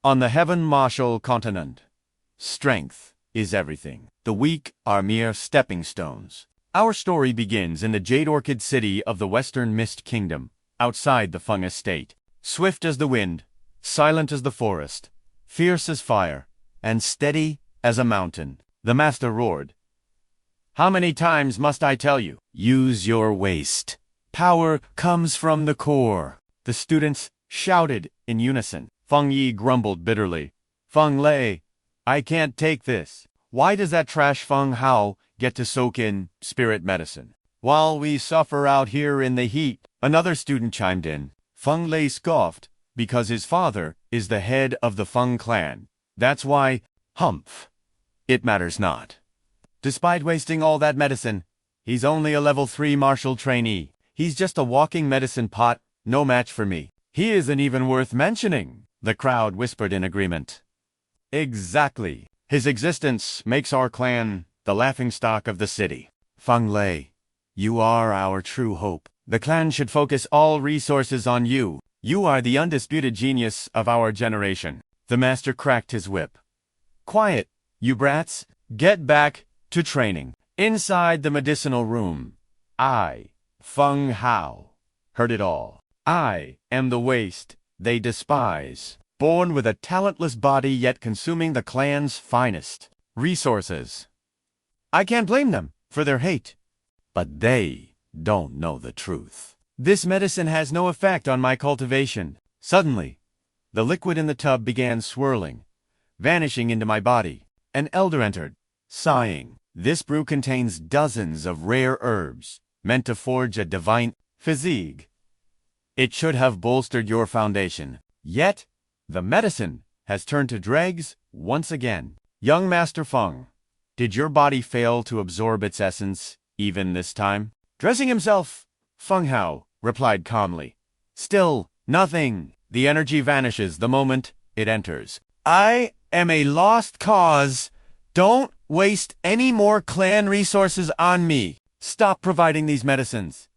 On the Heaven Martial continent, strength is everything. The weak are mere stepping stones. Our story begins in the Jade Orchid City of the Western Mist Kingdom, outside the Feng Estate. Swift as the wind, silent as the forest, fierce as fire, and steady as a mountain, the master roared. How many times must I tell you? Use your waist. Power comes from the core. The students shouted in unison. Feng Yi grumbled bitterly. Feng Lei, I can't take this. Why does that trash Feng Hao get to soak in spirit medicine while we suffer out here in the heat? Another student chimed in. Feng Lei scoffed, because his father is the head of the Feng clan. That's why, humph, it matters not. Despite wasting all that medicine, he's only a level 3 martial trainee. He's just a walking medicine pot, no match for me. He isn't even worth mentioning, the crowd whispered in agreement. Exactly. His existence makes our clan the laughingstock of the city. Feng Lei, you are our true hope. The clan should focus all resources on you. You are the undisputed genius of our generation. The master cracked his whip. Quiet, you brats. Get back to training. Inside the medicinal room, I, Feng Hao, heard it all. I am the waste they despise. Born with a talentless body yet consuming the clan's finest resources. I can't blame them for their hate. But they don't know the truth. This medicine has no effect on my cultivation. Suddenly, the liquid in the tub began swirling, vanishing into my body. An elder entered, sighing. This brew contains dozens of rare herbs, meant to forge a divine physique. It should have bolstered your foundation. Yet, the medicine has turned to dregs once again. Young Master Feng, did your body fail to absorb its essence even this time? Dressing himself, Feng Hao replied calmly. Still, nothing. The energy vanishes the moment it enters. I am a lost cause. Don't waste any more clan resources on me. Stop providing these medicines.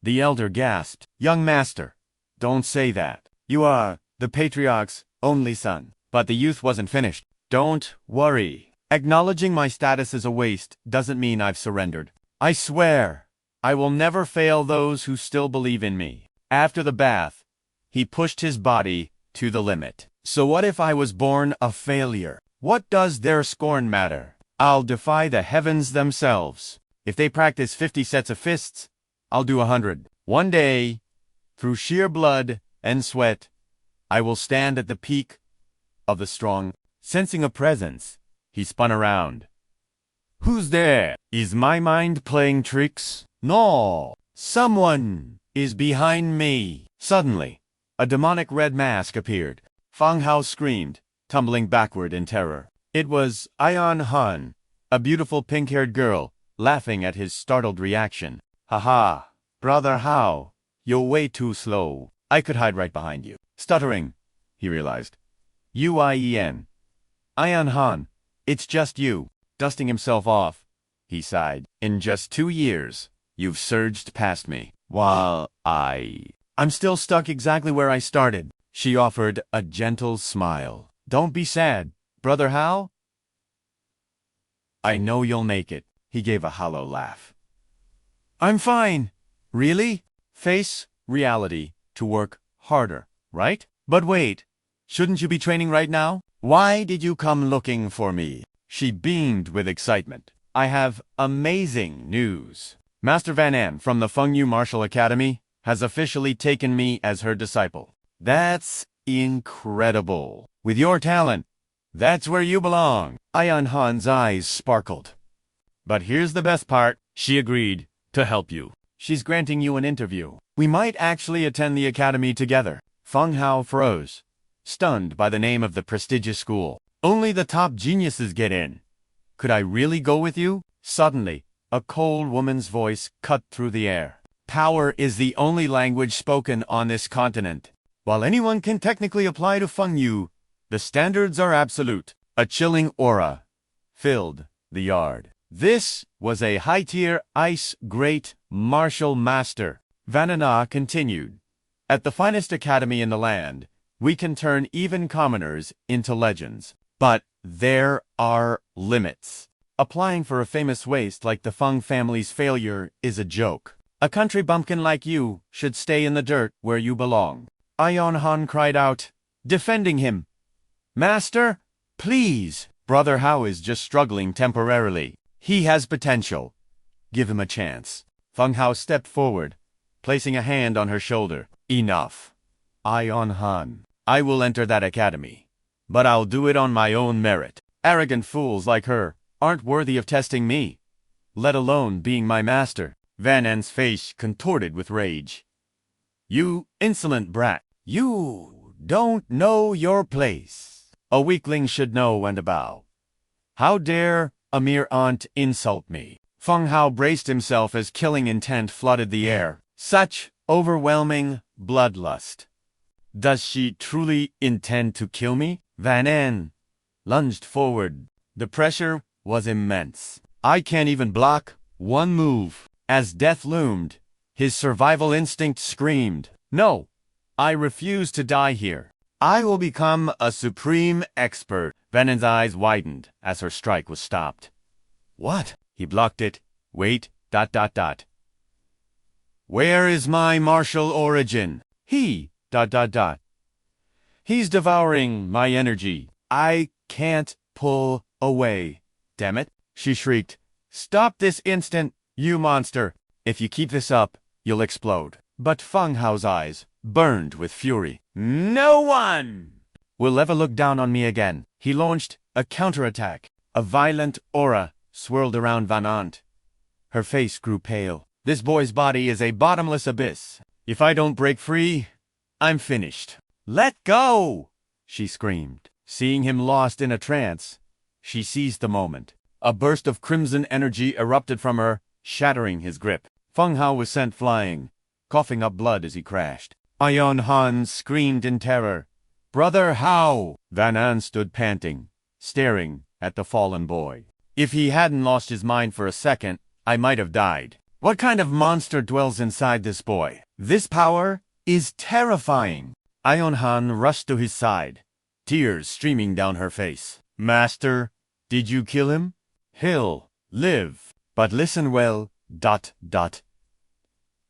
The elder gasped. Young master, don't say that. You are the patriarch's only son. But the youth wasn't finished. Don't worry. Acknowledging my status as a waste doesn't mean I've surrendered. I swear, I will never fail those who still believe in me. After the bath, he pushed his body to the limit. So what if I was born a failure? What does their scorn matter? I'll defy the heavens themselves. If they practice 50 sets of fists, I'll do 100. One day, through sheer blood and sweat, I will stand at the peak of the strong. Sensing a presence, he spun around. Who's there? Is my mind playing tricks? No, someone is behind me. Suddenly, a demonic red mask appeared. Feng Hao screamed, tumbling backward in terror. It was Ayan Han, a beautiful pink-haired girl, laughing at his startled reaction. Haha, brother Hao, you're way too slow. I could hide right behind you. Stuttering, he realized. Uien. Ayan Han, it's just you. Dusting himself off, he sighed. In just 2 years, you've surged past me. While I'm still stuck exactly where I started. She offered a gentle smile. Don't be sad, brother Hao. I know you'll make it. He gave a hollow laugh. I'm fine. Really? Face reality to work harder, right? But wait, shouldn't you be training right now? Why did you come looking for me? She beamed with excitement. I have amazing news. Master Van An from the Feng Yu Martial Academy has officially taken me as her disciple. That's incredible. With your talent, that's where you belong. Ayan Han's eyes sparkled. But here's the best part. She agreed to help you. She's granting you an interview. We might actually attend the academy together. Feng Hao froze, stunned by the name of the prestigious school. Only the top geniuses get in. Could I really go with you? Suddenly, a cold woman's voice cut through the air. Power is the only language spoken on this continent. While anyone can technically apply to Feng Yu, the standards are absolute. A chilling aura filled the yard. This was a high-tier ice great martial master. Vanana continued. At the finest academy in the land, We can turn even commoners into legends. But there are limits. Applying for a famous waste like the Feng family's failure is a joke. A country bumpkin like you should stay in the dirt where you belong. Ion Han cried out, defending him. Master, please. Brother Hao is just struggling temporarily. He has potential. Give him a chance. Feng Hao stepped forward, placing a hand on her shoulder. Enough. Ion Han, I will enter that academy. But I'll do it on my own merit. Arrogant fools like her aren't worthy of testing me, let alone being my master. Van En's face contorted with rage. You insolent brat. You don't know your place. A weakling should know when to bow. How dare a mere aunt insult me? Feng Hao braced himself as killing intent flooded the air. Such overwhelming bloodlust. Does she truly intend to kill me? Van En lunged forward. The pressure was immense. I can't even block one move. As death loomed, his survival instinct screamed, no, I refuse to die here. I will become a supreme expert. Van En's eyes widened as her strike was stopped. What? He blocked it. Wait, ... Where is my martial origin? He, ... He's devouring my energy. I can't pull away. Damn it, she shrieked. Stop this instant, you monster. If you keep this up, you'll explode. But Feng Hao's eyes burned with fury. No one will ever look down on me again. He launched a counterattack. A violent aura swirled around Van Ant. Her face grew pale. This boy's body is a bottomless abyss. If I don't break free, I'm finished. Let go! She screamed. Seeing him lost in a trance, she seized the moment. A burst of crimson energy erupted from her, shattering his grip. Feng Hao was sent flying, coughing up blood as he crashed. Ion Han screamed in terror. Brother Hao! Van An stood panting, staring at the fallen boy. If he hadn't lost his mind for a second, I might have died. What kind of monster dwells inside this boy? This power is terrifying. Ion Han rushed to his side, tears streaming down her face. Master, did you kill him? He'll live. But listen well, ...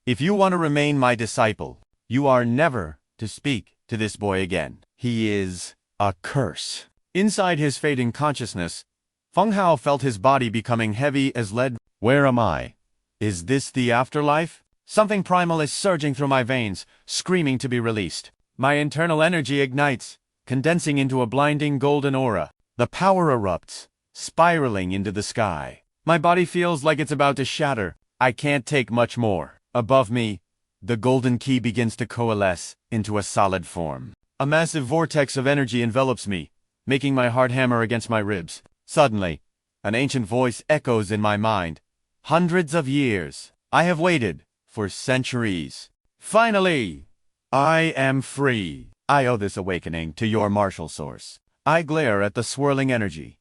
If you want to remain my disciple, you are never to speak to this boy again. He is a curse. Inside his fading consciousness, Feng Hao felt his body becoming heavy as lead. Where am I? Is this the afterlife? Something primal is surging through my veins, screaming to be released. My internal energy ignites, condensing into a blinding golden aura. The power erupts, spiraling into the sky. My body feels like it's about to shatter. I can't take much more. Above me, the golden key begins to coalesce into a solid form. A massive vortex of energy envelops me, making my heart hammer against my ribs. Suddenly, an ancient voice echoes in my mind. Hundreds of years. I have waited for centuries. Finally, I am free. I owe this awakening to your martial source. I glare at the swirling energy,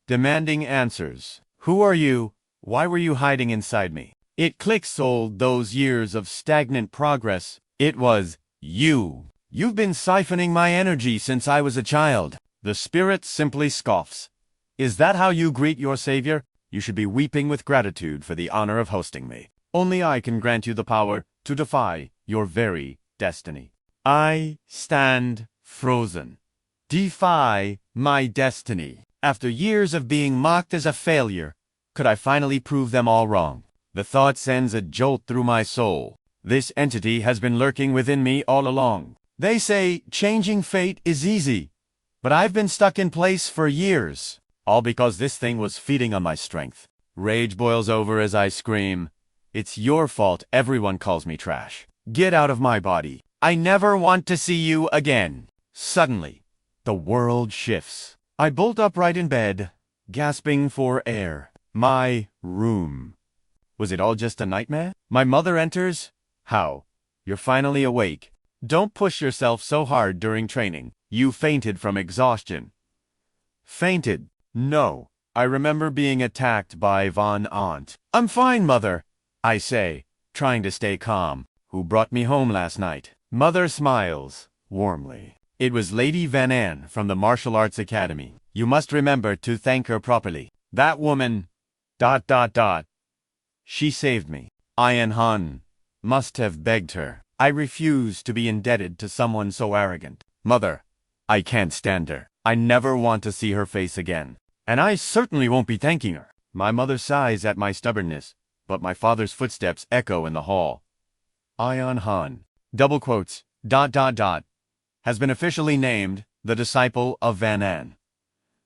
demanding answers. Who are you? Why were you hiding inside me? It clicks all those years of stagnant progress. It was you. You've been siphoning my energy since I was a child. The spirit simply scoffs. Is that how you greet your savior? You should be weeping with gratitude for the honor of hosting me. Only I can grant you the power to defy your very destiny. I stand frozen. Defy my destiny. After years of being mocked as a failure, could I finally prove them all wrong? The thought sends a jolt through my soul. This entity has been lurking within me all along. They say changing fate is easy, but I've been stuck in place for years. All because this thing was feeding on my strength. Rage boils over as I scream. It's your fault everyone calls me trash. Get out of my body. I never want to see you again. Suddenly, the world shifts. I bolt upright in bed, gasping for air. My room. Was it all just a nightmare? My mother enters. How? You're finally awake. Don't push yourself so hard during training. You fainted from exhaustion. Fainted? No. I remember being attacked by Van Ant. I'm fine, Mother, I say, trying to stay calm. Who brought me home last night? Mother smiles warmly. It was Lady Van An from the Martial Arts Academy. You must remember to thank her properly. That woman... ... She saved me. Ayan Han must have begged her. I refuse to be indebted to someone so arrogant. Mother, I can't stand her. I never want to see her face again. And I certainly won't be thanking her. My mother sighs at my stubbornness, but my father's footsteps echo in the hall. Ayan Han, double quotes, ... has been officially named the disciple of Van An.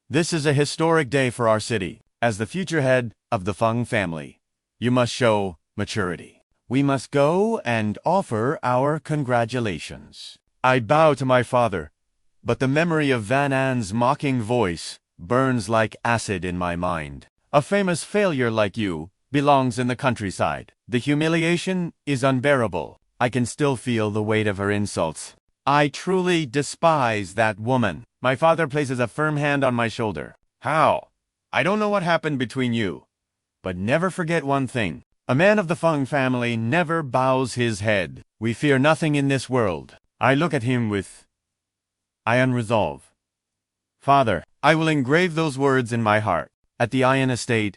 This is a historic day for our city. As the future head of the Feng family, you must show maturity. We must go and offer our congratulations. I bow to my father, but the memory of Van An's mocking voice burns like acid in my mind. A famous failure like you belongs in the countryside. The humiliation is unbearable. I can still feel the weight of her insults. I truly despise that woman. My father places a firm hand on my shoulder. How? I don't know what happened between you, but never forget one thing. A man of the Feng family never bows his head. We fear nothing in this world. I look at him with iron resolve. Father, I will engrave those words in my heart. At the Iron Estate,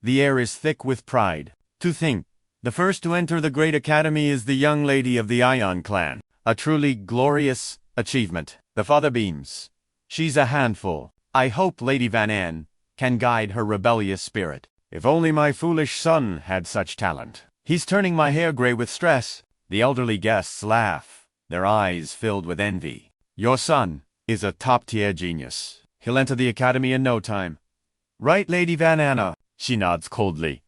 the air is thick with pride. To think, the first to enter the great academy is the young lady of the Ion clan. A truly glorious achievement. The father beams. She's a handful. I hope Lady Van An can guide her rebellious spirit. If only my foolish son had such talent. He's turning my hair gray with stress. The elderly guests laugh, their eyes filled with envy. Your son is a top-tier genius. He'll enter the academy in no time. Right, Lady Van Anna? She nods coldly.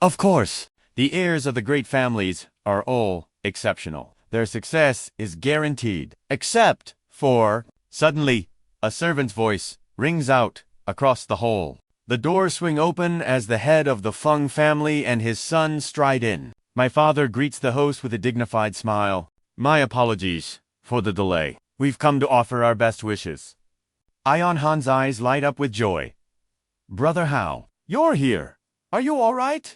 Of course, the heirs of the great families are all exceptional. Their success is guaranteed, except for... Suddenly, a servant's voice rings out across the hall. The doors swing open as the head of the Feng family and his son stride in. My father greets the host with a dignified smile. My apologies for the delay. We've come to offer our best wishes. Ayan Han's eyes light up with joy. Brother Hao, you're here. Are you all right?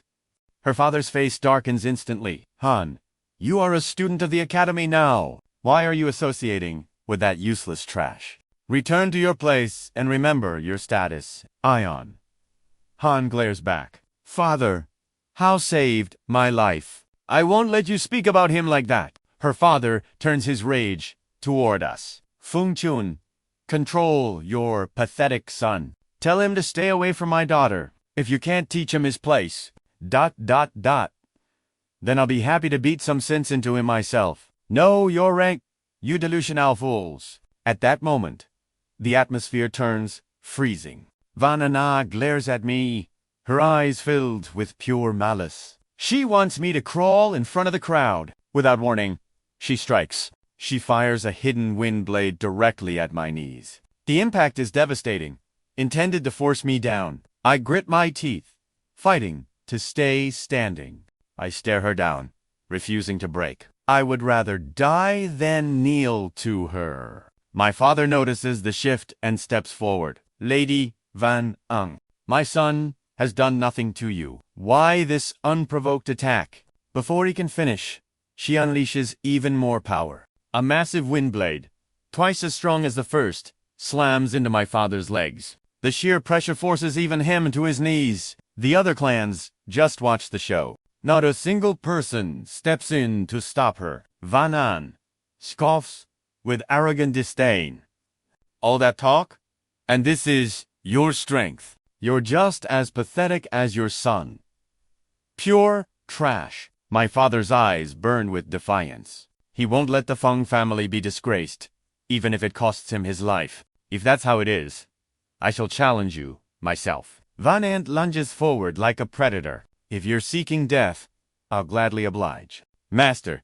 Her father's face darkens instantly. Han, you are a student of the academy now. Why are you associating with that useless trash? Return to your place and remember your status. Ayan. Han glares back. Father, Hao saved my life. I won't let you speak about him like that. Her father turns his rage toward us. Feng Chun, control your pathetic son. Tell him to stay away from my daughter. If you can't teach him his place, ... then I'll be happy to beat some sense into him myself. Know your rank, you delusional fools. At that moment, the atmosphere turns freezing. Vanana glares at me, her eyes filled with pure malice. She wants me to crawl in front of the crowd. Without warning, she strikes. She fires a hidden wind blade directly at my knees. The impact is devastating, intended to force me down. I grit my teeth, fighting to stay standing. I stare her down, refusing to break. I would rather die than kneel to her. My father notices the shift and steps forward. Lady Van Ang, my son has done nothing to you. Why this unprovoked attack? Before he can finish, she unleashes even more power. A massive wind blade, twice as strong as the first, slams into my father's legs. The sheer pressure forces even him to his knees. The other clans just watch the show. Not a single person steps in to stop her. Van An scoffs with arrogant disdain. All that talk? And this is your strength. You're just as pathetic as your son. Pure trash. My father's eyes burn with defiance. He won't let the Feng family be disgraced, even if it costs him his life. If that's how it is, I shall challenge you myself. Van Ant lunges forward like a predator. If you're seeking death, I'll gladly oblige. Master,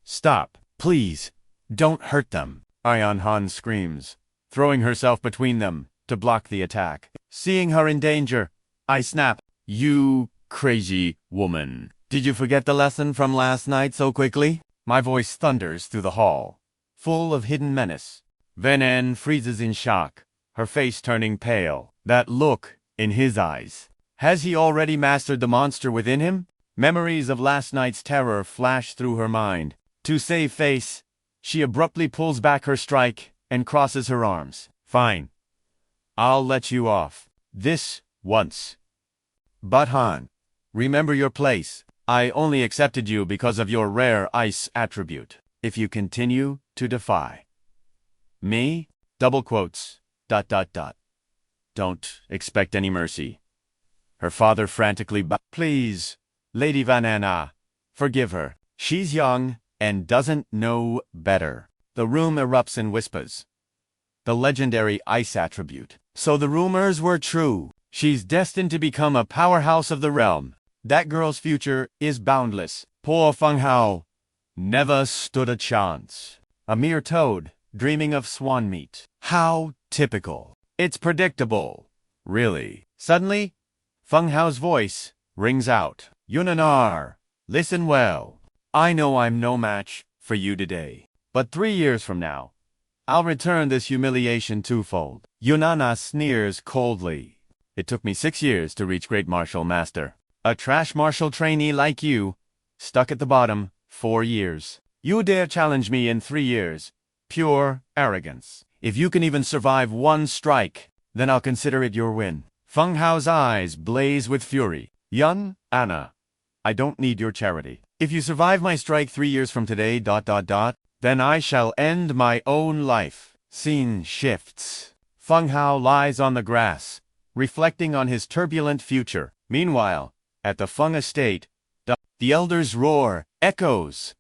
stop. Please, don't hurt them. Ayan Han screams, throwing herself between them to block the attack. Seeing her in danger, I snap. You crazy woman. Did you forget the lesson from last night so quickly? My voice thunders through the hall, full of hidden menace. Van An freezes in shock, her face turning pale. That look in his eyes. Has he already mastered the monster within him? Memories of last night's terror flash through her mind. To save face, She abruptly pulls back her strike and crosses her arms. Fine. I'll let you off. This once. But Han, remember your place. I only accepted you because of your rare ice attribute. If you continue to defy me, double quotes, ... Don't expect any mercy. Her father frantically please, Lady Vanana, forgive her. She's young and doesn't know better. The room erupts in whispers. The legendary ice attribute. So the rumors were true. She's destined to become a powerhouse of the realm. That girl's future is boundless. Poor Feng Hao never stood a chance. A mere toad, dreaming of swan meat. How typical. It's predictable. Really. Suddenly, Feng Hao's voice rings out. Yunanar, listen well. I know I'm no match for you today. But 3 years from now, I'll return this humiliation twofold. Yunana sneers coldly. It took me 6 years to reach Great Martial Master. A trash martial trainee like you, stuck at the bottom, 4 years. You dare challenge me in 3 years. Pure arrogance. If you can even survive 1 strike, then I'll consider it your win. Feng Hao's eyes blaze with fury. Yun, Anna, I don't need your charity. If you survive my strike 3 years from today, ... then I shall end my own life. Scene shifts. Feng Hao lies on the grass, reflecting on his turbulent future. Meanwhile, at the Feng estate, the elders' roar echoes.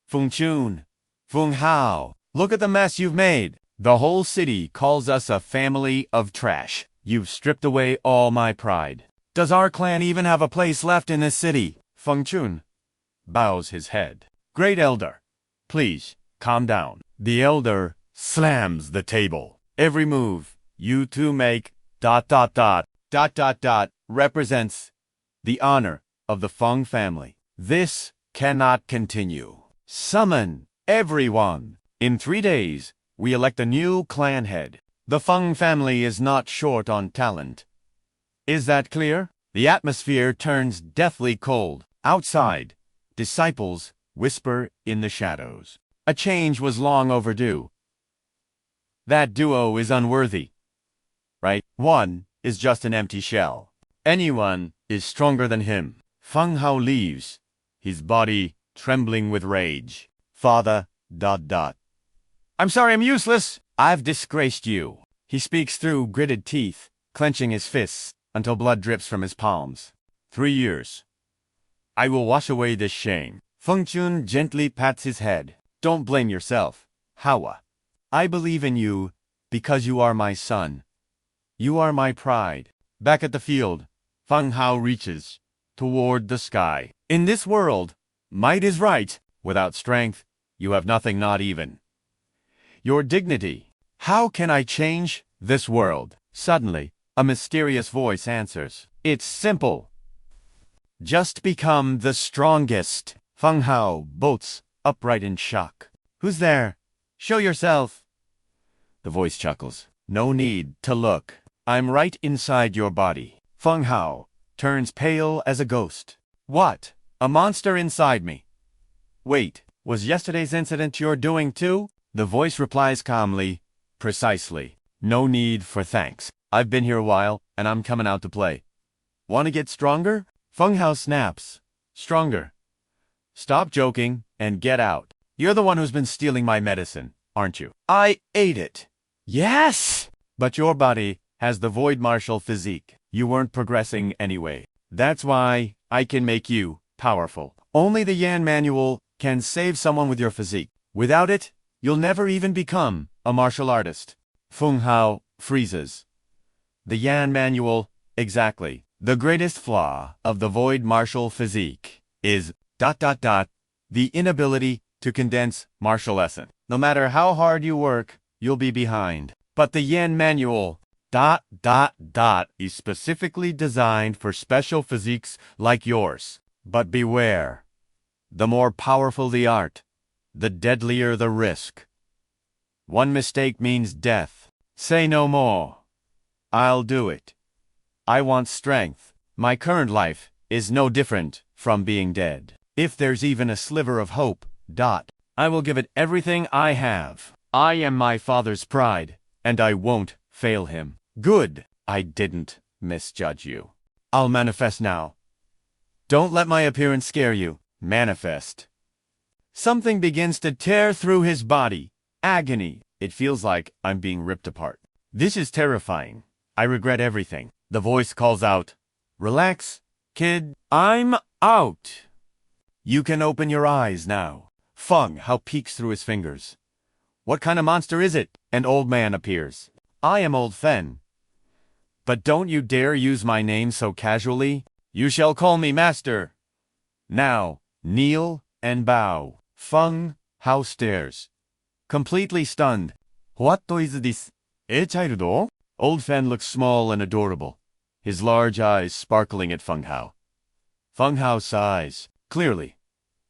Feng Chun, Feng Hao, look at the mess you've made. The whole city calls us a family of trash. You've stripped away all my pride. Does our clan even have a place left in this city? Feng Chun bows his head. Great Elder, please, calm down. The Elder slams the table. Every move you two make, ... represents the honor of the Feng family. This cannot continue. Summon everyone. In 3 days, we elect a new clan head. The Feng family is not short on talent. Is that clear? The atmosphere turns deathly cold. Outside, disciples whisper in the shadows. A change was long overdue. That duo is unworthy. Right? One is just an empty shell. Anyone is stronger than him. Feng Hao leaves, his body trembling with rage. Father, ... I'm sorry I'm useless. I've disgraced you. He speaks through gritted teeth, clenching his fists until blood drips from his palms. 3 years. I will wash away this shame. Feng Chun gently pats his head. Don't blame yourself, Hawa. I believe in you because you are my son. You are my pride. Back at the field, Feng Hao reaches toward the sky. In this world, might is right. Without strength, you have nothing, not even your dignity. How can I change this world? Suddenly, a mysterious voice answers. It's simple. Just become the strongest. Feng Hao bolts upright in shock. Who's there? Show yourself. The voice chuckles. No need to look. I'm right inside your body. Feng Hao turns pale as a ghost. What? A monster inside me? Wait, was yesterday's incident your doing too? The voice replies calmly, precisely. No need for thanks. I've been here a while, and I'm coming out to play. Want to get stronger? Feng Hao snaps. Stronger. Stop joking and get out. You're the one who's been stealing my medicine, aren't you? I ate it. Yes! But your body has the Void Martial Physique. You weren't progressing anyway. That's why I can make you powerful. Only the Yan Manual can save someone with your physique. Without it, you'll never even become a martial artist. Feng Hao freezes. The Yan Manual, exactly. The greatest flaw of the Void Martial Physique is ... the inability to condense martial essence. No matter how hard you work, you'll be behind. But the Yan Manual ... is specifically designed for special physiques like yours. But beware. The more powerful the art, the deadlier the risk. One mistake means death. Say no more. I'll do it. I want strength. My current life is no different from being dead. If there's even a sliver of hope, I will give it everything I have. I am my father's pride, and I won't fail him. Good. I didn't misjudge you. I'll manifest now. Don't let my appearance scare you. Manifest. Something begins to tear through his body. Agony. It feels like I'm being ripped apart. This is terrifying. I regret everything. The voice calls out, "Relax, kid. I'm out. You can open your eyes now." Feng Hao peeks through his fingers. What kind of monster is it? An old man appears. I am Old Fen. But don't you dare use my name so casually. You shall call me master. Now, kneel and bow. Feng Hao stares, completely stunned. What is this? A child? Old Fen looks small and adorable, his large eyes sparkling at Feng Hao. Feng Hao sighs. Clearly,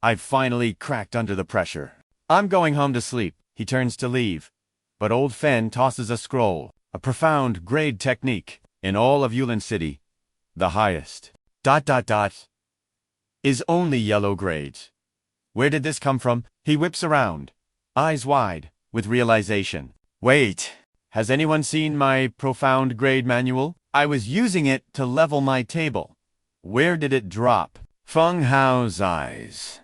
I've finally cracked under the pressure. I'm going home to sleep. He turns to leave, but Old Fen tosses a scroll, a profound grade technique. In all of Yulin City, the highest, ... is only yellow grades. Where did this come from? He whips around, eyes wide, with realization. Wait, has anyone seen my profound grade manual? I was using it to level my table. Where did it drop? Feng Hao's eyes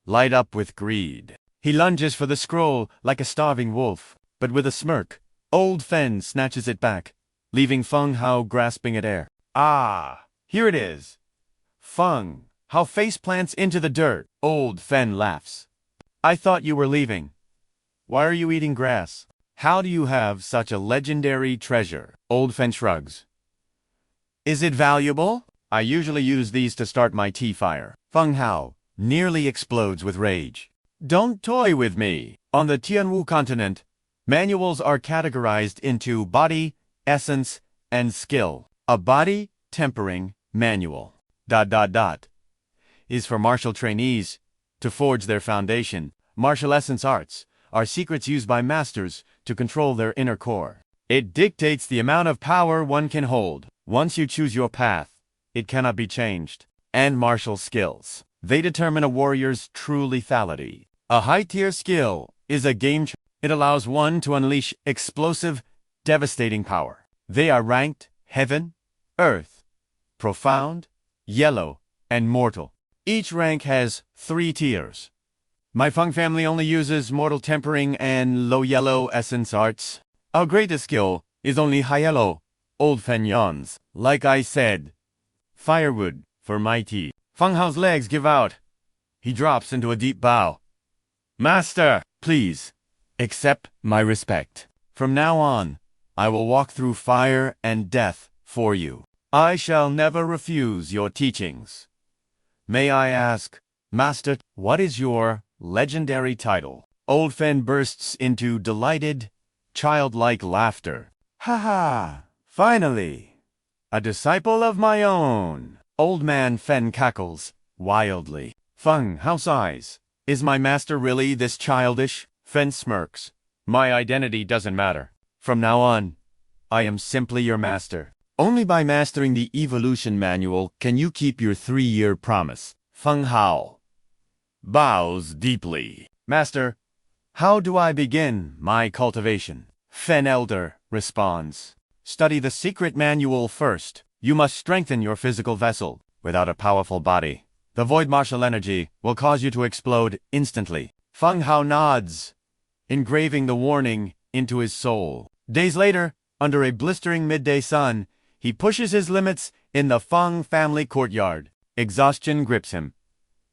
light up with greed. He lunges for the scroll like a starving wolf, but with a smirk, Old Fen snatches it back, leaving Feng Hao grasping at air. Ah, here it is. Feng Hao face plants into the dirt. Old Fen laughs. I thought you were leaving. Why are you eating grass? How do you have such a legendary treasure? Old Fen shrugs. Is it valuable? I usually use these to start my tea fire. Feng Hao nearly explodes with rage. Don't toy with me. On the Tianwu continent, manuals are categorized into body, essence, and skill. A body tempering manual ... is for martial trainees to forge their foundation. Martial essence arts are secrets used by masters to control their inner core. It dictates the amount of power one can hold. Once you choose your path, it cannot be changed. And martial skills. They determine a warrior's true lethality. A high-tier skill is a game changer. It allows one to unleash explosive, devastating power. They are ranked Heaven, Earth, Profound, Yellow, and Mortal. Each rank has 3 tiers. My Feng family only uses Mortal Tempering and Low Yellow Essence Arts. Our greatest skill is only High Yellow, Old Fen yawns. Like I said, firewood for my tea. Feng Hao's legs give out. He drops into a deep bow. Master, please, accept my respect. From now on, I will walk through fire and death for you. I shall never refuse your teachings. May I ask, Master, what is your legendary title? Old Fen bursts into delighted, childlike laughter. Ha ha! Finally! A disciple of my own! Old man Fen cackles wildly. Feng Hao sighs. Is my master really this childish? Fen smirks. My identity doesn't matter. From now on, I am simply your master. Only by mastering the evolution manual can you keep your 3-year promise. Feng Hao bows deeply. Master, how do I begin my cultivation? Fen Elder responds. Study the secret manual first. You must strengthen your physical vessel. Without a powerful body, the Void Martial energy will cause you to explode instantly. Feng Hao nods, engraving the warning into his soul. Days later, under a blistering midday sun, he pushes his limits in the Feng family courtyard. Exhaustion grips him,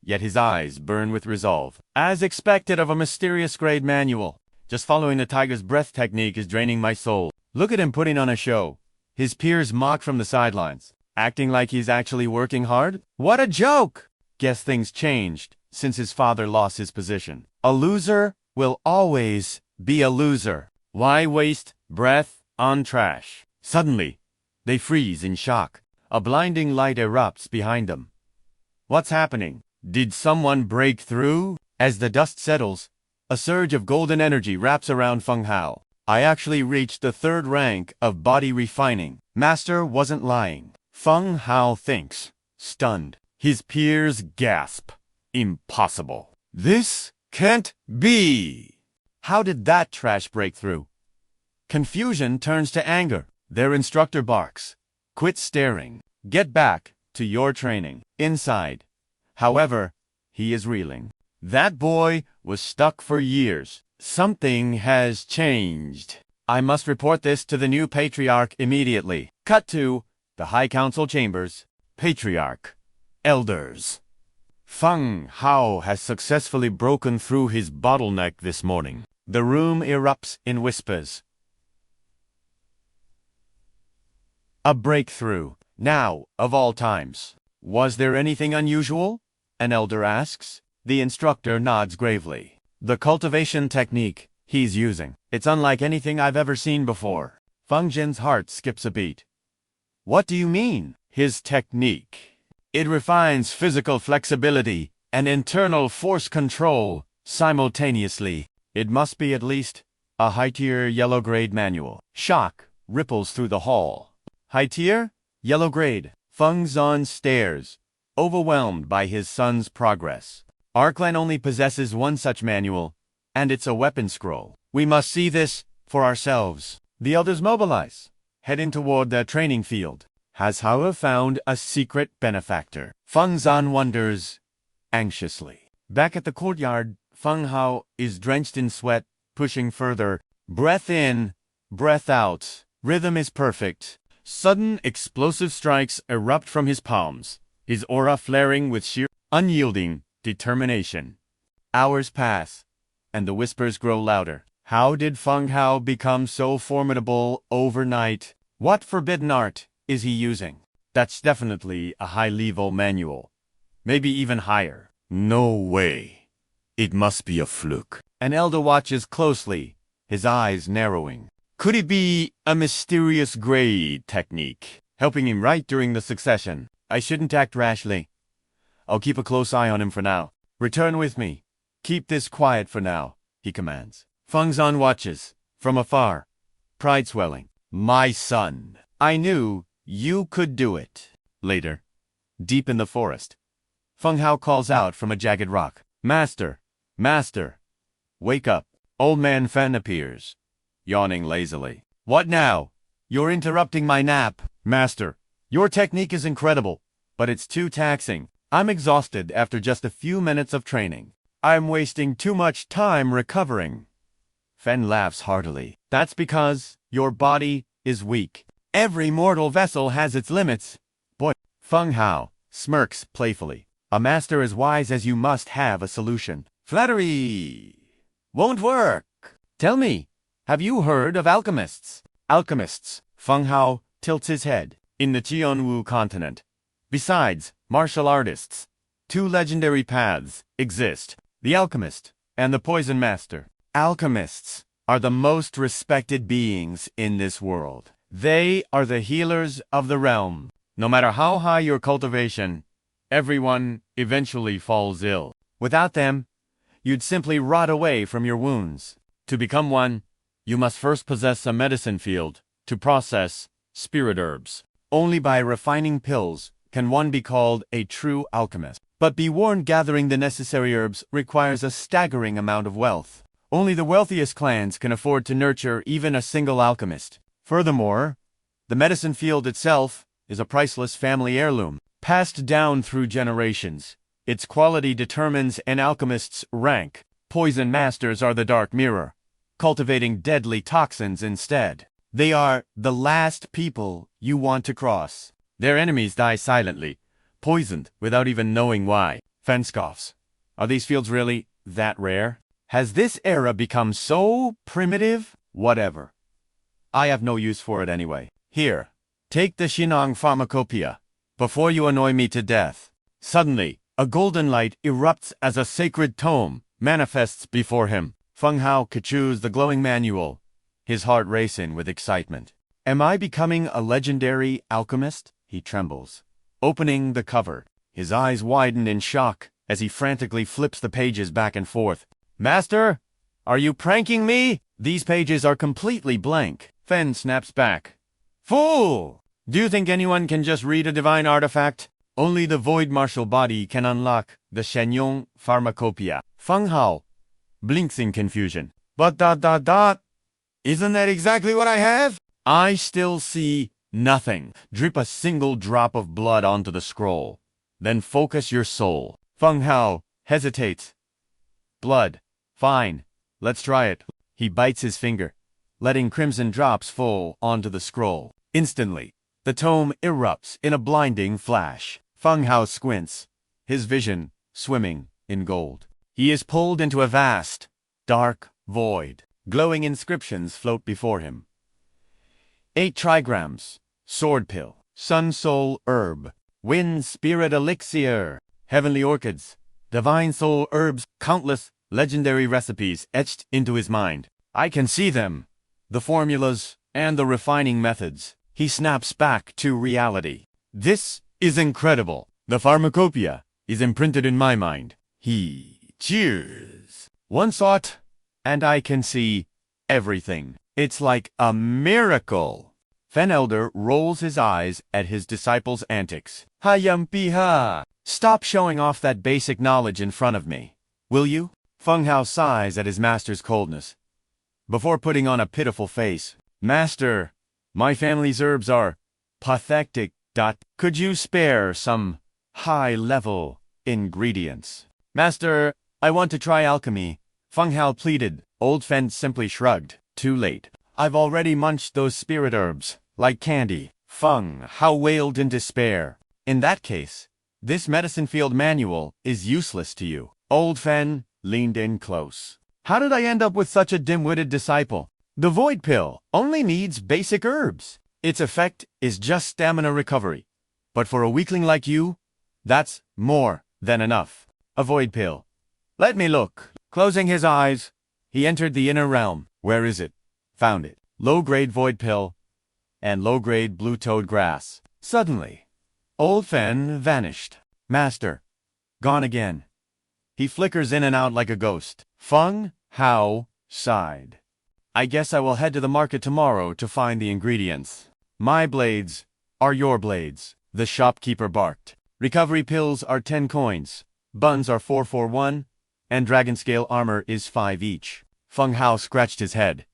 yet his eyes burn with resolve. As expected of a mysterious grade manual, just following the tiger's breath technique is draining my soul. Look at him putting on a show. His peers mock from the sidelines, acting like he's actually working hard. What a joke! Guess things changed since his father lost his position. A loser will always be a loser. Why waste breath on trash? Suddenly, they freeze in shock. A blinding light erupts behind them. What's happening? Did someone break through? As the dust settles, a surge of golden energy wraps around Feng Hao. I actually reached the 3rd rank of body refining. Master wasn't lying. Feng Hao thinks, stunned. His peers gasp. Impossible. This Can't be! How did that trash break through? Confusion turns to anger. Their instructor barks. Quit staring. Get back to your training. Inside, however, he is reeling. That boy was stuck for years. Something has changed. I must report this to the new patriarch immediately. Cut to the High Council chambers. Patriarch. Elders. Feng Hao has successfully broken through his bottleneck this morning. The room erupts in whispers. A breakthrough. Now, of all times. Was there anything unusual? An elder asks. The instructor nods gravely. The cultivation technique he's using. It's unlike anything I've ever seen before. Feng Jin's heart skips a beat. What do you mean? His technique. It refines physical flexibility and internal force control simultaneously. It must be at least a high-tier yellow-grade manual. Shock ripples through the hall. High-tier? Yellow-grade. Feng Zan stares, overwhelmed by his son's progress. Our clan only possesses one such manual, and it's a weapon scroll. We must see this for ourselves. The elders mobilize, heading toward their training field. Has Hao found a secret benefactor? Feng Zan wonders anxiously. Back at the courtyard, Feng Hao is drenched in sweat, pushing further. Breath in, breath out. Rhythm is perfect. Sudden explosive strikes erupt from his palms, his aura flaring with sheer, unyielding determination. Hours pass, and the whispers grow louder. How did Feng Hao become so formidable overnight? What forbidden art is he using? That's definitely a high-level manual. Maybe even higher. No way. It must be a fluke. An elder watches closely, his eyes narrowing. Could it be a mysterious grade technique, helping him right during the succession? I shouldn't act rashly. I'll keep a close eye on him for now. Return with me. Keep this quiet for now, he commands. Feng Zan watches, from afar, pride swelling. My son, I knew you could do it. Later, deep in the forest, Feng Hao calls out from a jagged rock. Master, master, wake up. Old man Fen appears, yawning lazily. What now? You're interrupting my nap. Master, your technique is incredible, but it's too taxing. I'm exhausted after just a few minutes of training. I'm wasting too much time recovering. Fen laughs heartily. That's because your body is weak. Every mortal vessel has its limits. Boy, Feng Hao smirks playfully. A master as wise as you must have a solution. Flattery won't work. Tell me, have you heard of alchemists? Alchemists. Feng Hao tilts his head. In the Qianwu continent, besides martial artists, two legendary paths exist. The alchemist and the poison master. Alchemists are the most respected beings in this world. They are the healers of the realm. No matter how high your cultivation, everyone eventually falls ill. Without them, you'd simply rot away from your wounds. To become one, you must first possess a medicine field to process spirit herbs. Only by refining pills can one be called a true alchemist. But be warned, gathering the necessary herbs requires a staggering amount of wealth. Only the wealthiest clans can afford to nurture even a single alchemist. Furthermore, the medicine field itself is a priceless family heirloom, passed down through generations. Its quality determines an alchemist's rank. Poison masters are the dark mirror, cultivating deadly toxins instead. They are the last people you want to cross. Their enemies die silently, poisoned without even knowing why. Fen scoffs. Are these fields really that rare? Has this era become so primitive? Whatever. I have no use for it anyway. Here, take the Shennong Pharmacopeia, before you annoy me to death. Suddenly, a golden light erupts as a sacred tome manifests before him. Feng Hao chews the glowing manual, his heart racing with excitement. Am I becoming a legendary alchemist? He trembles. Opening the cover, his eyes widen in shock as he frantically flips the pages back and forth. Master, are you pranking me? These pages are completely blank. Fen snaps back. Fool! Do you think anyone can just read a divine artifact? Only the Void Martial body can unlock the Shennong Pharmacopeia. Feng Hao blinks in confusion. But ... Isn't that exactly what I have? I still see nothing. Drip a single drop of blood onto the scroll. Then focus your soul. Feng Hao hesitates. Blood. Fine. Let's try it. He bites his finger, letting crimson drops fall onto the scroll. Instantly, the tome erupts in a blinding flash. Feng Hao squints, his vision swimming in gold. He is pulled into a vast, dark void. Glowing inscriptions float before him. 8 trigrams, sword pill, sun soul herb, wind spirit elixir, heavenly orchids, divine soul herbs, countless legendary recipes etched into his mind. I can see them, the formulas and the refining methods. He snaps back to reality. This is incredible. The pharmacopoeia is imprinted in my mind. He cheers. One thought, and I can see everything. It's like a miracle. Fen Elder rolls his eyes at his disciple's antics. Hayampiha! Stop showing off that basic knowledge in front of me, will you? Feng Hao sighs at his master's coldness, before putting on a pitiful face. Master, my family's herbs are pathetic. Could you spare some high-level ingredients? Master, I want to try alchemy, Feng Hao pleaded. Old Fen simply shrugged. Too late. I've already munched those spirit herbs, like candy. Feng Hao wailed in despair. In that case, this medicine field manual is useless to you. Old Fen leaned in close. How did I end up with such a dim-witted disciple? The void pill only needs basic herbs. Its effect is just stamina recovery. But for a weakling like you, that's more than enough. A void pill. Let me look. Closing his eyes, he entered the inner realm. Where is it? Found it. Low-grade void pill and low-grade blue-toed grass. Suddenly, Old Fen vanished. Master, gone again. He flickers in and out like a ghost. Feng Hao sighed. I guess I will head to the market tomorrow to find the ingredients. My blades are your blades, the shopkeeper barked. Recovery pills are 10 coins, buns are 441, and dragon scale armor is 5 each. Feng Hao scratched his head.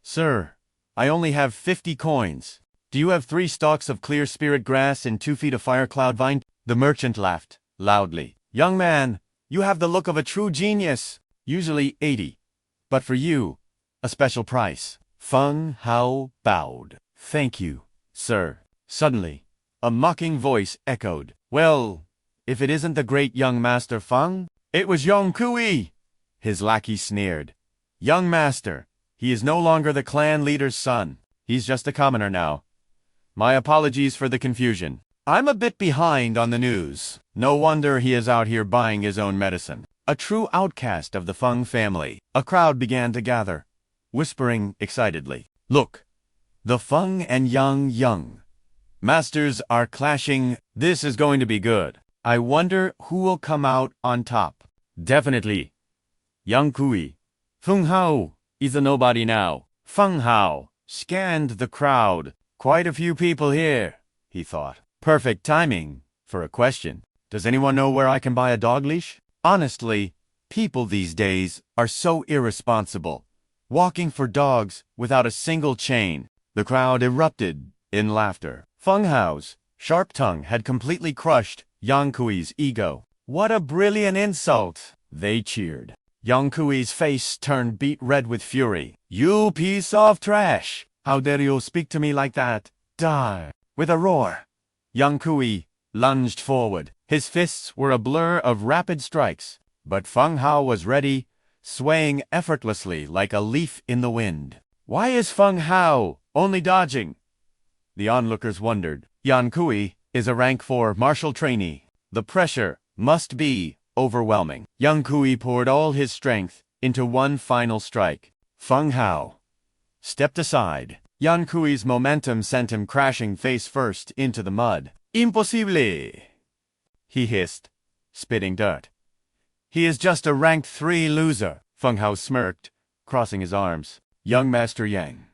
Sir, I only have 50 coins. Do you have 3 stalks of clear spirit grass and 2 feet of fire cloud vine? The merchant laughed loudly. Young man, you have the look of a true genius. Usually 80. But for you, a special price. Feng Hao bowed. Thank you, sir. Suddenly, a mocking voice echoed. Well, if it isn't the great young master Feng? It was Yong Kui! His lackey sneered. Young master, he is no longer the clan leader's son. He's just a commoner now. My apologies for the confusion. I'm a bit behind on the news. No wonder he is out here buying his own medicine. A true outcast of the Feng family. A crowd began to gather, whispering excitedly. Look, the Feng and Yang masters are clashing. This is going to be good. I wonder who will come out on top. Definitely Yang Kui. Feng Hao is a nobody now. Feng Hao scanned the crowd. Quite a few people here, he thought. Perfect timing for a question. Does anyone know where I can buy a dog leash? Honestly, people these days are so irresponsible. Walking for dogs without a single chain. The crowd erupted in laughter. Feng Hao's sharp tongue had completely crushed Yang Kui's ego. What a brilliant insult! They cheered. Yang Kui's face turned beet red with fury. You piece of trash! How dare you speak to me like that? Die! With a roar, Yang Kui lunged forward. His fists were a blur of rapid strikes, but Feng Hao was ready, swaying effortlessly like a leaf in the wind. Why is Feng Hao only dodging? The onlookers wondered. Yang Kui is a rank 4 martial trainee. The pressure must be overwhelming. Yang Kui poured all his strength into one final strike. Feng Hao stepped aside. Yang Kui's momentum sent him crashing face first into the mud. Impossible! He hissed, spitting dirt. He is just a rank 3 loser. Feng Hao smirked, crossing his arms. Young Master Yang,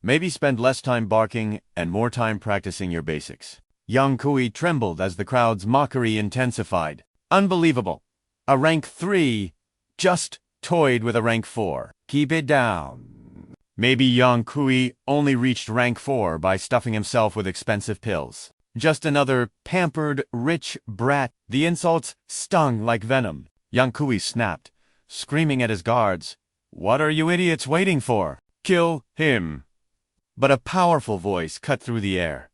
maybe spend less time barking and more time practicing your basics. Yang Kui trembled as the crowd's mockery intensified. Unbelievable. A rank 3 just toyed with a rank 4. Keep it down. Maybe Yang Kui only reached rank 4 by stuffing himself with expensive pills. Just another pampered, rich brat. The insults stung like venom. Yang Kui snapped, screaming at his guards, "What are you idiots waiting for? Kill him!" But a powerful voice cut through the air.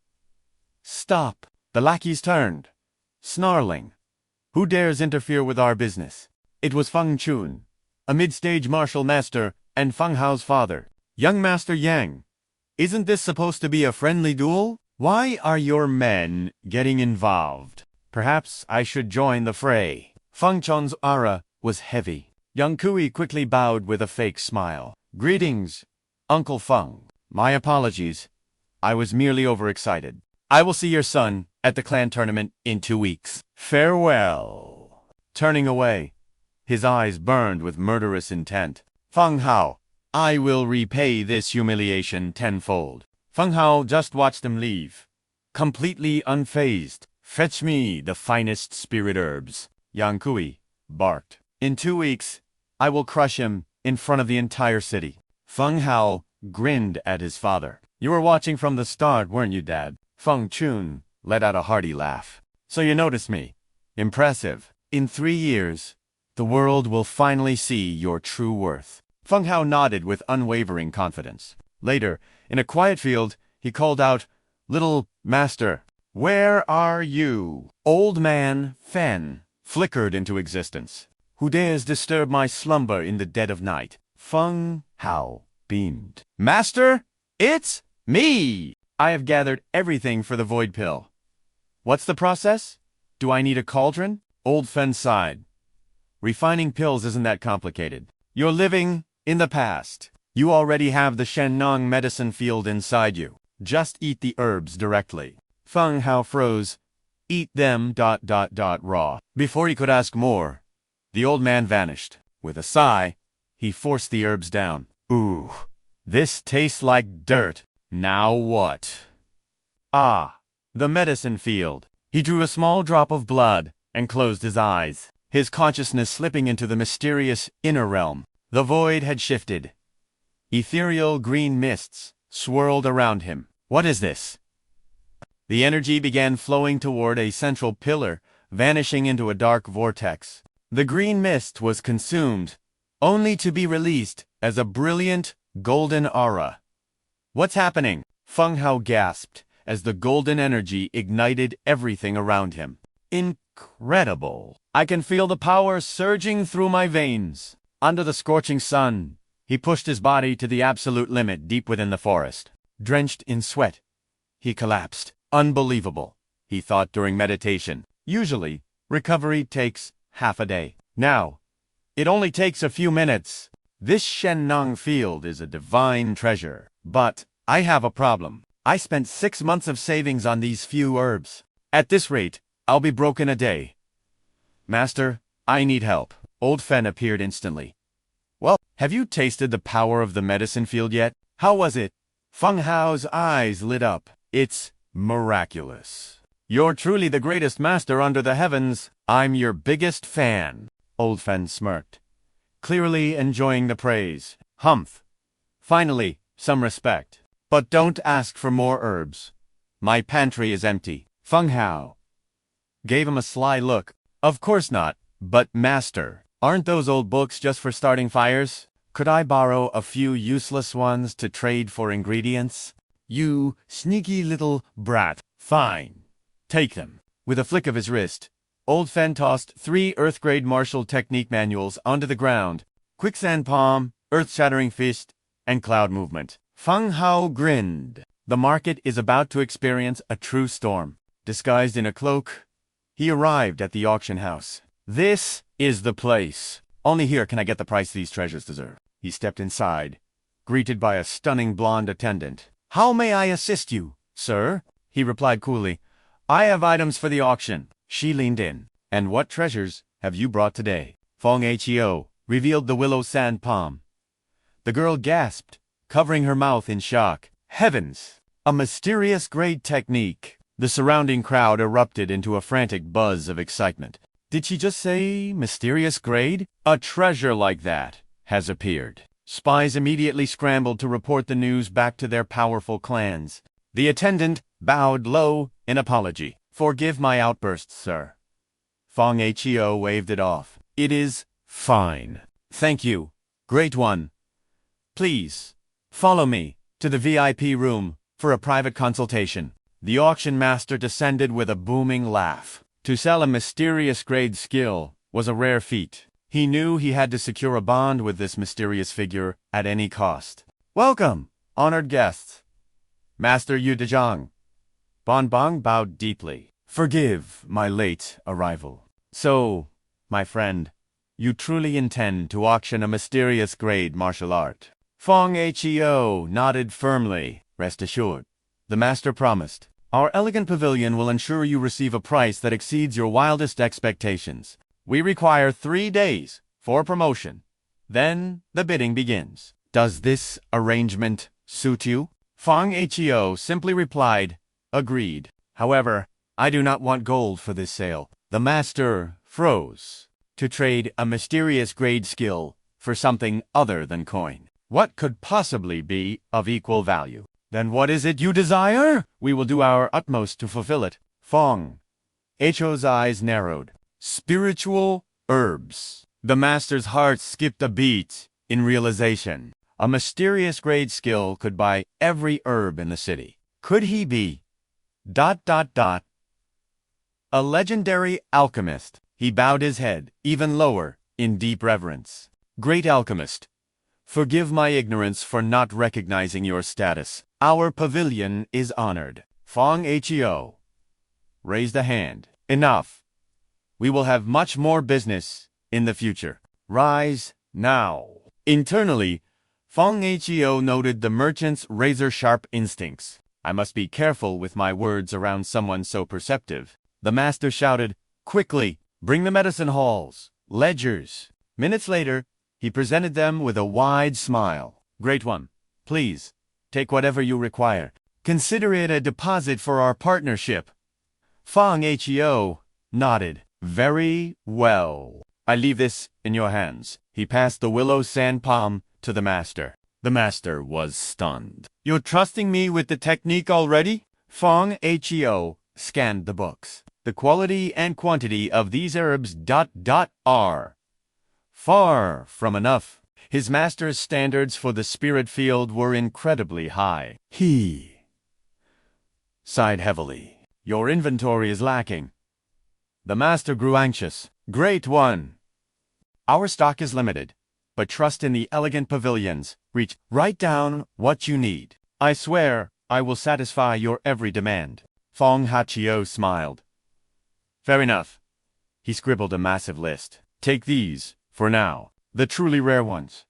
"Stop!" The lackeys turned, snarling. "Who dares interfere with our business?" It was Feng Chun, a mid-stage martial master and Feng Hao's father. "Young Master Yang, isn't this supposed to be a friendly duel? Why are your men getting involved? Perhaps I should join the fray." Feng Chun's aura was heavy. Yang Kui quickly bowed with a fake smile. "Greetings, Uncle Feng. My apologies. I was merely overexcited. I will see your son at the clan tournament in 2 weeks. Farewell." Turning away, his eyes burned with murderous intent. "Feng Hao, I will repay this humiliation tenfold." Feng Hao just watched him leave, completely unfazed. "Fetch me the finest spirit herbs," Yang Kui barked. "In 2 weeks, I will crush him in front of the entire city." Feng Hao grinned at his father. "You were watching from the start, weren't you, Dad?" Feng Chun let out a hearty laugh. "So you noticed me. Impressive. In 3 years, the world will finally see your true worth." Feng Hao nodded with unwavering confidence. Later, in a quiet field, he called out, "Little master, where are you?" Old Man Fen flickered into existence. "Who dares disturb my slumber in the dead of night?" Feng Hao beamed. "Master, it's me! I have gathered everything for the Void Pill. What's the process? Do I need a cauldron?" Old Fen sighed. "Refining pills isn't that complicated. You're living in the past. You already have the Shennong medicine field inside you. Just eat the herbs directly." Feng Hao froze. "Eat them ... raw." Before he could ask more, the old man vanished. With a sigh, he forced the herbs down. "Ooh, this tastes like dirt. Now what?" Ah, the medicine field. He drew a small drop of blood and closed his eyes, his consciousness slipping into the mysterious inner realm. The void had shifted. Ethereal green mists swirled around him. "What is this?" The energy began flowing toward a central pillar, vanishing into a dark vortex. The green mist was consumed, only to be released as a brilliant golden aura. "What's happening?" Feng Hao gasped as the golden energy ignited everything around him. "Incredible! I can feel the power surging through my veins." Under the scorching sun, he pushed his body to the absolute limit deep within the forest. Drenched in sweat, he collapsed. Unbelievable, he thought during meditation. Usually, recovery takes half a day. Now, it only takes a few minutes. This Shennong field is a divine treasure. But I have a problem. I spent 6 months of savings on these few herbs. At this rate, I'll be broke in a day. "Master, I need help." Old Fen appeared instantly. "Well, have you tasted the power of the medicine field yet? How was it?" Feng Hao's eyes lit up. "It's miraculous. You're truly the greatest master under the heavens. I'm your biggest fan." Old Fen smirked, clearly enjoying the praise. "Humph. Finally, some respect. But don't ask for more herbs. My pantry is empty." Feng Hao gave him a sly look. "Of course not. But master, aren't those old books just for starting fires? Could I borrow a few useless ones to trade for ingredients?" "You sneaky little brat. Fine. Take them." With a flick of his wrist, Old Fen tossed 3 Earth-grade martial technique manuals onto the ground: Quicksand Palm, Earth-Shattering Fist, and Cloud Movement. Feng Hao grinned. The market is about to experience a true storm. Disguised in a cloak, he arrived at the auction house. "This is the place. Only here can I get the price these treasures deserve." He stepped inside, greeted by a stunning blonde attendant. "How may I assist you, sir?" he replied coolly. "I have items for the auction." She leaned in. "And what treasures have you brought today?" Feng Hao revealed the willow sand palm. The girl gasped, covering her mouth in shock. Heavens! A mysterious great technique. The surrounding crowd erupted into a frantic buzz of excitement. Did she just say mysterious grade? A treasure like that has appeared. Spies immediately scrambled to report the news back to their powerful clans. The attendant bowed low in apology. Forgive my outburst, sir. Feng Hao waved it off. It is fine. Thank you, Great One. Please, follow me to the VIP room for a private consultation. The auction master descended with a booming laugh. To sell a mysterious grade skill was a rare feat. He knew he had to secure a bond with this mysterious figure at any cost. Welcome, honored guests. Master Yu Dezhang. Bonbong bowed deeply. Forgive my late arrival. So, my friend, you truly intend to auction a mysterious grade martial art? Feng Hao nodded firmly. Rest assured, the master promised. Our elegant pavilion will ensure you receive a price that exceeds your wildest expectations. We require 3 days for promotion. Then the bidding begins. Does this arrangement suit you? Feng Hao simply replied, agreed. However, I do not want gold for this sale. The master froze. To trade a mysterious grade skill for something other than coin. What could possibly be of equal value? Then what is it you desire? We will do our utmost to fulfill it. Feng Hao's eyes narrowed. Spiritual herbs. The master's heart skipped a beat in realization. A mysterious grade skill could buy every herb in the city. Could he be... a legendary alchemist? He bowed his head, even lower, in deep reverence. Great alchemist, forgive my ignorance for not recognizing your status. Our pavilion is honored. Feng Hao raised a hand. Enough. We will have much more business in the future. Rise now. Internally, Feng Hao noted the merchant's razor-sharp instincts. I must be careful with my words around someone so perceptive. The master shouted, quickly, bring the medicine halls, ledgers. Minutes later, he presented them with a wide smile. Great One, please, take whatever you require. Consider it a deposit for our partnership. Feng Hao nodded. Very well. I leave this in your hands. He passed the willow sand palm to the master. The master was stunned. You're trusting me with the technique already? Feng Hao scanned the books. The quality and quantity of these herbs are far from enough. His master's standards for the spirit field were incredibly high. He sighed heavily. Your inventory is lacking. The master grew anxious. Great One, our stock is limited, but trust in the elegant pavilions. Write down what you need. I swear I will satisfy your every demand. Feng Hao smiled. Fair enough. He scribbled a massive list. Take these, for now, the truly rare ones.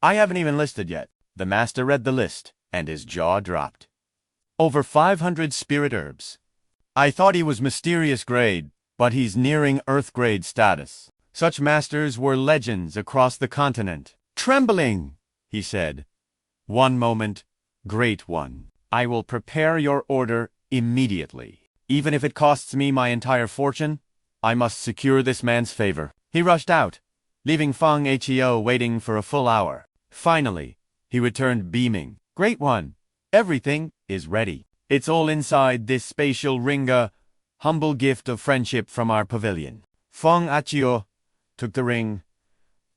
I haven't even listed yet. The master read the list, and his jaw dropped. Over 500 spirit herbs. I thought he was mysterious grade, but he's nearing earth grade status. Such masters were legends across the continent. Trembling, he said. One moment, Great One. I will prepare your order immediately. Even if it costs me my entire fortune, I must secure this man's favor. He rushed out, leaving Feng Hao waiting for a full hour. Finally, he returned beaming. Great One, everything is ready. It's all inside this spatial ringa, humble gift of friendship from our pavilion. Feng Hao took the ring.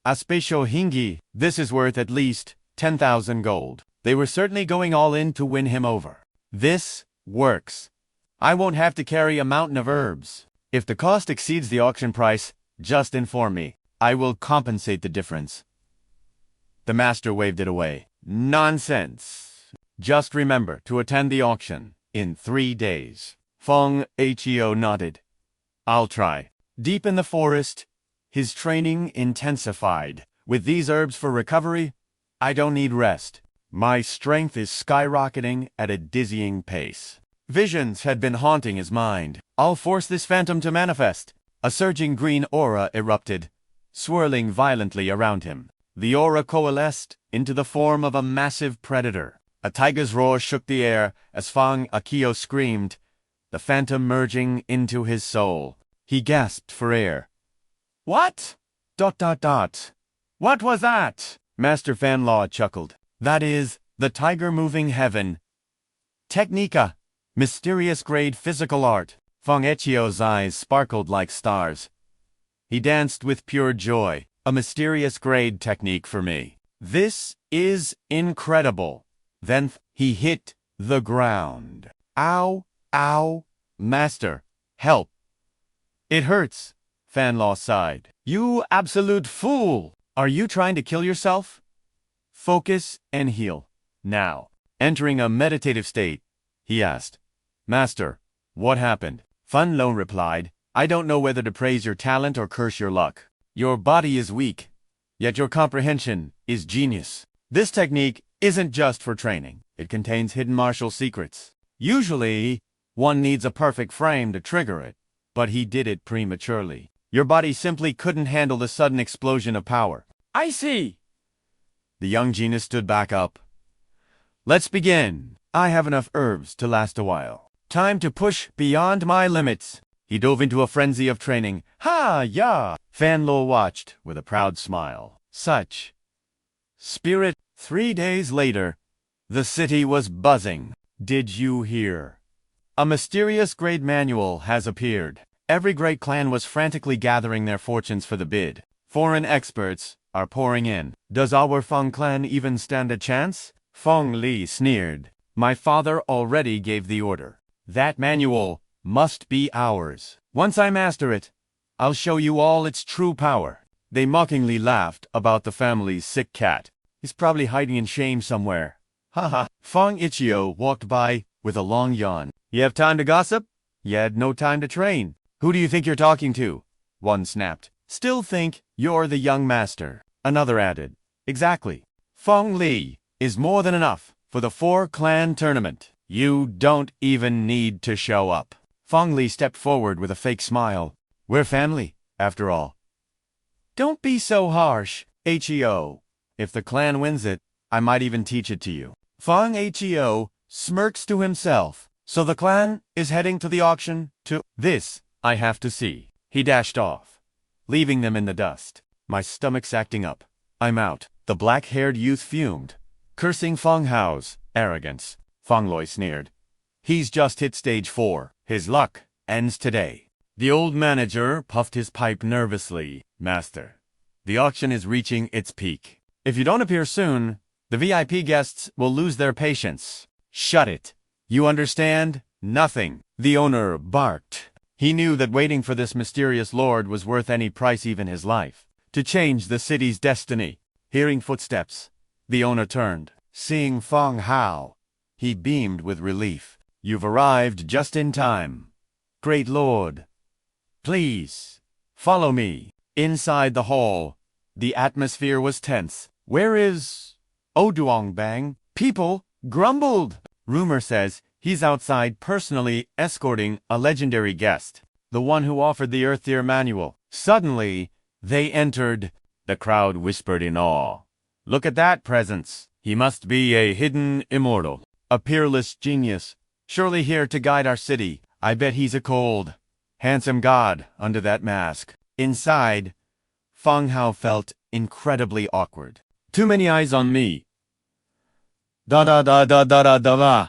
A spatial hingi, this is worth at least 10,000 gold. They were certainly going all in to win him over. This works. I won't have to carry a mountain of herbs. If the cost exceeds the auction price, just inform me. I will compensate the difference. The master waved it away. Nonsense. Just remember to attend the auction in 3 days. Feng Hao nodded. I'll try. Deep in the forest, his training intensified. With these herbs for recovery, I don't need rest. My strength is skyrocketing at a dizzying pace. Visions had been haunting his mind. I'll force this phantom to manifest. A surging green aura erupted, swirling violently around him. The aura coalesced into the form of a massive predator. A tiger's roar shook the air as Feng Hao screamed, the phantom merging into his soul. He gasped for air. What? ... What was that? Master Fan Law chuckled. That is the tiger moving heaven. Technica. Mysterious grade physical art. Feng Hau's eyes sparkled like stars. He danced with pure joy. A mysterious grade technique for me. This is incredible. Then he hit the ground. Ow, ow. Master, help. It hurts, Fan Law sighed. You absolute fool! Are you trying to kill yourself? Focus and heal. Now. Entering a meditative state, he asked, Master, what happened? Fan Lo replied, I don't know whether to praise your talent or curse your luck. Your body is weak, yet your comprehension is genius. This technique isn't just for training. It contains hidden martial secrets. Usually, one needs a perfect frame to trigger it, but he did it prematurely. Your body simply couldn't handle the sudden explosion of power. I see. The young genius stood back up. Let's begin. I have enough herbs to last a while. Time to push beyond my limits. He dove into a frenzy of training. Ha-ya! Fan Lo watched with a proud smile. Such spirit. 3 days later, the city was buzzing. Did you hear? A mysterious grade manual has appeared. Every great clan was frantically gathering their fortunes for the bid. Foreign experts are pouring in. Does our Feng clan even stand a chance? Feng Li sneered. My father already gave the order. That manual must be ours. Once I master it, I'll show you all its true power. They mockingly laughed about the family's sick cat. He's probably hiding in shame somewhere. Haha. Feng Hao walked by with a long yawn. You have time to gossip? You had no time to train. Who do you think you're talking to? One snapped. Still think you're the young master. Another added. Exactly. Feng Li is more than enough for the 4-clan tournament. You don't even need to show up. Feng Li stepped forward with a fake smile. We're family, after all. Don't be so harsh, Heo. If the clan wins it, I might even teach it to you. Feng Hao smirks to himself. So the clan is heading to the auction to... This, I have to see. He dashed off, leaving them in the dust. My stomach's acting up. I'm out. The black-haired youth fumed, cursing Feng Hao's arrogance. Feng Loi sneered. He's just hit stage 4. His luck ends today. The old manager puffed his pipe nervously. Master, the auction is reaching its peak. If you don't appear soon, the VIP guests will lose their patience. Shut it. You understand? Nothing. The owner barked. He knew that waiting for this mysterious lord was worth any price, even his life, to change the city's destiny. Hearing footsteps, the owner turned. Seeing Feng Hao, he beamed with relief. You've arrived just in time. Great Lord, please, follow me. Inside the hall, the atmosphere was tense. Where is Oduongbang? People grumbled. Rumor says he's outside personally escorting a legendary guest, the one who offered the Earth-Tier manual. Suddenly, they entered. The crowd whispered in awe. Look at that presence. He must be a hidden immortal, a peerless genius, surely here to guide our city. I bet he's a cold, handsome god under that mask. Inside, Feng Hao felt incredibly awkward. Too many eyes on me. Da.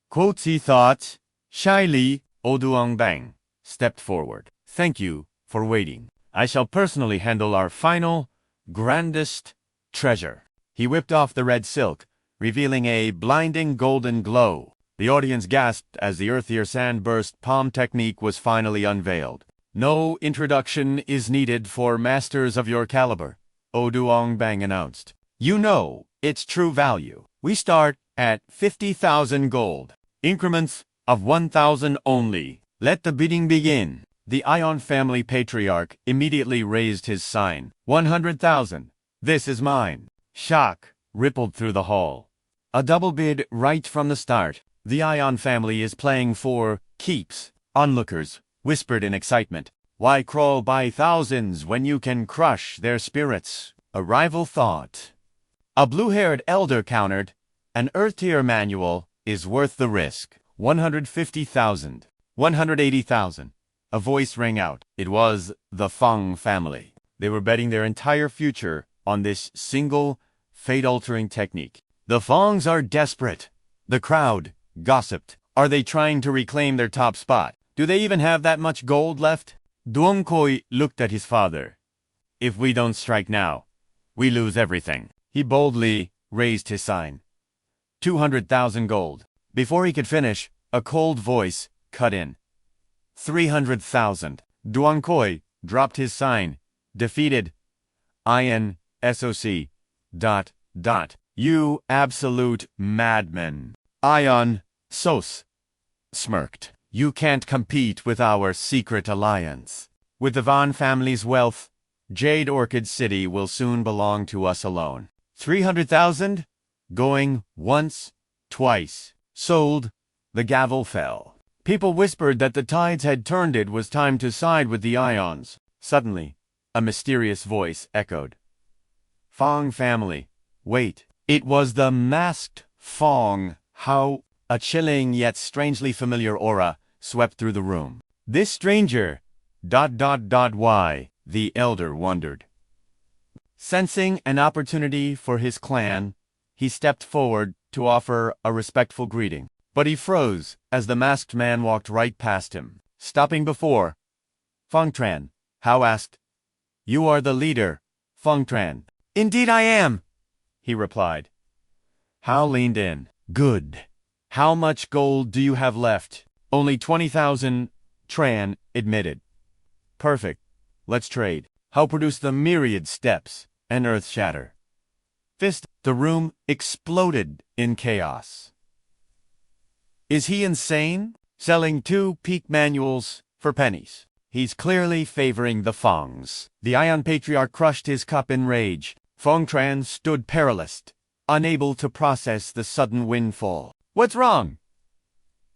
Quotes he thought. Shyly, Oduongbang stepped forward. Thank you for waiting. I shall personally handle our final, grandest treasure. He whipped off the red silk, revealing a blinding golden glow. The audience gasped as the earthier sand-burst palm technique was finally unveiled. No introduction is needed for masters of your caliber, Oduongbang announced. You know its true value. We start at 50,000 gold. Increments of 1,000 only. Let the bidding begin. The Ion family patriarch immediately raised his sign. 100,000. This is mine. Shock rippled through the hall. A double bid right from the start. The Ion family is playing for keeps. Onlookers whispered in excitement. Why crawl by thousands when you can crush their spirits? A rival thought. A blue-haired elder countered. An Earth-Tier manual is worth the risk. 150,000. 180,000. A voice rang out. It was the Feng family. They were betting their entire future on this single, fate-altering technique. The Fengs are desperate. The crowd gossiped. Are they trying to reclaim their top spot? Do they even have that much gold left? Duong Koi looked at his father. If we don't strike now, we lose everything. He boldly raised his sign. 200,000 gold. Before he could finish, a cold voice cut in. 300,000. Duong Koi dropped his sign. Defeated. INSOC. ... You absolute madman. Ion Sos smirked. You can't compete with our secret alliance. With the Van family's wealth, Jade Orchid City will soon belong to us alone. 300,000? Going once, twice. Sold. The gavel fell. People whispered that the tides had turned. It was time to side with the Ions. Suddenly, a mysterious voice echoed. Feng family. Wait. It was the masked Feng Hao. A chilling yet strangely familiar aura swept through the room. This stranger... ... Why? The elder wondered. Sensing an opportunity for his clan, he stepped forward to offer a respectful greeting. But he froze as the masked man walked right past him. Stopping before Feng Tran, Hao asked, You are the leader, Feng Tran. Indeed I am, he replied. Hao leaned in. Good. How much gold do you have left? Only 20,000, Tran admitted. Perfect. Let's trade. Hao produced the myriad steps and earth shatter. Fist. The room exploded in chaos. Is he insane? Selling 2 peak manuals for pennies. He's clearly favoring the Fengs. The Ion Patriarch crushed his cup in rage. Feng Tran stood paralyzed, unable to process the sudden windfall. What's wrong?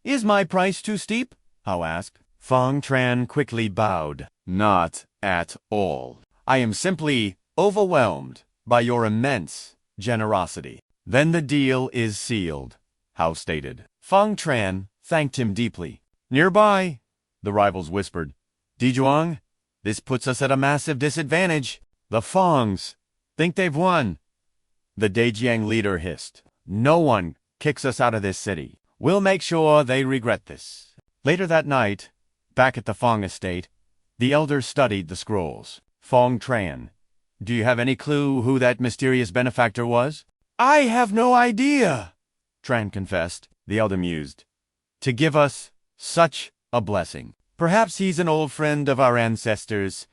Is my price too steep? Hao asked. Feng Tran quickly bowed. Not at all. I am simply overwhelmed by your immense generosity. Then the deal is sealed, Hao stated. Feng Tran thanked him deeply. Nearby, the rivals whispered. Dijuang, this puts us at a massive disadvantage. The Fengs think they've won. The Dejiang leader hissed. No one kicks us out of this city. We'll make sure they regret this. Later that night, back at the Feng estate, the elder studied the scrolls. Feng Tran, do you have any clue who that mysterious benefactor was? I have no idea, Tran confessed. The elder mused. To give us such a blessing. Perhaps he's an old friend of our ancestors,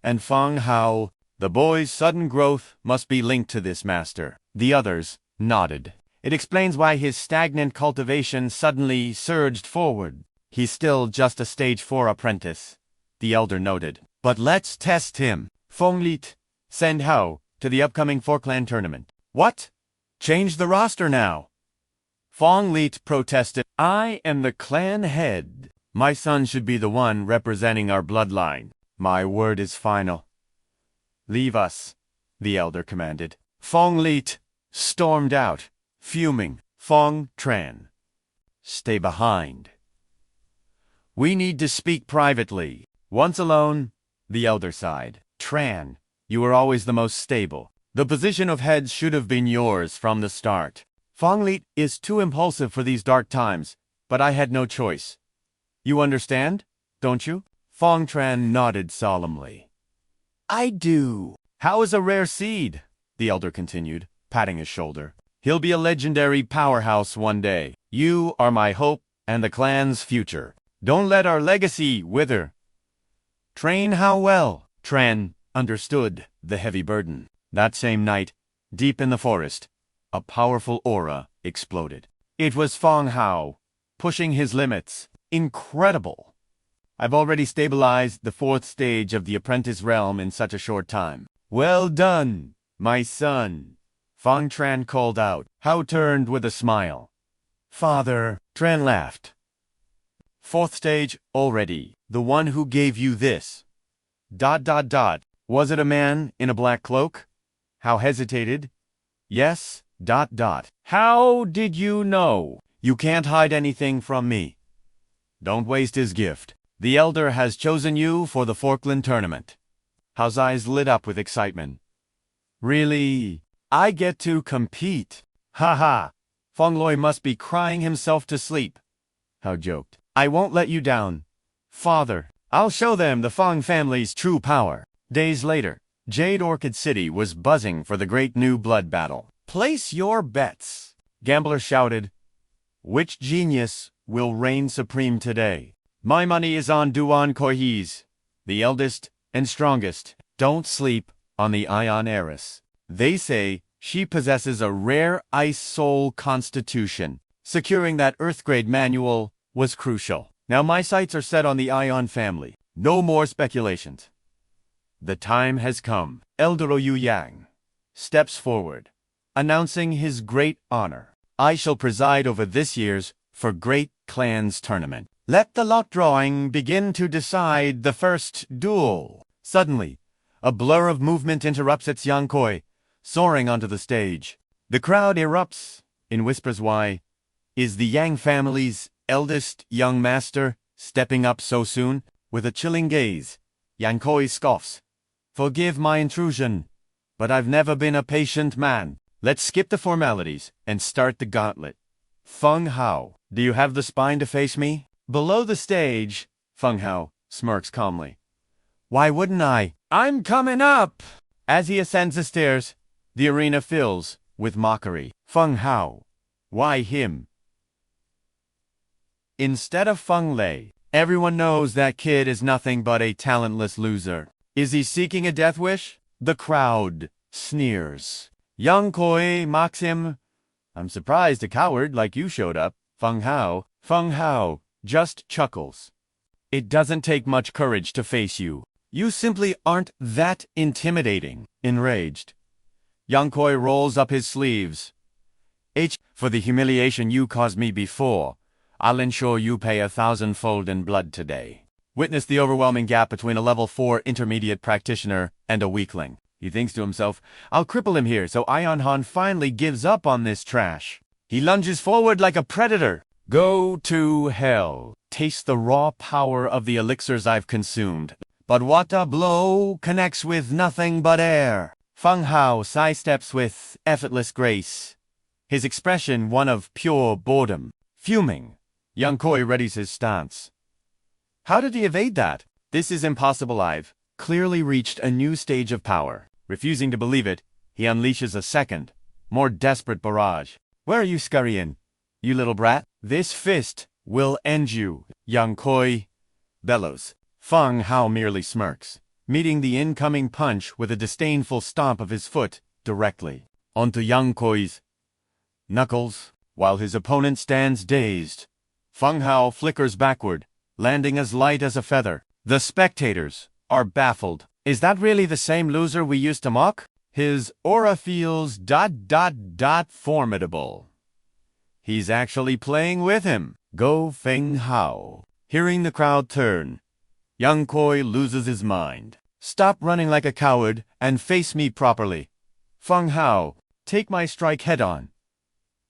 and Feng Hao, the boy's sudden growth, must be linked to this master. The others nodded. It explains why his stagnant cultivation suddenly surged forward. He's still just a stage 4 apprentice, the elder noted. But let's test him. Feng Lit, send Hao to the upcoming 4-clan tournament. What? Change the roster now. Feng Lit protested. I am the clan head. My son should be the one representing our bloodline. My word is final. Leave us, the elder commanded. Feng Lit stormed out, fuming. Feng Tran, stay behind. We need to speak privately. Once alone, the elder sighed. Tran, you were always the most stable. The position of head should have been yours from the start. Feng Lit is too impulsive for these dark times, but I had no choice. You understand, don't you? Feng Tran nodded solemnly. I do. Hao is a rare seed, the elder continued, patting his shoulder. He'll be a legendary powerhouse one day. You are my hope and the clan's future. Don't let our legacy wither. Train Hao well. Tran understood the heavy burden. That same night, deep in the forest, a powerful aura exploded. It was Feng Hao, pushing his limits. Incredible. I've already stabilized the 4th stage of the apprentice realm in such a short time. Well done, my son. Feng Tran called out. Hao turned with a smile. Father, Tran laughed. 4th stage already. The one who gave you this. ... Was it a man in a black cloak? Hao hesitated. Yes, ... How did you know? You can't hide anything from me. Don't waste his gift. The Elder has chosen you for the Falkland tournament. Hao's eyes lit up with excitement. Really? I get to compete? Ha! Feng Loi must be crying himself to sleep. Hao joked. I won't let you down, Father. I'll show them the Feng family's true power. Days later, Jade Orchid City was buzzing for the great new blood battle. Place your bets, Gambler shouted. Which genius will reign supreme today? My money is on Duan Koi's, the eldest and strongest. Don't sleep on the Ion Heiress. They say she possesses a rare ice soul constitution. Securing that Earthgrade manual was crucial. Now my sights are set on the Ion family. No more speculations. The time has come. Elder Yu Yang steps forward, announcing his great honor. I shall preside over this year's For Great Clans tournament. Let the lot drawing begin to decide the first duel. Suddenly, a blur of movement interrupts its Yang Koi, soaring onto the stage. The crowd erupts in whispers. Why is the Yang family's eldest young master stepping up so soon? With a chilling gaze, Yang Koi scoffs. Forgive my intrusion, but I've never been a patient man. Let's skip the formalities and start the gauntlet. Feng Hao, do you have the spine to face me? Below the stage, Feng Hao smirks calmly. Why wouldn't I? I'm coming up! As he ascends the stairs, the arena fills with mockery. Feng Hao. Why him? Instead of Feng Lei, everyone knows that kid is nothing but a talentless loser. Is he seeking a death wish? The crowd sneers. Yang Koi mocks him. I'm surprised a coward like you showed up, Feng Hao. Feng Hao just chuckles. It doesn't take much courage to face you. You simply aren't that intimidating. Enraged, Yang Koi rolls up his sleeves. For the humiliation you caused me before, I'll ensure you pay 1,000-fold in blood today. Witness the overwhelming gap between a level 4 intermediate practitioner and a weakling. He thinks to himself, I'll cripple him here so Ion Han finally gives up on this trash. He lunges forward like a predator. Go to hell. Taste the raw power of the elixirs I've consumed. But what a blow connects with nothing but air. Feng Hao sidesteps with effortless grace, his expression one of pure boredom. Fuming, Yang Koi readies his stance. How did he evade that? This is impossible. I've clearly reached a new stage of power. Refusing to believe it, he unleashes a second, more desperate barrage. Where are you scurrying, you little brat? This fist will end you, Yang Koi bellows. Feng Hao merely smirks, meeting the incoming punch with a disdainful stomp of his foot directly onto Yang Koi's knuckles. While his opponent stands dazed, Feng Hao flickers backward, landing as light as a feather. The spectators are baffled. Is that really the same loser we used to mock? His aura feels ... formidable. He's actually playing with him. Go Feng Hao. Hearing the crowd turn, Yang Koi loses his mind. Stop running like a coward and face me properly. Feng Hao, take my strike head on.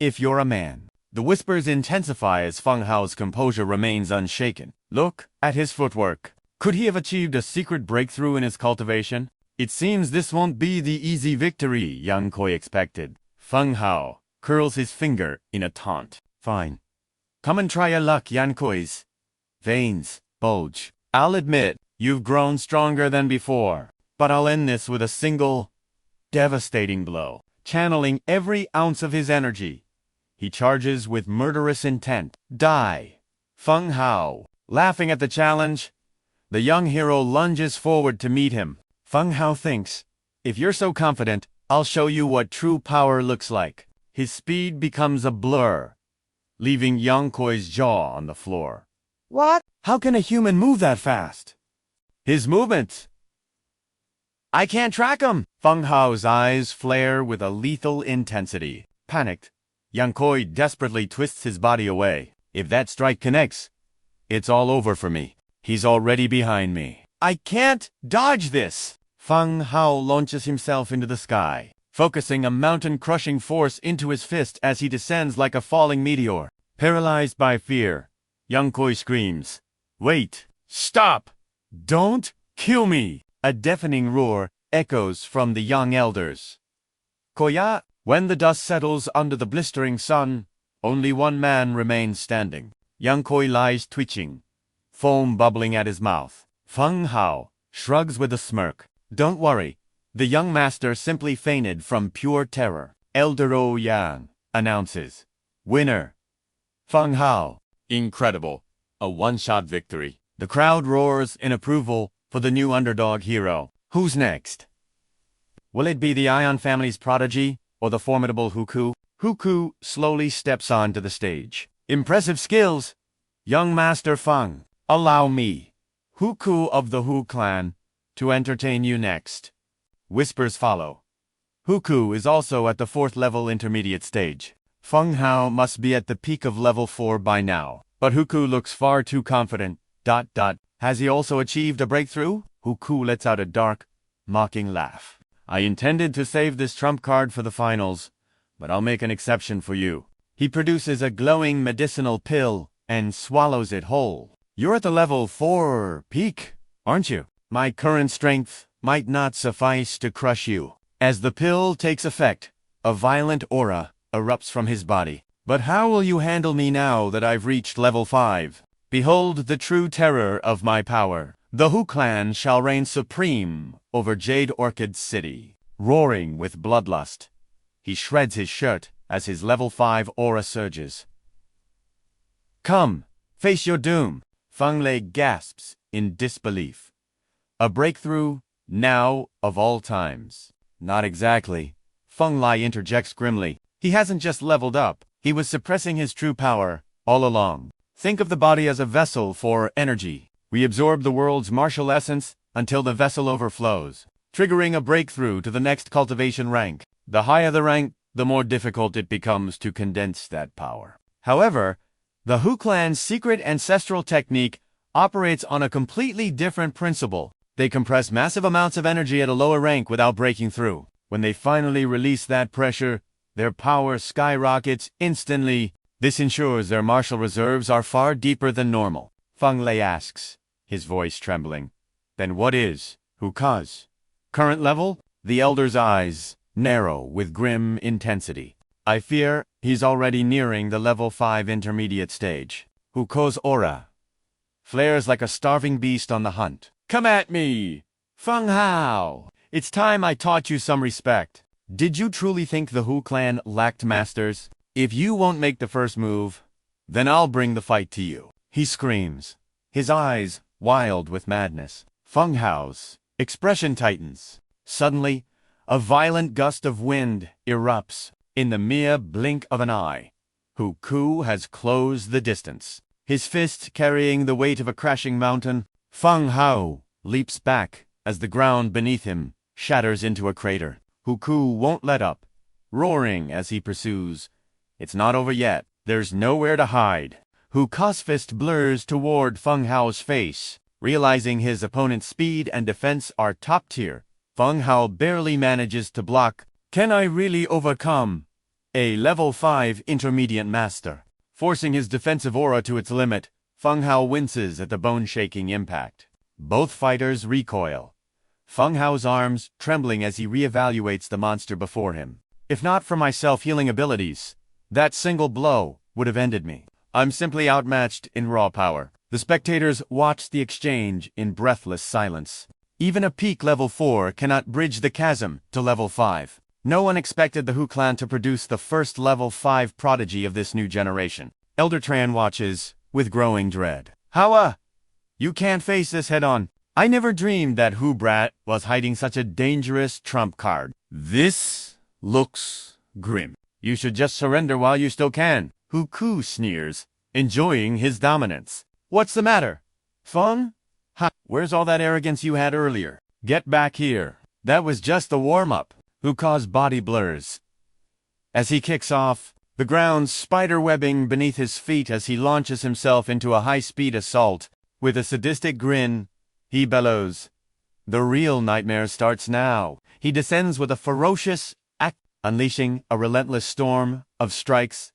If you're a man. The whispers intensify as Feng Hao's composure remains unshaken. Look at his footwork. Could he have achieved a secret breakthrough in his cultivation? It seems this won't be the easy victory Yang Koi expected. Feng Hao curls his finger in a taunt. Fine. Come and try your luck, Yang Koi's veins bulge. I'll admit, you've grown stronger than before, but I'll end this with a single, devastating blow. Channeling every ounce of his energy, he charges with murderous intent. Die! Feng Hao, laughing at the challenge, the young hero lunges forward to meet him. Feng Hao thinks, if you're so confident, I'll show you what true power looks like. His speed becomes a blur, leaving Yang Koi's jaw on the floor. What? How can a human move that fast? His movements. I can't track him. Feng Hao's eyes flare with a lethal intensity. Panicked, Yang Koi desperately twists his body away. If that strike connects, it's all over for me. He's already behind me. I can't dodge this. Feng Hao launches himself into the sky, focusing a mountain-crushing force into his fist as he descends like a falling meteor. Paralyzed by fear, Yang Koi screams, Wait! Stop! Don't kill me! A deafening roar echoes from the young elders. Koya, when the dust settles under the blistering sun, only one man remains standing. Young Koi lies twitching, foam bubbling at his mouth. Feng Hao shrugs with a smirk. Don't worry, the young master simply fainted from pure terror. Elder O Yang announces. Winner, Feng Hao. Incredible. A one-shot victory. The crowd roars in approval for the new underdog hero. Who's next? Will it be the Ion family's prodigy or the formidable Huku? Huku slowly steps onto the stage. Impressive skills, young Master Feng. Allow me, Huku of the Hu clan, to entertain you next. Whispers follow. Huku is also at the 4th level intermediate stage. Feng Hao must be at the peak of level 4 by now. But Huku looks far too confident. Has he also achieved a breakthrough? Huku lets out a dark, mocking laugh. I intended to save this trump card for the finals, but I'll make an exception for you. He produces a glowing medicinal pill and swallows it whole. You're at the level 4 peak, aren't you? My current strength might not suffice to crush you. As the pill takes effect, a violent aura erupts from his body. But how will you handle me now that I've reached level 5? Behold the true terror of my power. The Hu clan shall reign supreme over Jade Orchid City. Roaring with bloodlust, he shreds his shirt as his level 5 aura surges. Come, face your doom. Feng Lei gasps in disbelief. A breakthrough, now of all times. Not exactly. Feng Lei interjects grimly. He hasn't just leveled up. He was suppressing his true power all along. Think of the body as a vessel for energy. We absorb the world's martial essence until the vessel overflows, triggering a breakthrough to the next cultivation rank. The higher the rank, the more difficult it becomes to condense that power. However, the Hu clan's secret ancestral technique operates on a completely different principle. They compress massive amounts of energy at a lower rank without breaking through. When they finally release that pressure, their power skyrockets instantly. This ensures their martial reserves are far deeper than normal. Feng Lei asks, his voice trembling. Then what is Huka's current level? The elder's eyes narrow with grim intensity. I fear he's already nearing the level 5 intermediate stage. Huka's aura flares like a starving beast on the hunt. Come at me, Feng Hao. It's time I taught you some respect. Did you truly think the Hu clan lacked masters? If you won't make the first move, then I'll bring the fight to you. He screams, his eyes wild with madness. Feng Hao's expression tightens. Suddenly, a violent gust of wind erupts. In the mere blink of an eye, Huku has closed the distance. His fist carrying the weight of a crashing mountain, Feng Hao leaps back as the ground beneath him shatters into a crater. Huku won't let up, roaring as he pursues. It's not over yet. There's nowhere to hide. Huka's fist blurs toward Feng Hao's face. Realizing his opponent's speed and defense are top tier, Feng Hao barely manages to block. Can I really overcome a level 5 intermediate master? Forcing his defensive aura to its limit, Feng Hao winces at the bone-shaking impact. Both fighters recoil, Feng Hao's arms trembling as he reevaluates the monster before him. If not for my self-healing abilities, that single blow would have ended me. I'm simply outmatched in raw power. The spectators watch the exchange in breathless silence. Even a peak level 4 cannot bridge the chasm to level 5. No one expected the Hu clan to produce the first level 5 prodigy of this new generation. Elder Tran watches with growing dread. How you can't face this head-on. I never dreamed that Hu Brat was hiding such a dangerous trump card. This looks grim. You should just surrender while you still can. Huku sneers, enjoying his dominance. What's the matter? Feng? Ha! Where's all that arrogance you had earlier? Get back here. That was just the warm-up. Huka's body blurs. As he kicks off, the ground spider-webbing beneath his feet as he launches himself into a high-speed assault. With a sadistic grin, he bellows. The real nightmare starts now. He descends with a ferocious act, unleashing a relentless storm of strikes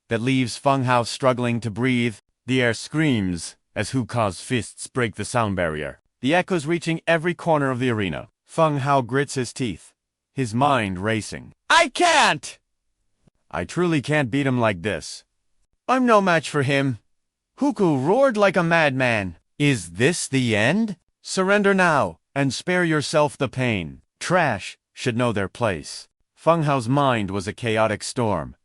that leaves Feng Hao struggling to breathe. The air screams as Hu Ka's fists break the sound barrier, the echoes reaching every corner of the arena. Feng Hao grits his teeth, his mind racing. I can't! I truly can't beat him like this. I'm no match for him. Huku roared like a madman. Is this the end? Surrender now, and spare yourself the pain. Trash should know their place. Feng Hao's mind was a chaotic storm.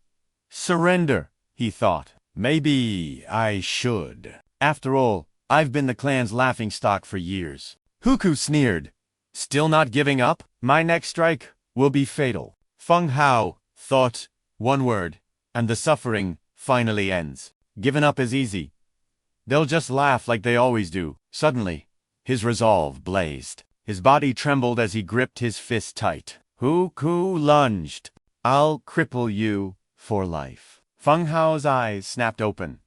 Surrender, he thought. Maybe I should. After all, I've been the clan's laughingstock for years. Huku sneered. Still not giving up? My next strike will be fatal. Feng Hao thought one word, and the suffering finally ends. Giving up is easy. They'll just laugh like they always do. Suddenly, his resolve blazed. His body trembled as he gripped his fist tight. Huku lunged. I'll cripple you for life. Feng Hao's eyes snapped open.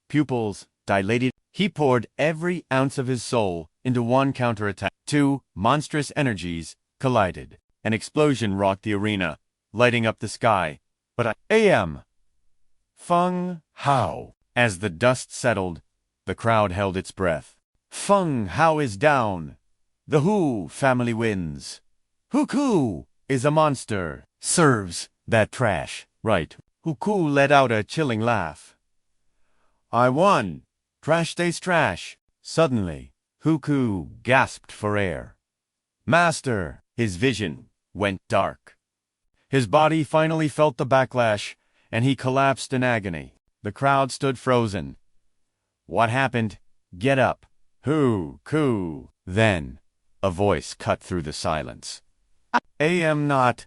Pupils dilated. He poured every ounce of his soul into one counterattack. Two monstrous energies collided. An explosion rocked the arena, lighting up the sky. But I am Feng Hao. As the dust settled, the crowd held its breath. Feng Hao is down. The Hu family wins. Huku is a monster. Serves that trash. Right. Huku let out a chilling laugh. I won. Trash stays trash. Suddenly, Huku gasped for air. Master! His vision went dark. His body finally felt the backlash, and he collapsed in agony. The crowd stood frozen. What happened? Get up. Huku. Then, a voice cut through the silence. I am not...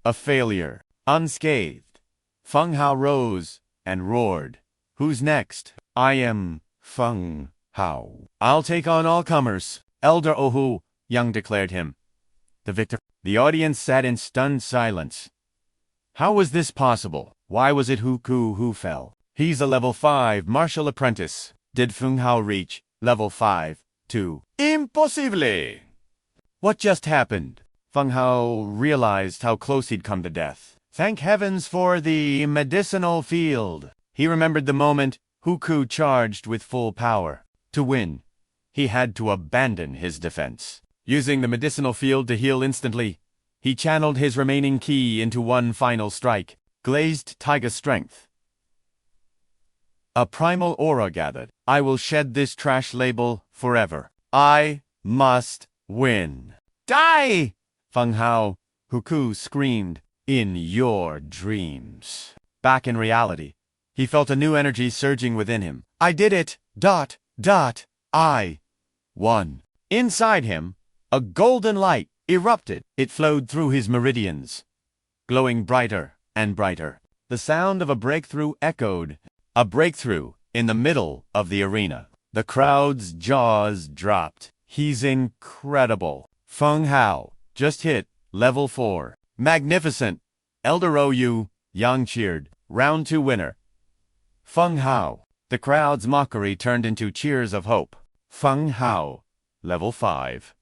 a failure. Unscathed. Feng Hao rose and roared. Who's next? I am Feng Hao. I'll take on all comers. Elder Ohu, Young declared him. The victor. The audience sat in stunned silence. How was this possible? Why was it Huku who fell? He's a level 5 martial apprentice. Did Feng Hao reach level 5 too? Impossible! What just happened? Feng Hao realized how close he'd come to death. Thank heavens for the medicinal field. He remembered the moment Huku charged with full power. To win, he had to abandon his defense. Using the medicinal field to heal instantly, he channeled his remaining ki into one final strike. Glazed Taiga strength. A primal aura gathered. I will shed this trash label forever. I must win. Die! Feng Hao, Huku screamed. In your dreams. Back in reality, he felt a new energy surging within him. I did it! I won. Inside him, a golden light erupted. It flowed through his meridians, glowing brighter and brighter. The sound of a breakthrough echoed. A breakthrough in the middle of the arena. The crowd's jaws dropped. He's incredible. Feng Hao just hit level 4. Magnificent. Elder OU, Yang cheered. Round 2 winner. Feng Hao. The crowd's mockery turned into cheers of hope. Feng Hao, level 5.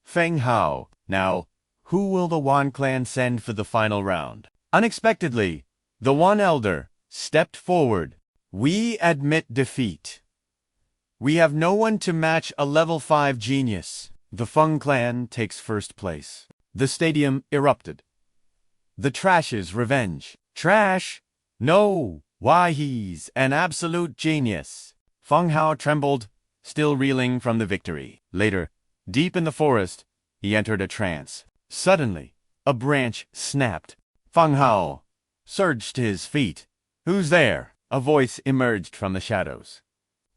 Feng Hao. Now, who will the Wan clan send for the final round? Unexpectedly, the Wan elder stepped forward. We admit defeat. We have no one to match a level 5 genius. The Feng clan takes first place. The stadium erupted. The Trash's revenge. Trash? No. Why, he's an absolute genius. Feng Hao trembled, still reeling from the victory. Later, deep in the forest, he entered a trance. Suddenly, a branch snapped. Feng Hao surged to his feet. Who's there? A voice emerged from the shadows.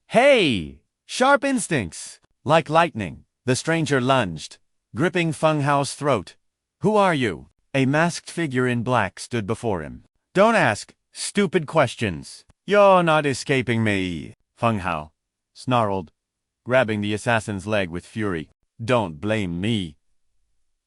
Hey! Sharp instincts! Like lightning, the stranger lunged, gripping Feng Hao's throat. Who are you? A masked figure in black stood before him. Don't ask stupid questions. You're not escaping me. Feng Hao snarled, grabbing the assassin's leg with fury. Don't blame me.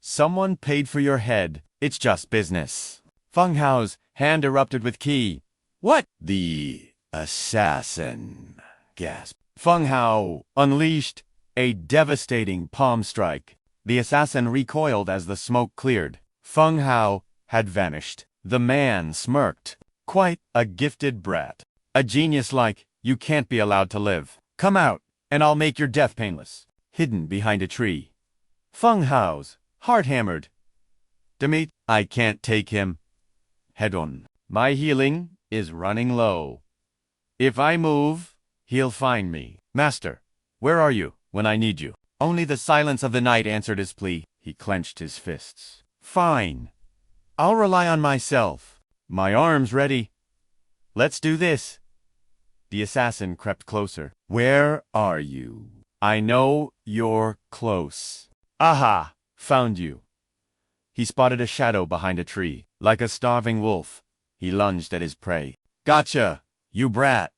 Someone paid for your head. It's just business. Feng Hao's hand erupted with ki. What? The assassin gasped. Feng Hao unleashed a devastating palm strike. The assassin recoiled as the smoke cleared. Feng Hao had vanished. The man smirked. Quite a gifted brat. A genius like You can't be allowed to live. Come out, and I'll make your death painless. Hidden behind a tree. Feng Hao's heart hammered. Demit, I can't take him. Head on. My healing is running low. If I move, he'll find me. Master, where are you when I need you? Only the silence of the night answered his plea. He clenched his fists. Fine. I'll rely on myself. My arm's ready. Let's do this. The assassin crept closer. Where are you? I know you're close. Aha! Found you. He spotted a shadow behind a tree. Like a starving wolf, he lunged at his prey. Gotcha, you brat.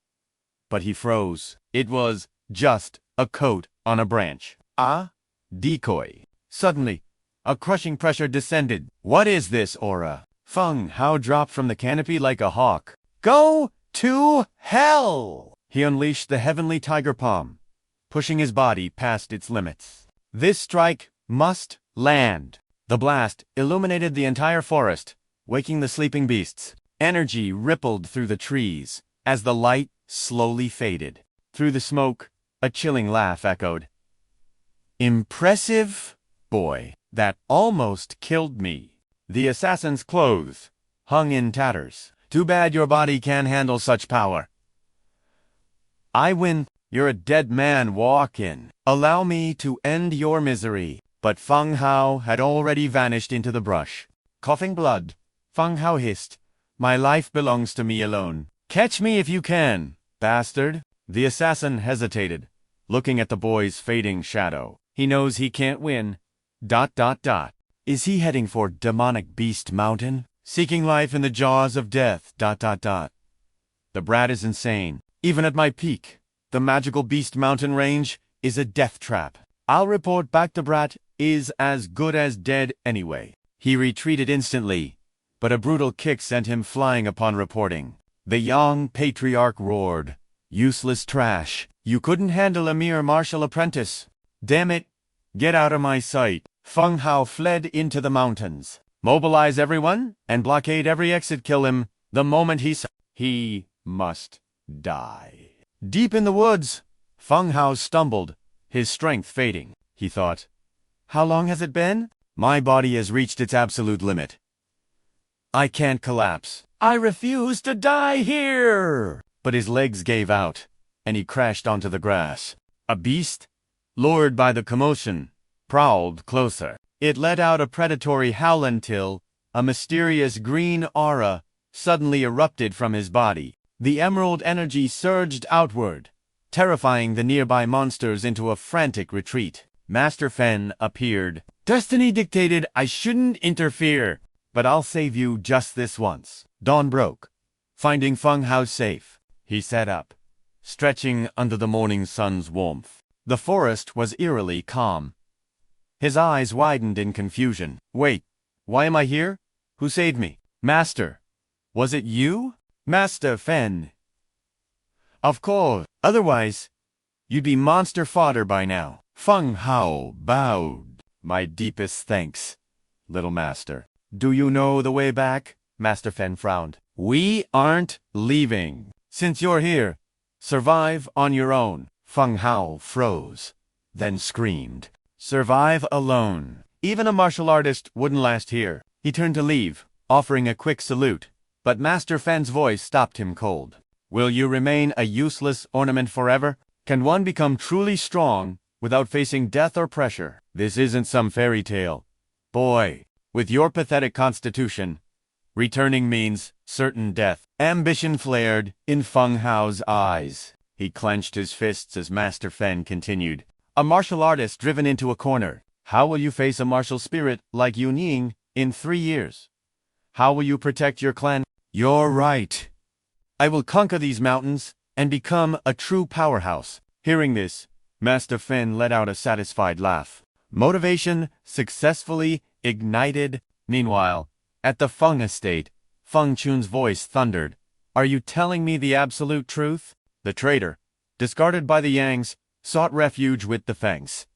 But he froze. It was just a coat on a branch. Ah? Decoy. Suddenly, a crushing pressure descended. What is this aura? Feng Hao dropped from the canopy like a hawk. Go to hell! He unleashed the heavenly tiger palm, pushing his body past its limits. This strike must land. The blast illuminated the entire forest, waking the sleeping beasts. Energy rippled through the trees as the light slowly faded. Through the smoke, a chilling laugh echoed. Impressive, boy. That almost killed me. The assassin's clothes hung in tatters. Too bad your body can't handle such power. I win. You're a dead man walking. Allow me to end your misery. But Feng Hao had already vanished into the brush. Coughing blood, Feng Hao hissed. My life belongs to me alone. Catch me if you can, bastard. The assassin hesitated, looking at the boy's fading shadow. He knows he can't win. ... Is he heading for Demonic Beast Mountain? Seeking life in the jaws of death. ... The brat is insane. Even at my peak, the magical Beast Mountain range is a death trap. I'll report back the brat is as good as dead anyway. He retreated instantly, but a brutal kick sent him flying upon reporting. The young patriarch roared. Useless trash. You couldn't handle a mere martial apprentice. Damn it. Get out of my sight. Feng Hao fled into the mountains. Mobilize everyone and blockade every exit. Kill him the moment he must die. Deep in the woods, Feng Hao stumbled, his strength fading. He thought, how long has it been? My body has reached its absolute limit. I can't collapse. I refuse to die here! But his legs gave out, and he crashed onto the grass. A beast, lured by the commotion, prowled closer. It let out a predatory howl until a mysterious green aura suddenly erupted from his body. The emerald energy surged outward, terrifying the nearby monsters into a frantic retreat. Master Fen appeared. Destiny dictated I shouldn't interfere, but I'll save you just this once. Dawn broke. Finding Feng Hao safe, he sat up, stretching under the morning sun's warmth. The forest was eerily calm. His eyes widened in confusion. Wait, why am I here? Who saved me? Master, was it you? Master Fen. Of course, otherwise, you'd be monster fodder by now. Feng Hao bowed. My deepest thanks, little master. Do you know the way back? Master Fen frowned. We aren't leaving. Since you're here, survive on your own. Feng Hao froze, then screamed. Survive alone. Even a martial artist wouldn't last here. He turned to leave, offering a quick salute, but Master Fen's voice stopped him cold. Will you remain a useless ornament forever? Can one become truly strong without facing death or pressure? This isn't some fairy tale. Boy, with your pathetic constitution, returning means certain death. Ambition flared in Feng Hao's eyes. He clenched his fists as Master Fen continued. A martial artist driven into a corner. How will you face a martial spirit like Yu Ning in 3 years? How will you protect your clan? You're right. I will conquer these mountains and become a true powerhouse. Hearing this, Master Fen let out a satisfied laugh. Motivation successfully ignited. Meanwhile, at the Feng estate, Feng Chun's voice thundered. Are you telling me the absolute truth? The traitor, discarded by the Yangs, sought refuge with the Fengs.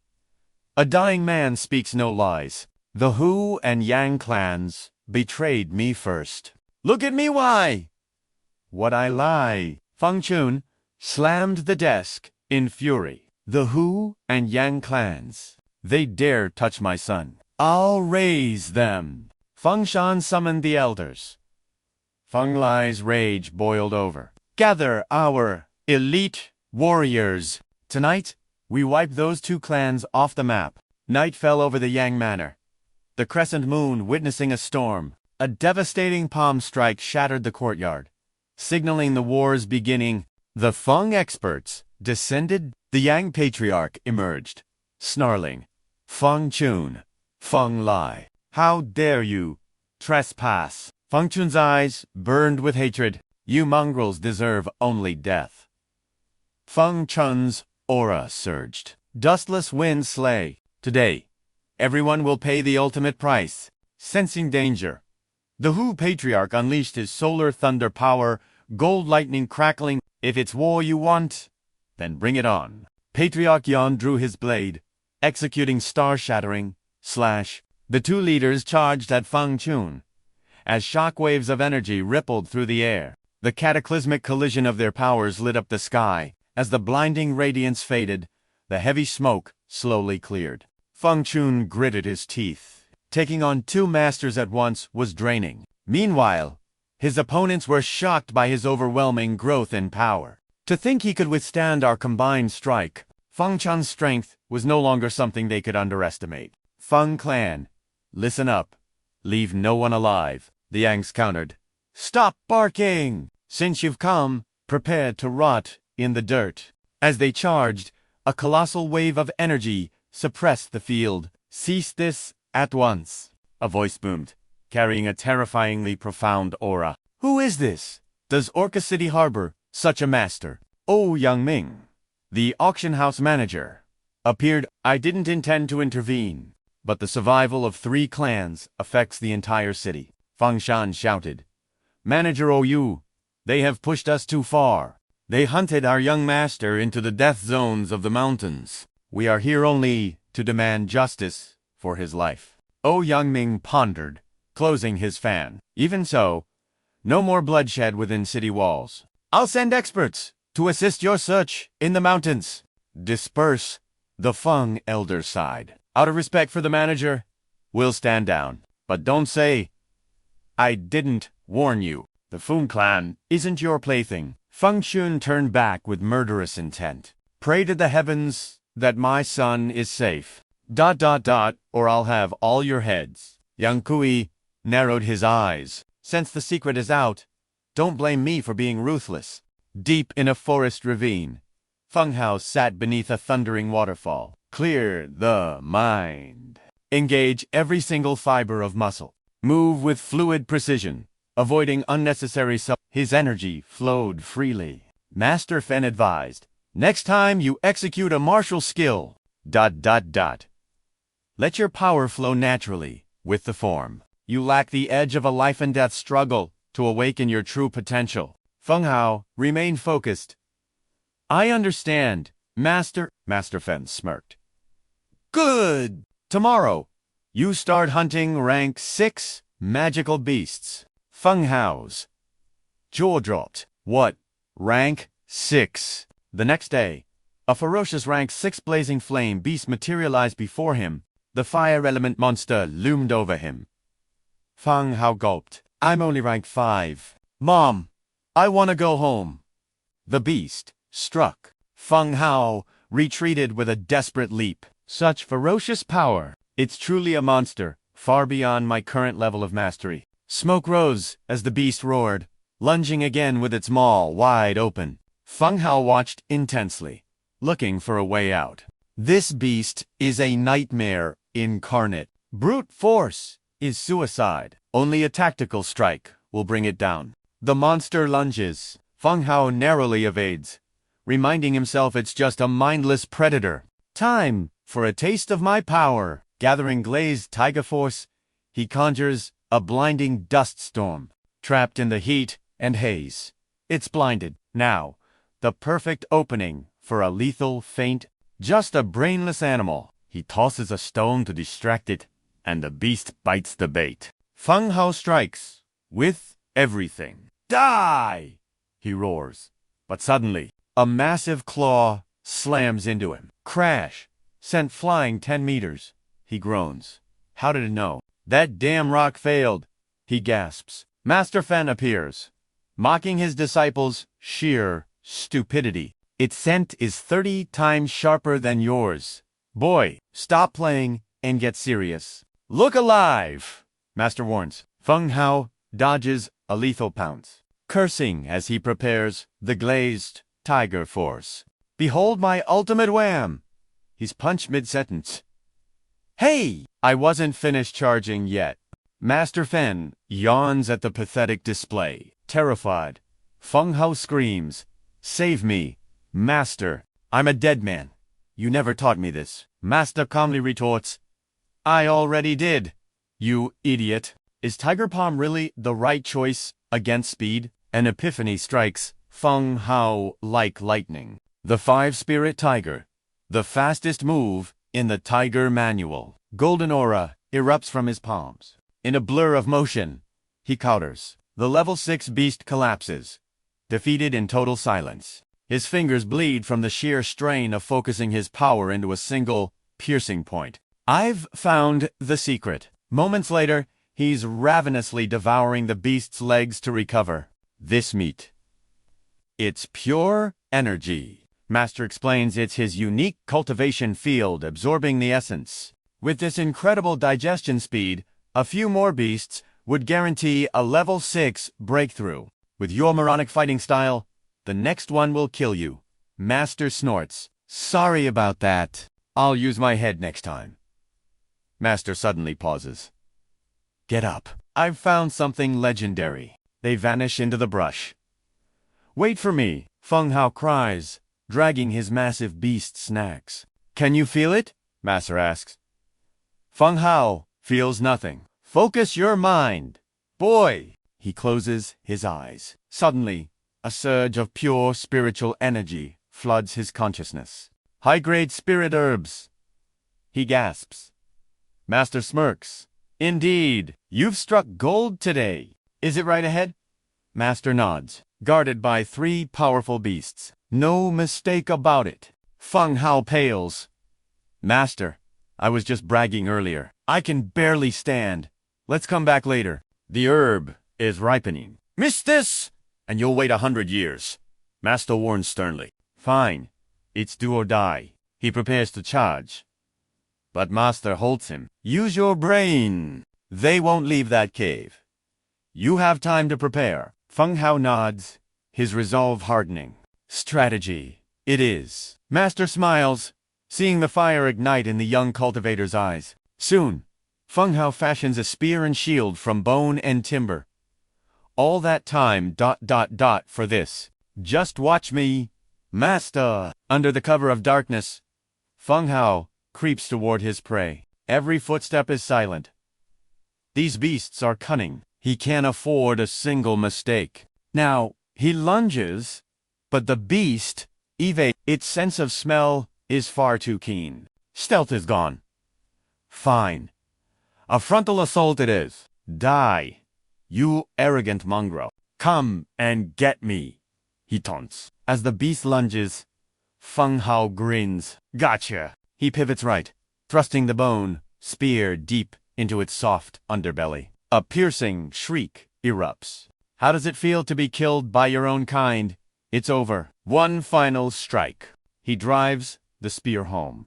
A dying man speaks no lies. The Hu and Yang clans betrayed me first. Look at me, why? What I lie? Feng Chun, slammed the desk in fury. The Hu and Yang clans. They dare touch my son. I'll raise them. Feng Shan summoned the elders. Feng Lai's rage boiled over. Gather our elite warriors. Tonight, we wipe those two clans off the map. Night fell over the Yang Manor. The crescent moon witnessing a storm. A devastating palm strike shattered the courtyard, signaling the war's beginning. The Feng experts descended. The Yang patriarch emerged, snarling. Feng Chun, Feng Lai, how dare you trespass? Feng Chun's eyes burned with hatred. You mongrels deserve only death. Feng Chun's aura surged. Dustless winds slay. Today, everyone will pay the ultimate price. Sensing danger, the Hu patriarch unleashed his solar thunder power, gold lightning crackling. If it's war you want, then bring it on. Patriarch Yan drew his blade, executing star-shattering slash. The two leaders charged at Feng Chun. As shockwaves of energy rippled through the air, the cataclysmic collision of their powers lit up the sky. As the blinding radiance faded, the heavy smoke slowly cleared. Feng Chun gritted his teeth. Taking on two masters at once was draining. Meanwhile, his opponents were shocked by his overwhelming growth in power. To think he could withstand our combined strike, Feng Chun's strength was no longer something they could underestimate. Feng clan, listen up. Leave no one alive, the Yangs countered. Stop barking! Since you've come, prepare to rot in the dirt. As they charged, a colossal wave of energy suppressed the field. Cease this at once, a voice boomed, carrying a terrifyingly profound aura. Who is this? Does Orca City harbor such a master? Oh, Yang Ming, the auction house manager, appeared. I didn't intend to intervene, but the survival of 3 clans affects the entire city. Feng Shan shouted. Manager OU, they have pushed us too far. They hunted our young master into the death zones of the mountains. We are here only to demand justice for his life. Oh, Yang Ming pondered, closing his fan. Even so, no more bloodshed within city walls. I'll send experts to assist your search in the mountains. Disperse, the Feng elder sighed. Out of respect for the manager, we'll stand down. But don't say, I didn't warn you. The Feng clan isn't your plaything. Feng Chun turned back with murderous intent. Pray to the heavens that my son is safe. ... or I'll have all your heads. Yang Kui narrowed his eyes. Since the secret is out, don't blame me for being ruthless. Deep in a forest ravine, Feng Hao sat beneath a thundering waterfall. Clear the mind. Engage every single fiber of muscle. Move with fluid precision, avoiding unnecessary His energy flowed freely. Master Fen advised, next time you execute a martial skill, ... let your power flow naturally with the form. You lack the edge of a life-and-death struggle to awaken your true potential. Feng Hao, remain focused. I understand, Master. Master Fen smirked. Good! Tomorrow, you start hunting rank 6 magical beasts. Feng Hao's jaw dropped. What? Rank 6? The next day, a ferocious rank 6 blazing flame beast materialized before him. The fire element monster loomed over him. Feng Hao gulped. I'm only rank 5. Mom, I want to go home. The beast struck. Feng Hao retreated with a desperate leap. Such ferocious power. It's truly a monster, far beyond my current level of mastery. Smoke rose as the beast roared, lunging again with its maw wide open. Feng Hao watched intensely, looking for a way out. This beast is a nightmare incarnate. Brute force is suicide. Only a tactical strike will bring it down. The monster lunges. Feng Hao narrowly evades, reminding himself it's just a mindless predator. Time for a taste of my power. Gathering glazed tiger force, he conjures a blinding dust storm. Trapped in the heat and haze, it's blinded. Now, the perfect opening for a lethal feint. Just a brainless animal. He tosses a stone to distract it, and the beast bites the bait. Feng Hao strikes with everything. Die! He roars. But suddenly, A massive claw slams into him. Crash! Sent flying 10 meters. He groans. How did it know? That damn rock failed. He gasps. Master Fen appears, mocking his disciples' sheer stupidity. Its scent is 30 times sharper than yours. Boy, stop playing and get serious. Look alive, Master warns. Feng Hao dodges a lethal pounce, cursing as he prepares the glazed tiger force. Behold my ultimate wham! He's punched mid-sentence. Hey! I wasn't finished charging yet. Master Fen yawns at the pathetic display. Terrified, Feng Hao screams, "Save me, Master! I'm a dead man. You never taught me this." Master calmly retorts, "I already did, you idiot." Is Tiger Palm really the right choice against speed? An epiphany strikes Feng Hao like lightning. The 5-spirit tiger, the fastest move in the Tiger Manual. Golden aura erupts from his palms. In a blur of motion, he counters. The level 6 beast collapses, defeated in total silence. His fingers bleed from the sheer strain of focusing his power into a single, piercing point. I've found the secret. Moments later, he's ravenously devouring the beast's legs to recover. This meat. It's pure energy. Master explains it's his unique cultivation field absorbing the essence. With this incredible digestion speed, a few more beasts would guarantee a level 6 breakthrough. With your moronic fighting style, the next one will kill you. Master snorts. Sorry about that. I'll use my head next time. Master suddenly pauses. Get up. I've found something legendary. They vanish into the brush. Wait for me, Feng Hao cries, dragging his massive beast snacks. Can you feel it? Master asks. Feng Hao feels nothing. Focus your mind. Boy! He closes his eyes. Suddenly, a surge of pure spiritual energy floods his consciousness. High-grade spirit herbs. He gasps. Master smirks. Indeed, you've struck gold today. Is it right ahead? Master nods, guarded by 3 powerful beasts. No mistake about it. Feng Hao pales. Master, I was just bragging earlier. I can barely stand. Let's come back later. The herb is ripening. Miss this, and you'll wait 100 years. Master warns sternly. Fine. It's do or die. He prepares to charge. But Master holds him. Use your brain. They won't leave that cave. You have time to prepare. Feng Hao nods, his resolve hardening. Strategy. It is. Master smiles, seeing the fire ignite in the young cultivator's eyes. Soon, Feng Hao fashions a spear and shield from bone and timber. All that time ... for this. Just watch me, Master. Under the cover of darkness, Feng Hao creeps toward his prey. Every footstep is silent. These beasts are cunning. He can't afford a single mistake. Now, he lunges, but the beast evades. Its sense of smell is far too keen. Stealth is gone. Fine. A frontal assault it is. Die, you arrogant mongrel. Come and get me, he taunts. As the beast lunges, Feng Hao grins. Gotcha. He pivots right, thrusting the bone spear deep into its soft underbelly. A piercing shriek erupts. How does it feel to be killed by your own kind? It's over. One final strike. He drives the spear home.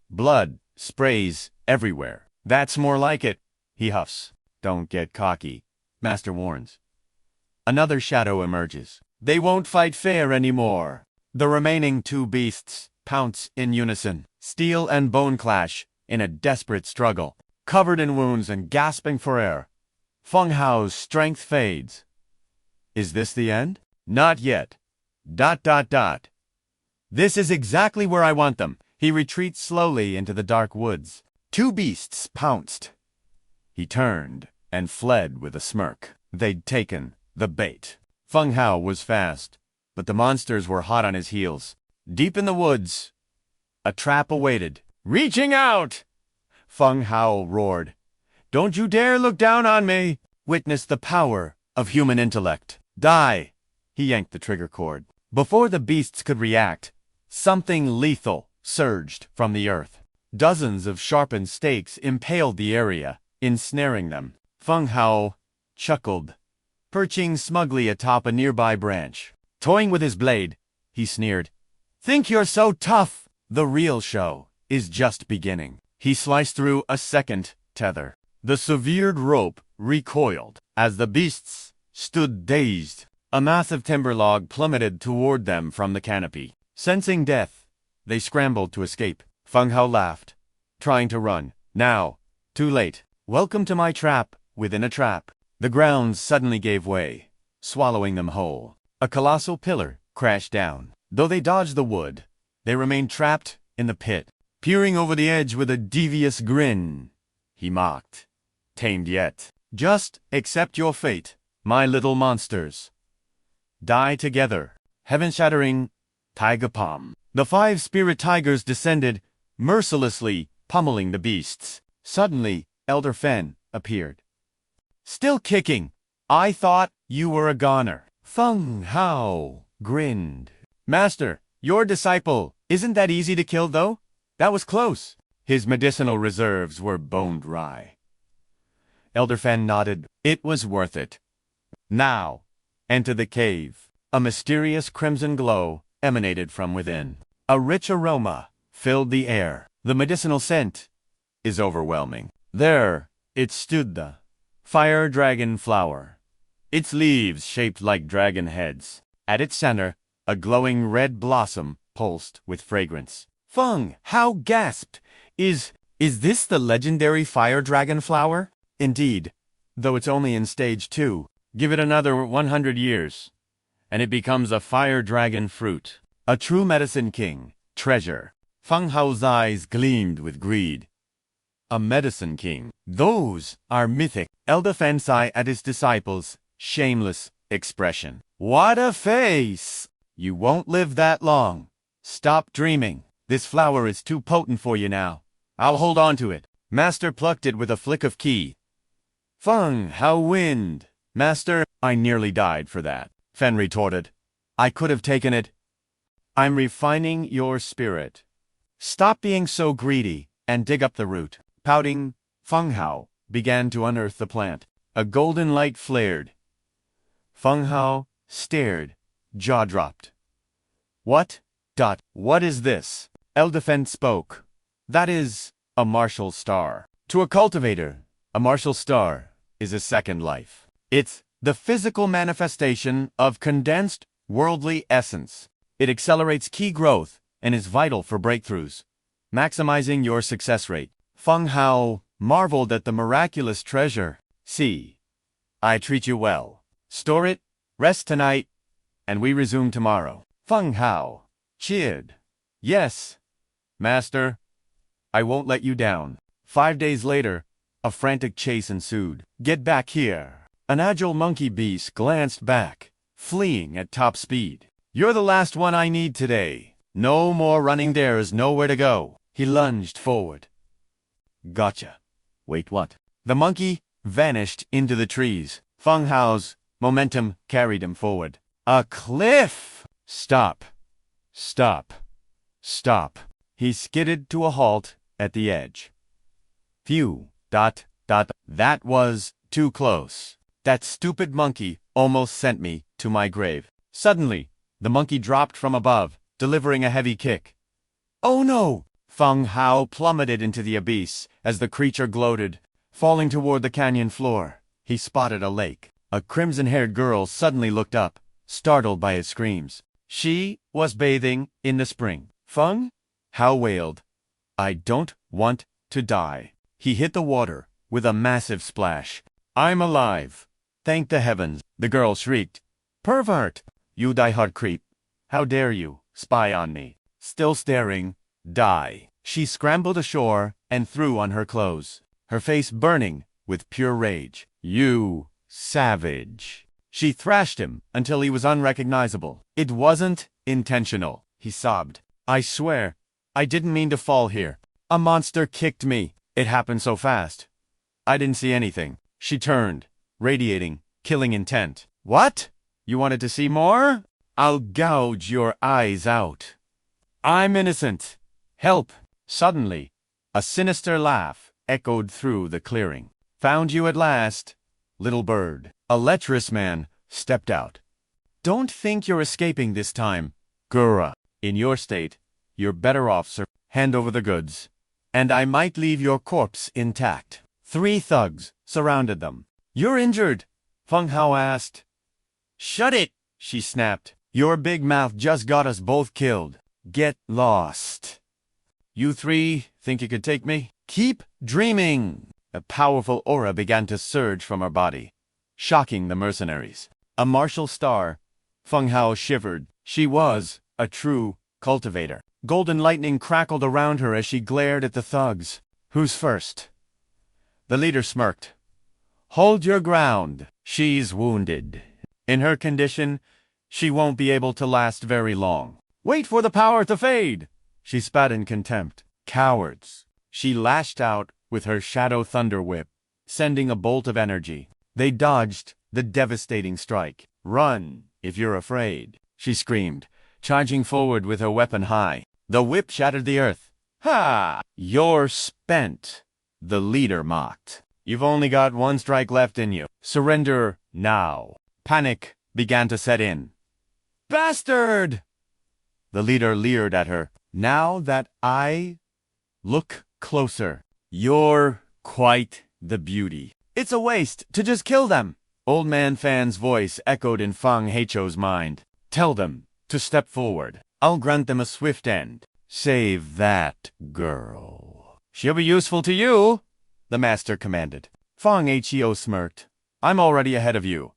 Blood sprays everywhere. That's more like it, he huffs. Don't get cocky, Master warns. Another shadow emerges. They won't fight fair anymore. The remaining 2 beasts pounce in unison. Steel and bone clash in a desperate struggle. Covered in wounds and gasping for air, Feng Hao's strength fades. Is this the end? Not yet. ... This is exactly where I want them. He retreats slowly into the dark woods. 2 beasts pounced. He turned and fled with a smirk. They'd taken the bait. Feng Hao was fast, but the monsters were hot on his heels. Deep in the woods, a trap awaited. Reaching out! Feng Hao roared. Don't you dare look down on me! Witness the power of human intellect. Die! He yanked the trigger cord. Before the beasts could react, something lethal surged from the earth. Dozens of sharpened stakes impaled the area, ensnaring them. Feng Hao chuckled, perching smugly atop a nearby branch. Toying with his blade, he sneered, "Think you're so tough? The real show is just beginning." He sliced through a second tether. The severed rope recoiled as the beasts stood dazed. A massive timber log plummeted toward them from the canopy. Sensing death, they scrambled to escape. Feng Hao laughed, trying to run. Now, too late. Welcome to my trap within a trap. The ground suddenly gave way, swallowing them whole. A colossal pillar crashed down. Though they dodged the wood, they remained trapped in the pit. Peering over the edge with a devious grin, he mocked, "Tamed yet. Just accept your fate, my little monsters. Die together." Heaven-shattering tiger palm. The 5 spirit tigers descended, mercilessly pummeling the beasts. Suddenly, Elder Fen appeared. "Still kicking. I thought you were a goner." Feng Hao grinned. "Master, your disciple isn't that easy to kill, though? That was close." His medicinal reserves were bone dry. Elder Fen nodded. "It was worth it. Now, enter the cave." A mysterious crimson glow emanated from within. A rich aroma filled the air. The medicinal scent is overwhelming. There, it stood, the fire dragon flower, its leaves shaped like dragon heads. At its center, a glowing red blossom pulsed with fragrance. Feng Hao gasped, Is this the legendary fire dragon flower?" "Indeed, though it's only in stage 2. Give it another 100 years, and it becomes a fire dragon fruit. A true medicine king, treasure." Feng Hao's eyes gleamed with greed. "A medicine king? Those are mythic." Elder Fen sighed at his disciples' shameless expression. "What a face! You won't live that long. Stop dreaming. This flower is too potent for you now. I'll hold on to it." Master plucked it with a flick of ki. Feng Hao wind. "Master, I nearly died for that," Fen retorted. "I could have taken it." "I'm refining your spirit. Stop being so greedy and dig up the root." Pouting, Feng Hao began to unearth the plant. A golden light flared. Feng Hao stared, jaw dropped. What is this?" Elder Fen spoke. "That is a martial star. To a cultivator, a martial star is a second life. It's the physical manifestation of condensed worldly essence. It accelerates key growth and is vital for breakthroughs, maximizing your success rate." Feng Hao marveled at the miraculous treasure. "See, I treat you well. Store it, rest tonight, and we resume tomorrow." Feng Hao cheered. "Yes, Master, I won't let you down." 5 days later, a frantic chase ensued. "Get back here." An agile monkey beast glanced back, fleeing at top speed. "You're the last one I need today. No more running, there's nowhere to go." He lunged forward. "Gotcha." "Wait, what?" The monkey vanished into the trees. Feng Hao's momentum carried him forward. "A cliff!" Stop. He skidded to a halt at the edge. Phew. That was too close. That stupid monkey almost sent me to my grave. Suddenly, the monkey dropped from above, delivering a heavy kick. "Oh no!" Feng Hao plummeted into the abyss as the creature gloated, falling toward the canyon floor. He spotted a lake. A crimson-haired girl suddenly looked up, startled by his screams. She was bathing in the spring. Feng Hao wailed, "I don't want to die." He hit the water with a massive splash. "I'm alive. Thank the heavens." The girl shrieked, "Pervert! You die-hard creep. How dare you spy on me?" Still staring, "Die." She scrambled ashore and threw on her clothes, her face burning with pure rage. "You savage." She thrashed him until he was unrecognizable. "It wasn't intentional," he sobbed. "I swear, I didn't mean to fall here. A monster kicked me. It happened so fast. I didn't see anything." She turned, radiating killing intent. "What? You wanted to see more? I'll gouge your eyes out. I'm innocent. Help! Suddenly, a sinister laugh echoed through the clearing. Found you at last, little bird. A lecherous man stepped out. Don't think you're escaping this time, Gura. In your state, you're better off, sir. Hand over the goods, and I might leave your corpse intact. 3 thugs surrounded them. You're injured, Feng Hao asked. Shut it, she snapped. Your big mouth just got us both killed. Get lost. You 3 think you could take me? Keep dreaming. A powerful aura began to surge from her body, shocking the mercenaries. A martial star, Feng Hao shivered. She was a true cultivator. Golden lightning crackled around her as she glared at the thugs. Who's first? The leader smirked. Hold your ground. She's wounded. In her condition, she won't be able to last very long. Wait for the power to fade, she spat in contempt. Cowards. She lashed out with her shadow thunder whip, sending a bolt of energy. They dodged the devastating strike. Run, if you're afraid, she screamed, charging forward with her weapon high. The whip shattered the earth. Ha! You're spent, the leader mocked. You've only got 1 strike left in you. Surrender now. Panic began to set in. Bastard! The leader leered at her. Now that I look closer, you're quite the beauty. It's a waste to just kill them. Old Man Fan's voice echoed in Feng Hao's mind. Tell them to step forward. I'll grant them a swift end. Save that girl. She'll be useful to you, the master commanded. Feng Hao smirked. I'm already ahead of you.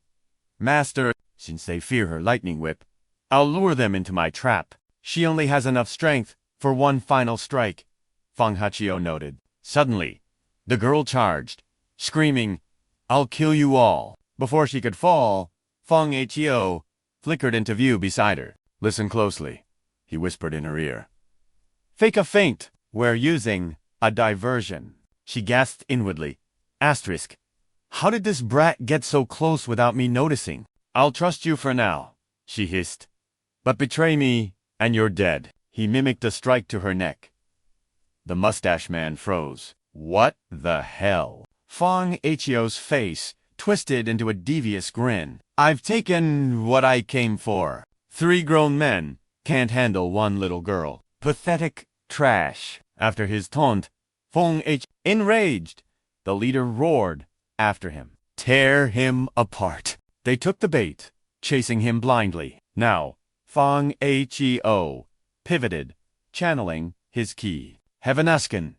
Master, since they fear her lightning whip, I'll lure them into my trap. She only has enough strength for 1 final strike, Feng Hao noted. Suddenly, the girl charged, screaming, I'll kill you all. Before she could fall, Feng Hao flickered into view beside her. Listen closely, he whispered in her ear. Fake a feint. We're using a diversion. She gasped inwardly. Asterisk. How did this brat get so close without me noticing? I'll trust you for now, she hissed. But betray me, and you're dead. He mimicked a strike to her neck. The mustache man froze. What the hell? Feng Hao's face twisted into a devious grin. I've taken what I came for. 3 grown men can't handle 1 little girl. Pathetic trash. After his taunt, Feng Hao, enraged, the leader roared after him. Tear him apart. They took the bait, chasing him blindly. Now, Feng Hao pivoted, channeling his ki. Heavenaskin.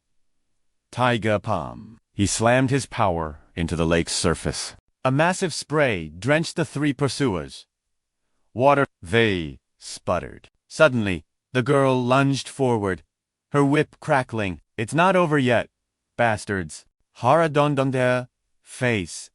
Taiga Palm. He slammed his power into the lake's surface. A massive spray drenched the 3 pursuers. Water. They sputtered. Suddenly, the girl lunged forward, her whip crackling. It's not over yet, bastards. Hara Dondonda. Face.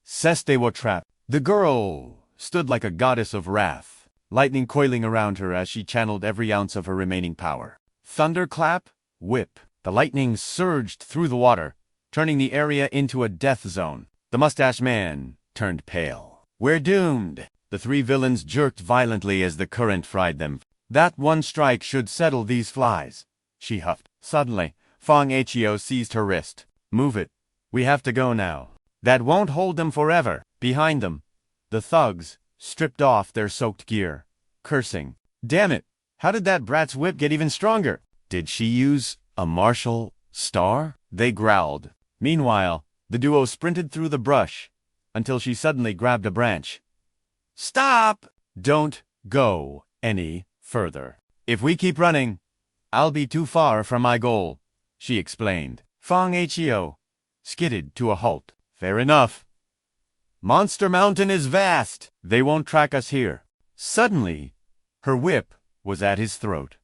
Seste were trapped. The girl stood like a goddess of wrath, lightning coiling around her as she channeled every ounce of her remaining power. Thunderclap, whip. The lightning surged through the water, turning the area into a death zone. The mustache man turned pale. We're doomed. The 3 villains jerked violently as the current fried them. That 1 strike should settle these flies, she huffed. Suddenly, Feng Hao seized her wrist. Move it. We have to go now. That won't hold them forever. Behind them, the thugs stripped off their soaked gear, cursing. Damn it! How did that brat's whip get even stronger? Did she use a martial star? They growled. Meanwhile, the duo sprinted through the brush until she suddenly grabbed a branch. Stop! Don't go any further. If we keep running, I'll be too far from my goal, she explained. Feng Hao skidded to a halt. Fair enough. Monster Mountain is vast. They won't track us here. Suddenly, her whip was at his throat.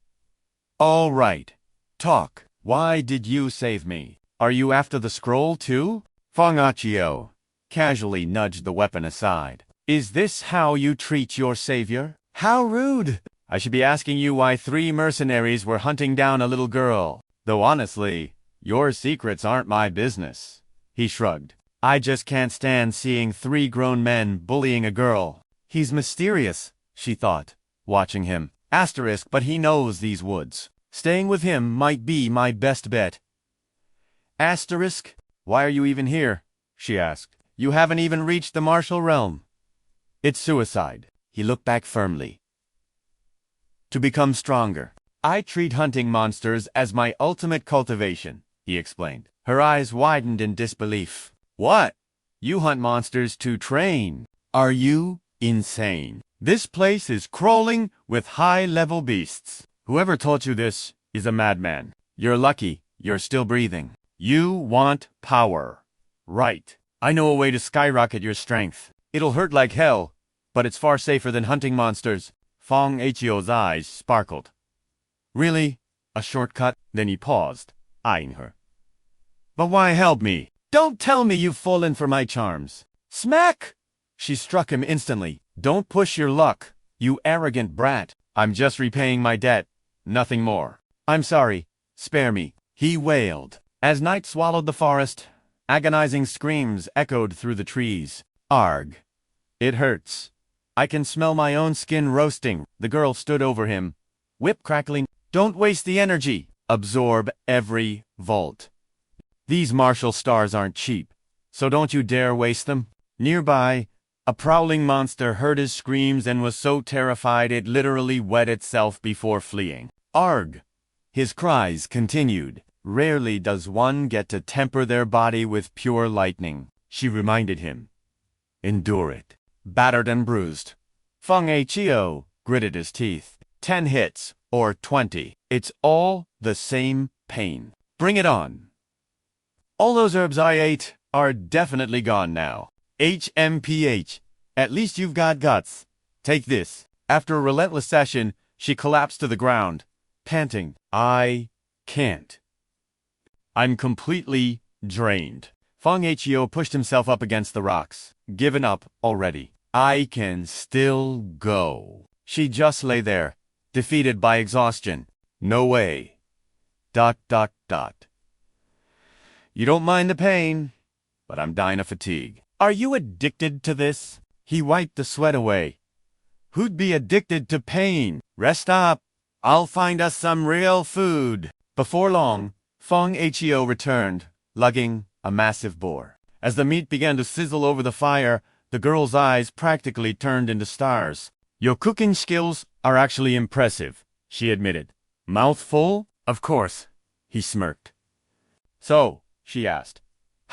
All right. Talk. Why did you save me? Are you after the scroll too? Feng Hao casually nudged the weapon aside. Is this how you treat your savior? How rude! I should be asking you why 3 mercenaries were hunting down a little girl. Though honestly, your secrets aren't my business. He shrugged. I just can't stand seeing 3 grown men bullying a girl. He's mysterious, she thought, watching him. Asterisk, but he knows these woods. Staying with him might be my best bet. Asterisk, why are you even here? She asked. You haven't even reached the martial realm. It's suicide. He looked back firmly. To become stronger. I treat hunting monsters as my ultimate cultivation, he explained. Her eyes widened in disbelief. What? You hunt monsters to train. Are you insane? This place is crawling with high-level beasts. Whoever taught you this is a madman. You're lucky you're still breathing. You want power. Right. I know a way to skyrocket your strength. It'll hurt like hell, but it's far safer than hunting monsters. Feng Hau's eyes sparkled. Really? A shortcut? Then he paused, eyeing her. But why help me? Don't tell me you've fallen for my charms. Smack! She struck him instantly. Don't push your luck, you arrogant brat. I'm just repaying my debt. Nothing more. I'm sorry. Spare me. He wailed. As night swallowed the forest, agonizing screams echoed through the trees. Arg. It hurts. I can smell my own skin roasting. The girl stood over him, whip crackling. Don't waste the energy. Absorb every volt. These martial stars aren't cheap, so don't you dare waste them. Nearby, a prowling monster heard his screams and was so terrified it literally wet itself before fleeing. Arg! His cries continued. Rarely does one get to temper their body with pure lightning, she reminded him. Endure it. Battered and bruised. Feng Hao gritted his teeth. 10 hits, or 20. It's all the same pain. Bring it on. All those herbs I ate are definitely gone now. HMPH. At least you've got guts. Take this. After a relentless session, she collapsed to the ground, panting. I can't. I'm completely drained. Feng Hao pushed himself up against the rocks. Given up already. I can still go. She just lay there, defeated by exhaustion. No way. ... You don't mind the pain, but I'm dying of fatigue. Are you addicted to this? He wiped the sweat away. Who'd be addicted to pain? Rest up. I'll find us some real food. Before long, Feng Hao returned, lugging a massive boar. As the meat began to sizzle over the fire, the girl's eyes practically turned into stars. Your cooking skills are actually impressive, she admitted. Mouthful? Of course, he smirked. So, she asked,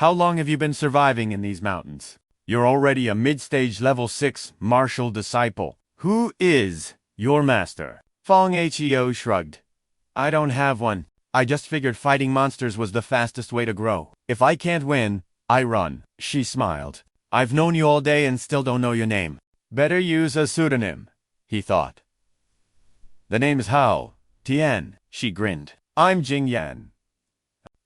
how long have you been surviving in these mountains? You're already a mid-stage level 6 martial disciple. Who is your master? Feng Hao shrugged. I don't have one. I just figured fighting monsters was the fastest way to grow. If I can't win, I run. She smiled. I've known you all day and still don't know your name. Better use a pseudonym, he thought. The name's Hao. Tian, she grinned. I'm Jingyan.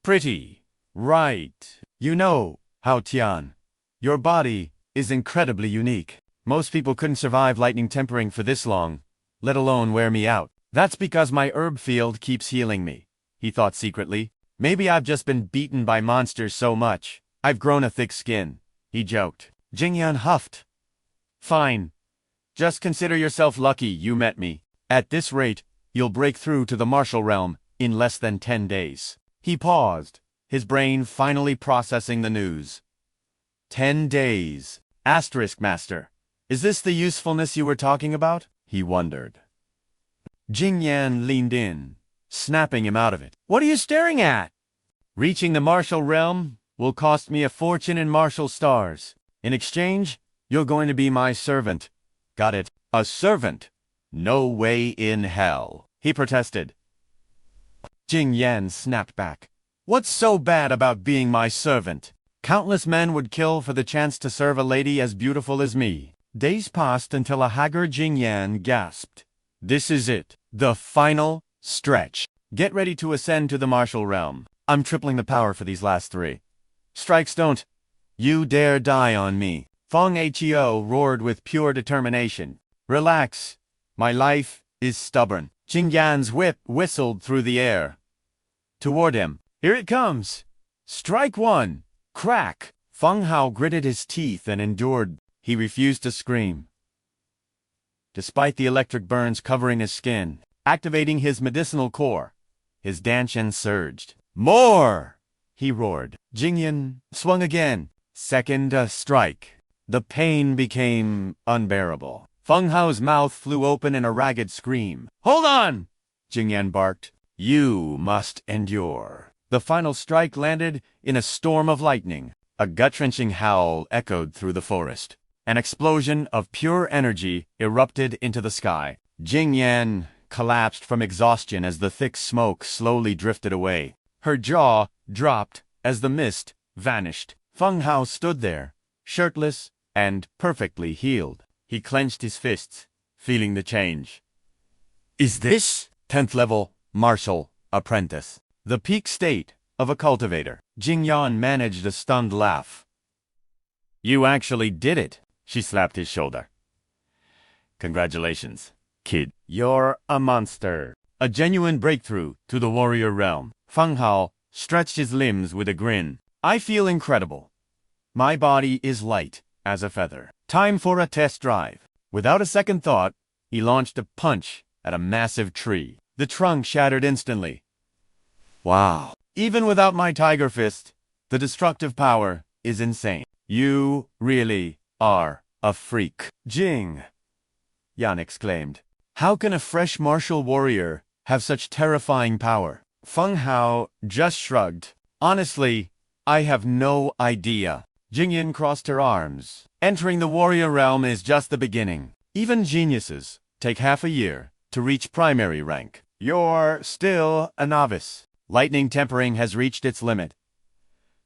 Pretty. Right. You know, Hao Tian. Your body is incredibly unique. Most people couldn't survive lightning tempering for this long, let alone wear me out. That's because my herb field keeps healing me, he thought secretly. Maybe I've just been beaten by monsters so much. I've grown a thick skin, he joked. Jingyan huffed. Fine. Just consider yourself lucky you met me. At this rate, you'll break through to the martial realm in less than 10 days. He paused, his brain finally processing the news. 10 days. Asterisk master. Is this the usefulness you were talking about? He wondered. Jingyan leaned in, snapping him out of it. What are you staring at? Reaching the martial realm will cost me a fortune in martial stars. In exchange, you're going to be my servant. Got it? A servant? No way in hell, he protested. Jingyan snapped back. What's so bad about being my servant? Countless men would kill for the chance to serve a lady as beautiful as me. Days passed until a haggard Jingyan gasped. This is it. The final stretch. Get ready to ascend to the martial realm. I'm tripling the power for these last 3. Strikes don't you dare die on me. Feng Hao roared with pure determination. Relax. My life is stubborn. Jingyan's whip whistled through the air. Toward him. Here it comes. Strike 1. Crack. Feng Hao gritted his teeth and endured. He refused to scream. despite the electric burns covering his skin, activating his medicinal core. His Danshan surged. "More!" he roared. Jingyan swung again. Second strike. The pain became unbearable. Feng Hao's mouth flew open in a ragged scream. "Hold on!" Jingyan barked. "You must endure." The final strike landed in a storm of lightning. A gut-wrenching howl echoed through the forest. An explosion of pure energy erupted into the sky. Jingyan collapsed from exhaustion as the thick smoke slowly drifted away. Her jaw dropped as the mist vanished. Feng Hao stood there, shirtless and perfectly healed. He clenched his fists, feeling the change. "Is this 10th level martial apprentice? The peak state of a cultivator?" Jingyan managed a stunned laugh. "You actually did it," she slapped his shoulder. "Congratulations, kid. You're a monster." A genuine breakthrough to the warrior realm. Feng Hao stretched his limbs with a grin. "I feel incredible. My body is light as a feather. Time for a test drive." Without a second thought, he launched a punch at a massive tree. The trunk shattered instantly. "Wow. Even without my tiger fist, the destructive power is insane. You really are a freak." "Jing!" Yan exclaimed. "How can a fresh martial warrior have such terrifying power?" Feng Hao just shrugged. "Honestly, I have no idea." Jingyan crossed her arms. "Entering the warrior realm is just the beginning. Even geniuses take half a year to reach primary rank. You're still a novice. Lightning tempering has reached its limit.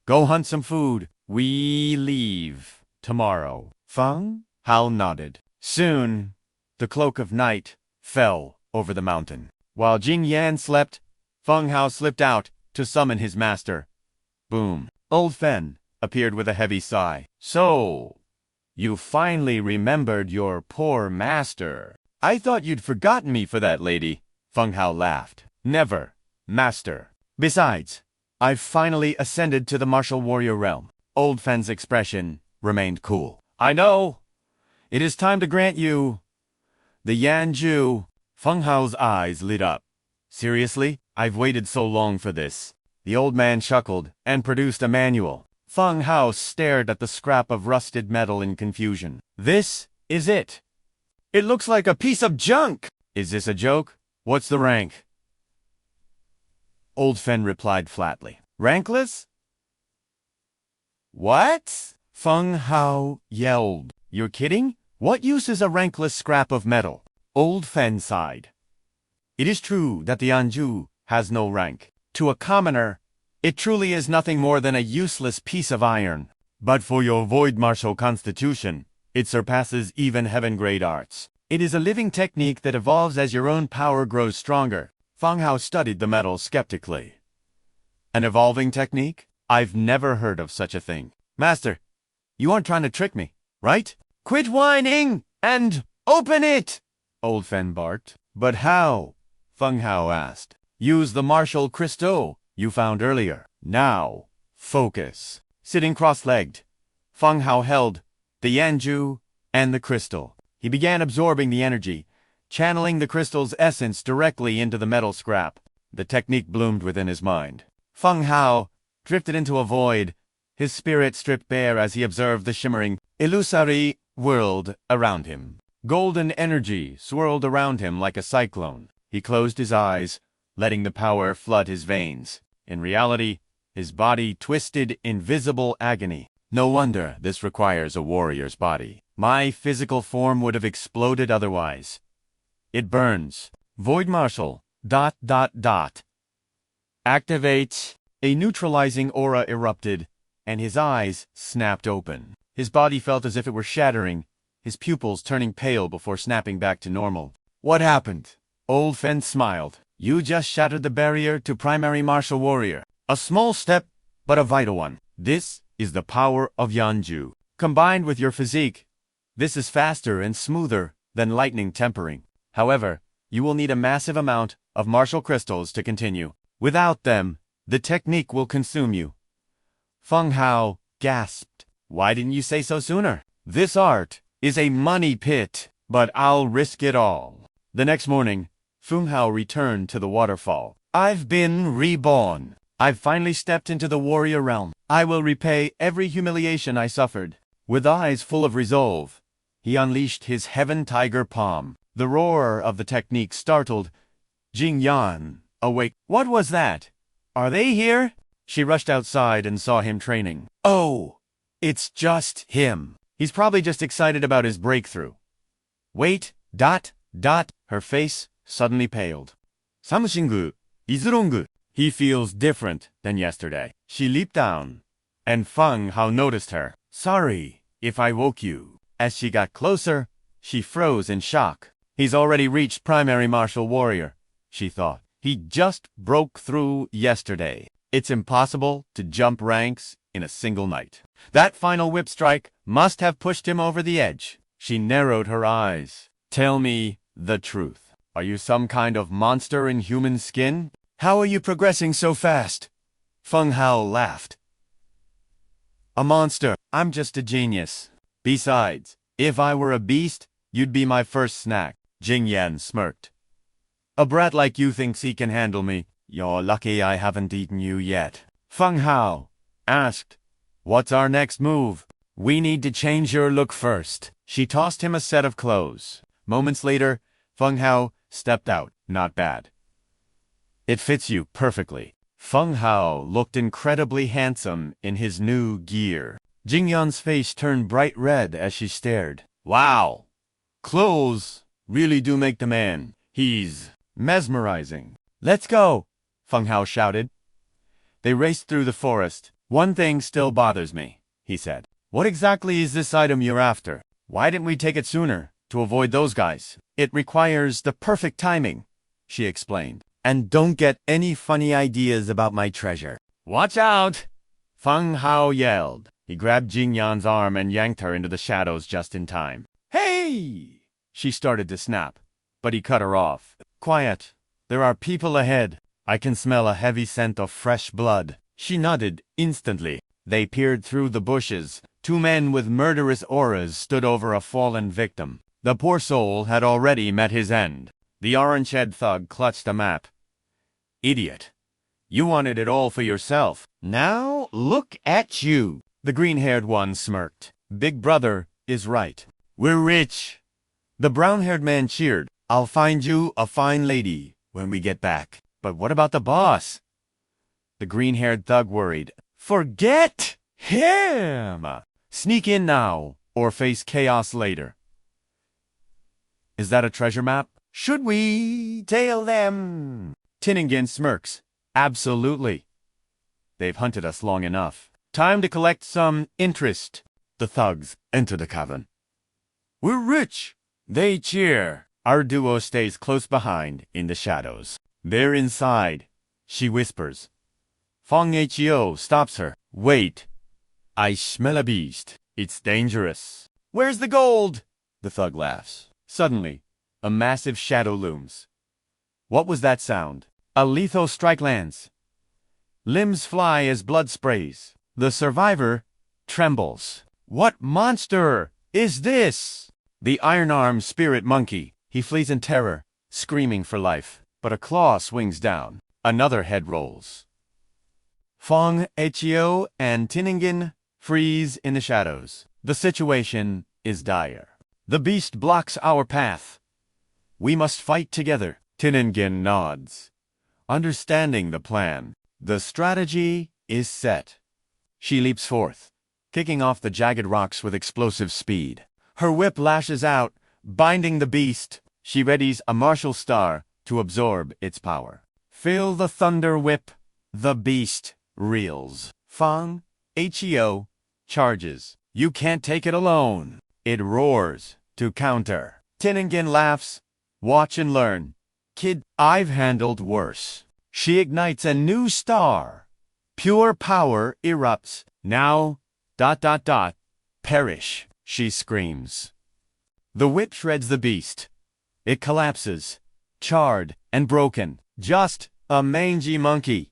Go hunt some food. We leave tomorrow." Feng Hao nodded. Soon, the cloak of night fell over the mountain. While Jingyan slept, Feng Hao slipped out to summon his master. Boom. Old Fen appeared with a heavy sigh. "So, you finally remembered your poor master. I thought you'd forgotten me for that, lady." Feng Hao laughed. "Never, master. Besides, I've finally ascended to the martial warrior realm." Old Fen's expression remained cool. "I know. It is time to grant you the Yanju." Feng Hao's eyes lit up. "Seriously? I've waited so long for this." The old man chuckled and produced a manual. Feng Hao stared at the scrap of rusted metal in confusion. "This is it. It looks like a piece of junk." "Is this a joke? What's the rank?" Old Fen replied flatly. "Rankless?" "What?" Feng Hao yelled. "You're kidding? What use is a rankless scrap of metal?" Old Fen sighed. "It is true that the Anju has no rank. To a commoner, it truly is nothing more than a useless piece of iron. But for your Void Martial constitution, it surpasses even heaven-grade arts. It is a living technique that evolves as your own power grows stronger." Feng Hao studied the metal skeptically. "An evolving technique? I've never heard of such a thing." "Master, you aren't trying to trick me, right?" "Quit whining and open it!" Old Fen barked. "But how?" Feng Hao asked. "Use the martial crystal you found earlier. Now, focus." Sitting cross-legged, Feng Hao held the Yanju and the crystal. He began absorbing the energy, channeling the crystal's essence directly into the metal scrap. The technique bloomed within his mind. Feng Hao drifted into a void, his spirit stripped bare as he observed the shimmering, illusory world around him. Golden energy swirled around him like a cyclone. He closed his eyes, letting the power flood his veins. In reality, his body twisted in visible agony. No wonder this requires a warrior's body. My physical form would have exploded otherwise. It burns. Void Martial. ... Activate. A neutralizing aura erupted, and his eyes snapped open. His body felt as if it were shattering, his pupils turning pale before snapping back to normal. "What happened?" Old Fen smiled. "You just shattered the barrier to primary martial warrior. A small step, but a vital one. This is the power of Yanju. Combined with your physique, this is faster and smoother than lightning tempering. However, you will need a massive amount of martial crystals to continue. Without them, the technique will consume you." Feng Hao gasped. "Why didn't you say so sooner? This art is a money pit." but I'll risk it all. The next morning, Feng Hao returned to the waterfall. I've been reborn. I've finally stepped into the warrior realm. I will repay every humiliation I suffered. With eyes full of resolve, he unleashed his heaven tiger palm. The roar of the technique startled Jingyan awake. What was that? Are they here? She rushed outside and saw him training. Oh, it's just him. He's probably just excited about his breakthrough. Wait, ... Her face suddenly paled. Samushingu, Izurongu. He feels different than yesterday. She leaped down, and Feng Hao noticed her. Sorry if I woke you. As she got closer, she froze in shock. He's already reached primary martial warrior, she thought. He just broke through yesterday. It's impossible to jump ranks in a single night. That final whip strike must have pushed him over the edge. She narrowed her eyes. Tell me the truth. Are you some kind of monster in human skin? How are you progressing so fast? Feng Hao laughed. A monster. I'm just a genius. Besides, if I were a beast, you'd be my first snack. Jingyan smirked. A brat like you thinks he can handle me. You're lucky I haven't eaten you yet. Feng Hao asked, what's our next move? We need to change your look first. She tossed him a set of clothes. Moments later, Feng Hao stepped out. Not bad. It fits you perfectly. Feng Hao looked incredibly handsome in his new gear. Jingyan's face turned bright red as she stared. Wow! Clothes really do make the man. He's mesmerizing. Let's go! Feng Hao shouted. They raced through the forest. One thing still bothers me, he said. What exactly is this item you're after? Why didn't we take it sooner, to avoid those guys? It requires the perfect timing, she explained. And don't get any funny ideas about my treasure. Watch out! Feng Hao yelled. He grabbed Jingyan's arm and yanked her into the shadows just in time. Hey! She started to snap, but he cut her off. Quiet. There are people ahead. I can smell a heavy scent of fresh blood. She nodded instantly. They peered through the bushes. Two men with murderous auras stood over a fallen victim. The poor soul had already met his end. The orange-haired thug clutched a map. Idiot. You wanted it all for yourself. Now look at you. The green-haired one smirked. Big brother is right. We're rich. The brown-haired man cheered. I'll find you a fine lady when we get back. But what about the boss? The green-haired thug worried. Forget him! Sneak in now, or face chaos later. Is that a treasure map? Should we tail them? Tinningen smirks. Absolutely. They've hunted us long enough. Time to collect some interest. The thugs enter the cavern. We're rich. They cheer. Our duo stays close behind in the shadows. They're inside, she whispers. Feng Hao stops her. Wait. I smell a beast. It's dangerous. Where's the gold? The thug laughs. Suddenly, a massive shadow looms. What was that sound? A lethal strike lands. Limbs fly as blood sprays. The survivor trembles. What monster is this? The iron-armed spirit monkey. He flees in terror, screaming for life. But a claw swings down. Another head rolls. Feng Hao and Tinningen freeze in the shadows. The situation is dire. The beast blocks our path. We must fight together. Tinningen nods, understanding the plan. The strategy is set. She leaps forth, kicking off the jagged rocks with explosive speed. Her whip lashes out, binding the beast. She readies a martial star to absorb its power. Feel the thunder whip. The beast reels. Feng Hao charges. You can't take it alone. It roars to counter. Tinningen laughs. Watch and learn. Kid, I've handled worse. She ignites a new star. Pure power erupts. Now, ... perish, she screams. The whip shreds the beast. It collapses, charred and broken. Just a mangy monkey.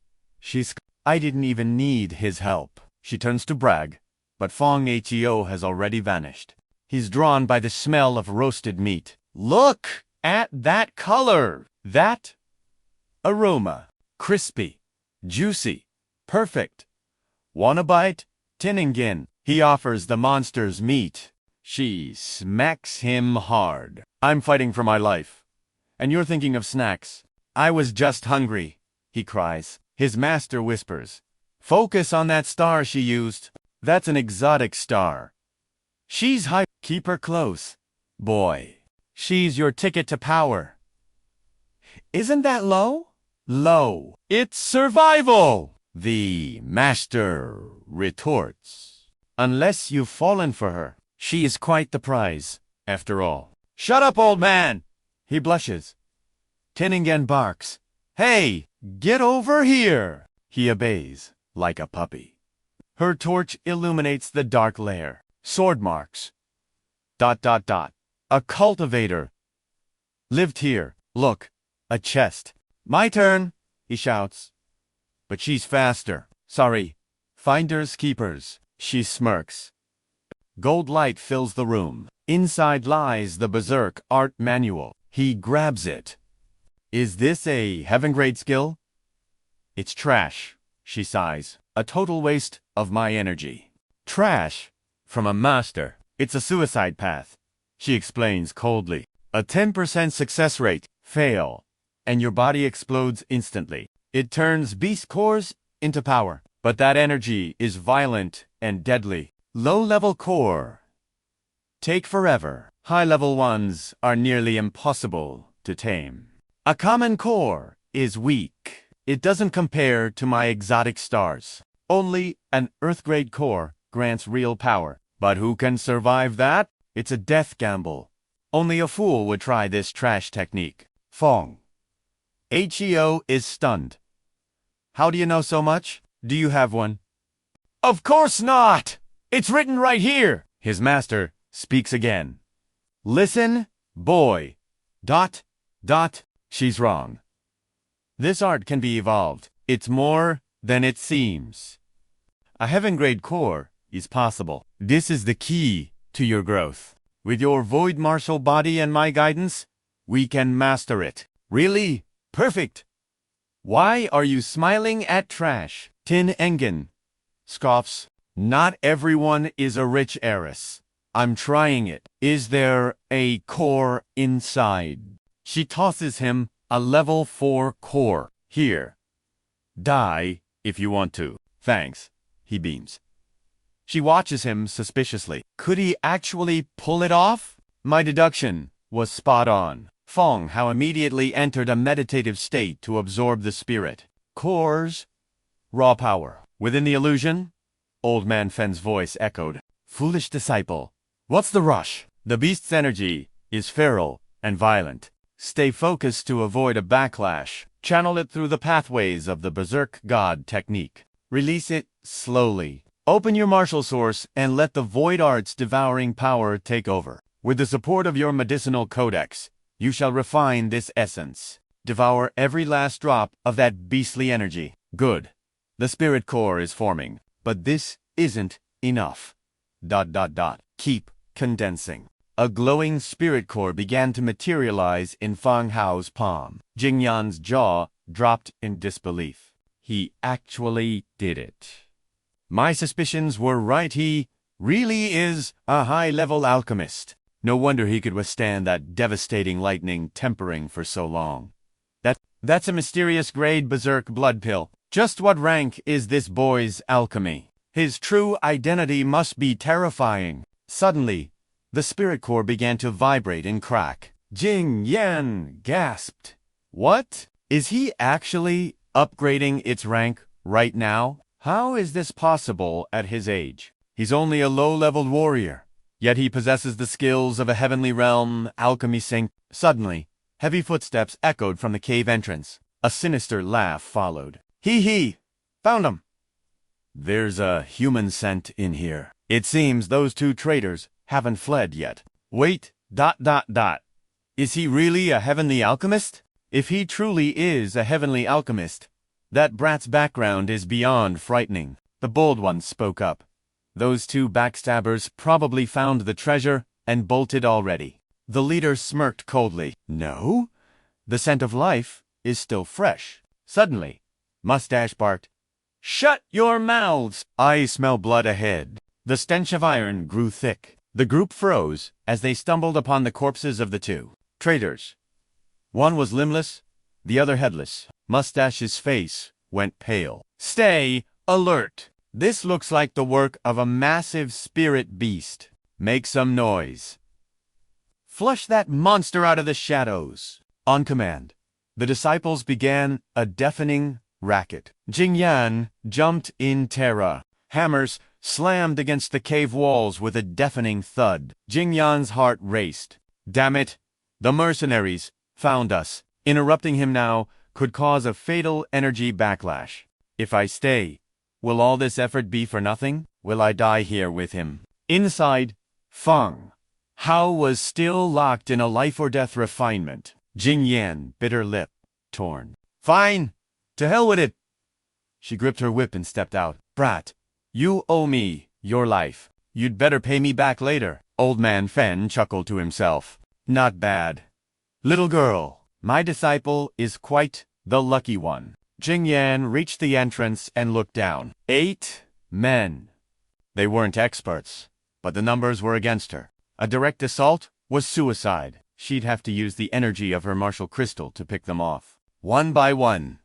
I didn't even need his help. She turns to brag, but Feng Hao has already vanished. He's drawn by the smell of roasted meat. Look at that color! That aroma. Crispy. Juicy. Perfect. Wanna bite? Tinningen. He offers the monster's meat. She smacks him hard. I'm fighting for my life. And you're thinking of snacks. I was just hungry, he cries. His master whispers. Focus on that star she used. That's an exotic star. She's high. Keep her close. Boy. She's your ticket to power. Isn't that low? Low. It's survival. The master retorts. Unless you've fallen for her. She is quite the prize, after all. Shut up, old man! He blushes. Tinningen barks. Hey, get over here! He obeys, like a puppy. Her torch illuminates the dark lair. Sword marks. ... A cultivator. Lived here. Look, a chest. My turn, he shouts. But she's faster. Sorry. Finders keepers. She smirks. Gold light fills the room. Inside lies the Berserk art manual. He grabs it. Is this a heaven-grade skill? It's trash, she sighs. A total waste of my energy. Trash? From a master. It's a suicide path, she explains coldly. A 10% success rate. Fail. And your body explodes instantly. It turns beast cores into power. But that energy is violent and deadly. Low-level core. Take forever. High-level ones are nearly impossible to tame. A common core is weak. It doesn't compare to my exotic stars. Only an Earth-grade core grants real power. But who can survive that? It's a death gamble. Only a fool would try this trash technique. Feng Hao is stunned. How do you know so much? Do you have one? Of course not! It's written right here! His master speaks again. Listen, boy. ... She's wrong. This art can be evolved. It's more than it seems. A heaven-grade core is possible. This is the key to your growth. With your Void Martial body and my guidance, we can master it. Really? Perfect! Why are you smiling at trash? Tinningen scoffs. Not everyone is a rich heiress. I'm trying it. Is there a core inside? She tosses him a level 4 core. Here. Die if you want to. Thanks. He beams. She watches him suspiciously. Could he actually pull it off? My deduction was spot on. Feng Hao immediately entered a meditative state to absorb the spirit. Cores. Raw power. Within the illusion, Old Man Fen's voice echoed. Foolish disciple. What's the rush? The beast's energy is feral and violent. Stay focused to avoid a backlash. Channel it through the pathways of the Berserk God technique. Release it slowly. Open your martial source and let the Void Art's devouring power take over. With the support of your medicinal codex, you shall refine this essence. Devour every last drop of that beastly energy. Good. The spirit core is forming. But this isn't enough. ... Keep condensing. A glowing spirit core began to materialize in Feng Hao's palm. Jingyan's jaw dropped in disbelief. He actually did it. My suspicions were right. He really is a high-level alchemist. No wonder he could withstand that devastating lightning tempering for so long. That's a mysterious grade Berserk blood pill. Just what rank is this boy's alchemy? His true identity must be terrifying. Suddenly, the spirit core began to vibrate and crack. Jing Yan gasped. What? Is he actually upgrading its rank right now? How is this possible at his age? He's only a low-leveled warrior, yet he possesses the skills of a heavenly realm alchemy saint. Suddenly, heavy footsteps echoed from the cave entrance. A sinister laugh followed. Hee! Found him! There's a human scent in here. It seems those two traitors haven't fled yet. Wait, ... Is he really a heavenly alchemist? If he truly is a heavenly alchemist, that brat's background is beyond frightening. The bold one spoke up. Those two backstabbers probably found the treasure and bolted already. The leader smirked coldly. No? The scent of life is still fresh. Suddenly, Mustache barked, "Shut your mouths! I smell blood ahead." The stench of iron grew thick. The group froze as they stumbled upon the corpses of the two traitors. One was limbless, the other headless. Mustache's face went pale. "Stay alert! This looks like the work of a massive spirit beast. Make some noise. Flush that monster out of the shadows." On command, the disciples began a deafening racket. Jingyan jumped in terror. Hammers slammed against the cave walls with a deafening thud. Jingyan's heart raced. Damn it! The mercenaries found us. Interrupting him now could cause a fatal energy backlash. If I stay, will all this effort be for nothing? Will I die here with him? Inside, Feng Hao was still locked in a life-or-death refinement. Jingyan bit her lip, torn. "Fine! To hell with it!" She gripped her whip and stepped out. "Brat, you owe me your life. You'd better pay me back later." Old man Fen chuckled to himself. "Not bad. Little girl, my disciple is quite the lucky one." Jingyan reached the entrance and looked down. 8 men. They weren't experts, but the numbers were against her. A direct assault was suicide. She'd have to use the energy of her martial crystal to pick them off. One by one,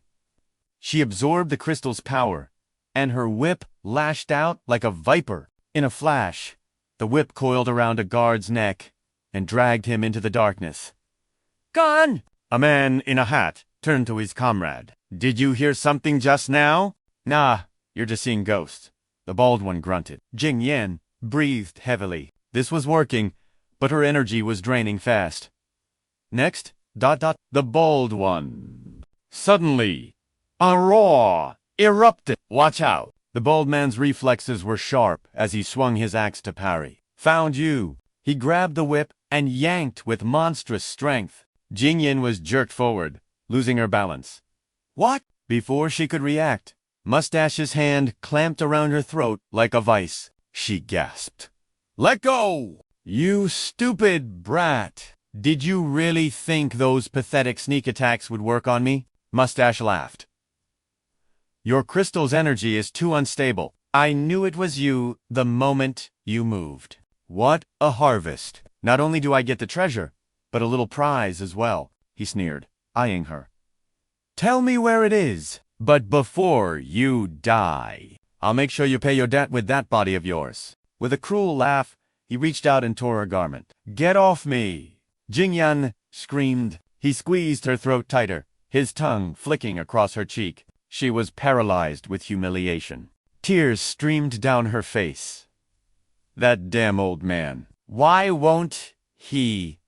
she absorbed the crystal's power, and her whip lashed out like a viper. In a flash, the whip coiled around a guard's neck and dragged him into the darkness. "Gone!" A man in a hat turned to his comrade. "Did you hear something just now?" "Nah, you're just seeing ghosts." The bald one grunted. Jingyan breathed heavily. This was working, but her energy was draining fast. Next, the bald one. Suddenly, a roar erupted. "Watch out!" The bald man's reflexes were sharp as he swung his axe to parry. "Found you!" He grabbed the whip and yanked with monstrous strength. Jingyan was jerked forward, losing her balance. "What?" Before she could react, Mustache's hand clamped around her throat like a vice. She gasped. "Let go! You stupid brat! Did you really think those pathetic sneak attacks would work on me?" Mustache laughed. "Your crystal's energy is too unstable. I knew it was you the moment you moved." "What a harvest! Not only do I get the treasure, but a little prize as well," he sneered, eyeing her. "Tell me where it is, but before you die. I'll make sure you pay your debt with that body of yours." With a cruel laugh, he reached out and tore her garment. "Get off me!" Jingyan screamed. He squeezed her throat tighter, his tongue flicking across her cheek. She was paralyzed with humiliation. Tears streamed down her face. That damn old man. Why won't he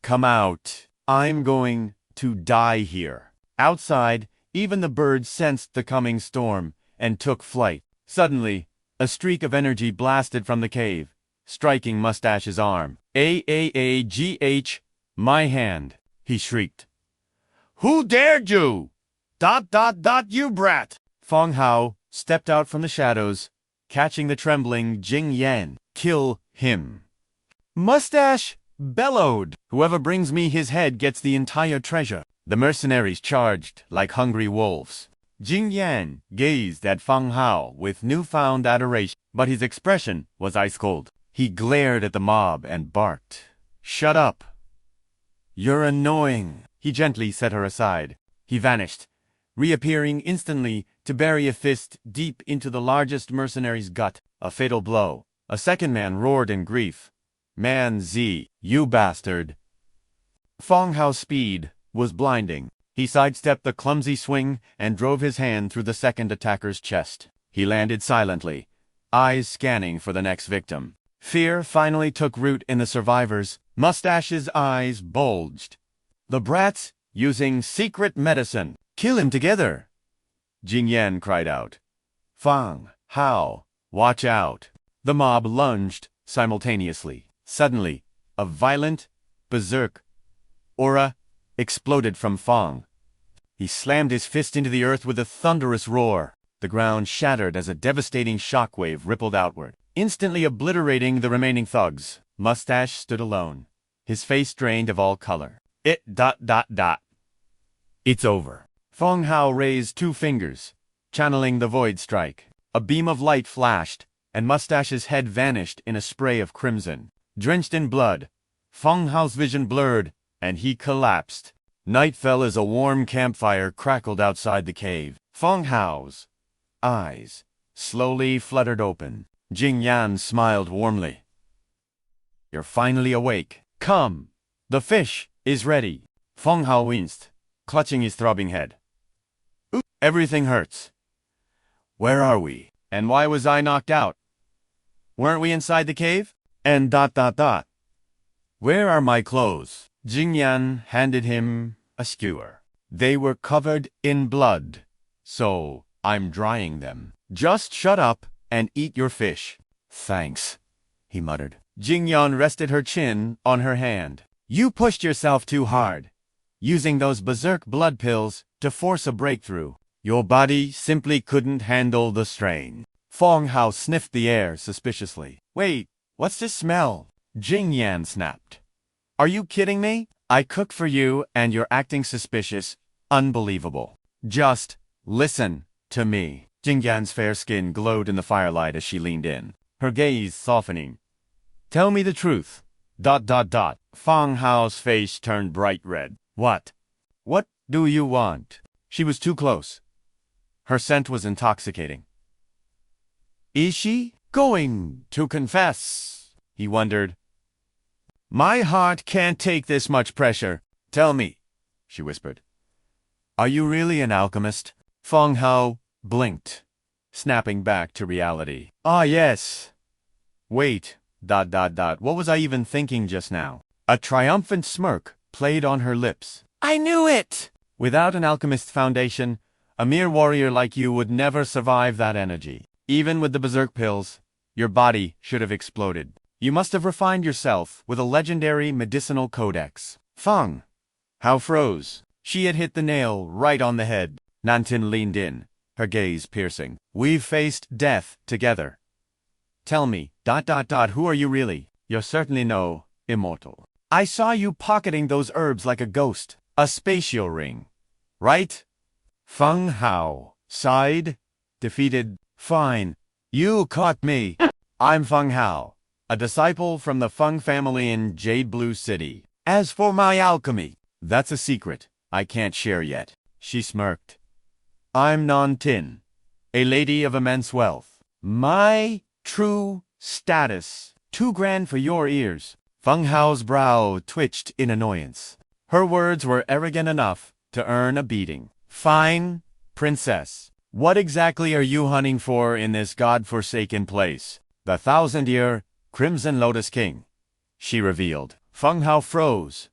come out? I'm going to die here. Outside, even the birds sensed the coming storm and took flight. Suddenly, a streak of energy blasted from the cave, striking Mustache's arm. "AAAGH, my hand," he shrieked. "Who dared you? ... you brat!" Feng Hao stepped out from the shadows, catching the trembling Jingyan. "Kill him!" Mustache bellowed. "Whoever brings me his head gets the entire treasure." The mercenaries charged like hungry wolves. Jingyan gazed at Feng Hao with newfound adoration, but his expression was ice cold. He glared at the mob and barked. "Shut up! You're annoying." He gently set her aside. He vanished, reappearing instantly to bury a fist deep into the largest mercenary's gut. A fatal blow. A second man roared in grief. "Man Z, you bastard!" Feng Hao's speed was blinding. He sidestepped the clumsy swing and drove his hand through the second attacker's chest. He landed silently, eyes scanning for the next victim. Fear finally took root in the survivors. Mustache's eyes bulged. "The brat's using secret medicine. Kill him together!" Jingyan cried out. "Feng Hao, watch out!" The mob lunged simultaneously. Suddenly, a violent, berserk aura exploded from Feng. He slammed his fist into the earth with a thunderous roar. The ground shattered as a devastating shockwave rippled outward, instantly obliterating the remaining thugs. Mustache stood alone, his face drained of all color. It's over. Feng Hao raised 2 fingers, channeling the void strike. A beam of light flashed, and Mustache's head vanished in a spray of crimson. Drenched in blood, Feng Hao's vision blurred, and he collapsed. Night fell as a warm campfire crackled outside the cave. Feng Hao's eyes slowly fluttered open. Jing Yan smiled warmly. You're finally awake. Come, the fish is ready. Feng Hao winced, clutching his throbbing head. Everything hurts. Where are we? And why was I knocked out? Weren't we inside the cave? And ... Where are my clothes? Jing Yan handed him a skewer. They were covered in blood, so I'm drying them. Just shut up and eat your fish. Thanks, he muttered. Jing Yan rested her chin on her hand. You pushed yourself too hard, using those berserk blood pills to force a breakthrough. Your body simply couldn't handle the strain. Feng Hao sniffed the air suspiciously. Wait, what's this smell? Jing Yan snapped. Are you kidding me? I cook for you and you're acting suspicious. Unbelievable. Just listen to me. Jing Yan's fair skin glowed in the firelight as she leaned in, her gaze softening. Tell me the truth. ... Feng Hao's face turned bright red. What? What do you want? She was too close. Her scent was intoxicating. Is she going to confess? He wondered. My heart can't take this much pressure. Tell me, she whispered. Are you really an alchemist? Feng Hao blinked, snapping back to reality. Ah, yes. Wait, ... What was I even thinking just now? A triumphant smirk played on her lips. I knew it! Without an alchemist's foundation, a mere warrior like you would never survive that energy. Even with the berserk pills, your body should have exploded. You must have refined yourself with a legendary medicinal codex. Feng Hao froze. She had hit the nail right on the head. Nantin leaned in, her gaze piercing. We've faced death together. Tell me, ... who are you really? You're certainly no immortal. I saw you pocketing those herbs like a ghost. A spatial ring, right? Feng Hao sighed, defeated. Fine, you caught me. I'm Feng Hao, a disciple from the Feng family in Jade Blue City. As for my alchemy, that's a secret I can't share yet. She smirked. I'm Nantin, a lady of immense wealth. My true status, too grand for your ears. Feng Hao's brow twitched in annoyance. Her words were arrogant enough to earn a beating. Fine, princess. What exactly are you hunting for in this god-forsaken place? The 1,000-year Crimson Lotus King, she revealed. Feng Hao froze.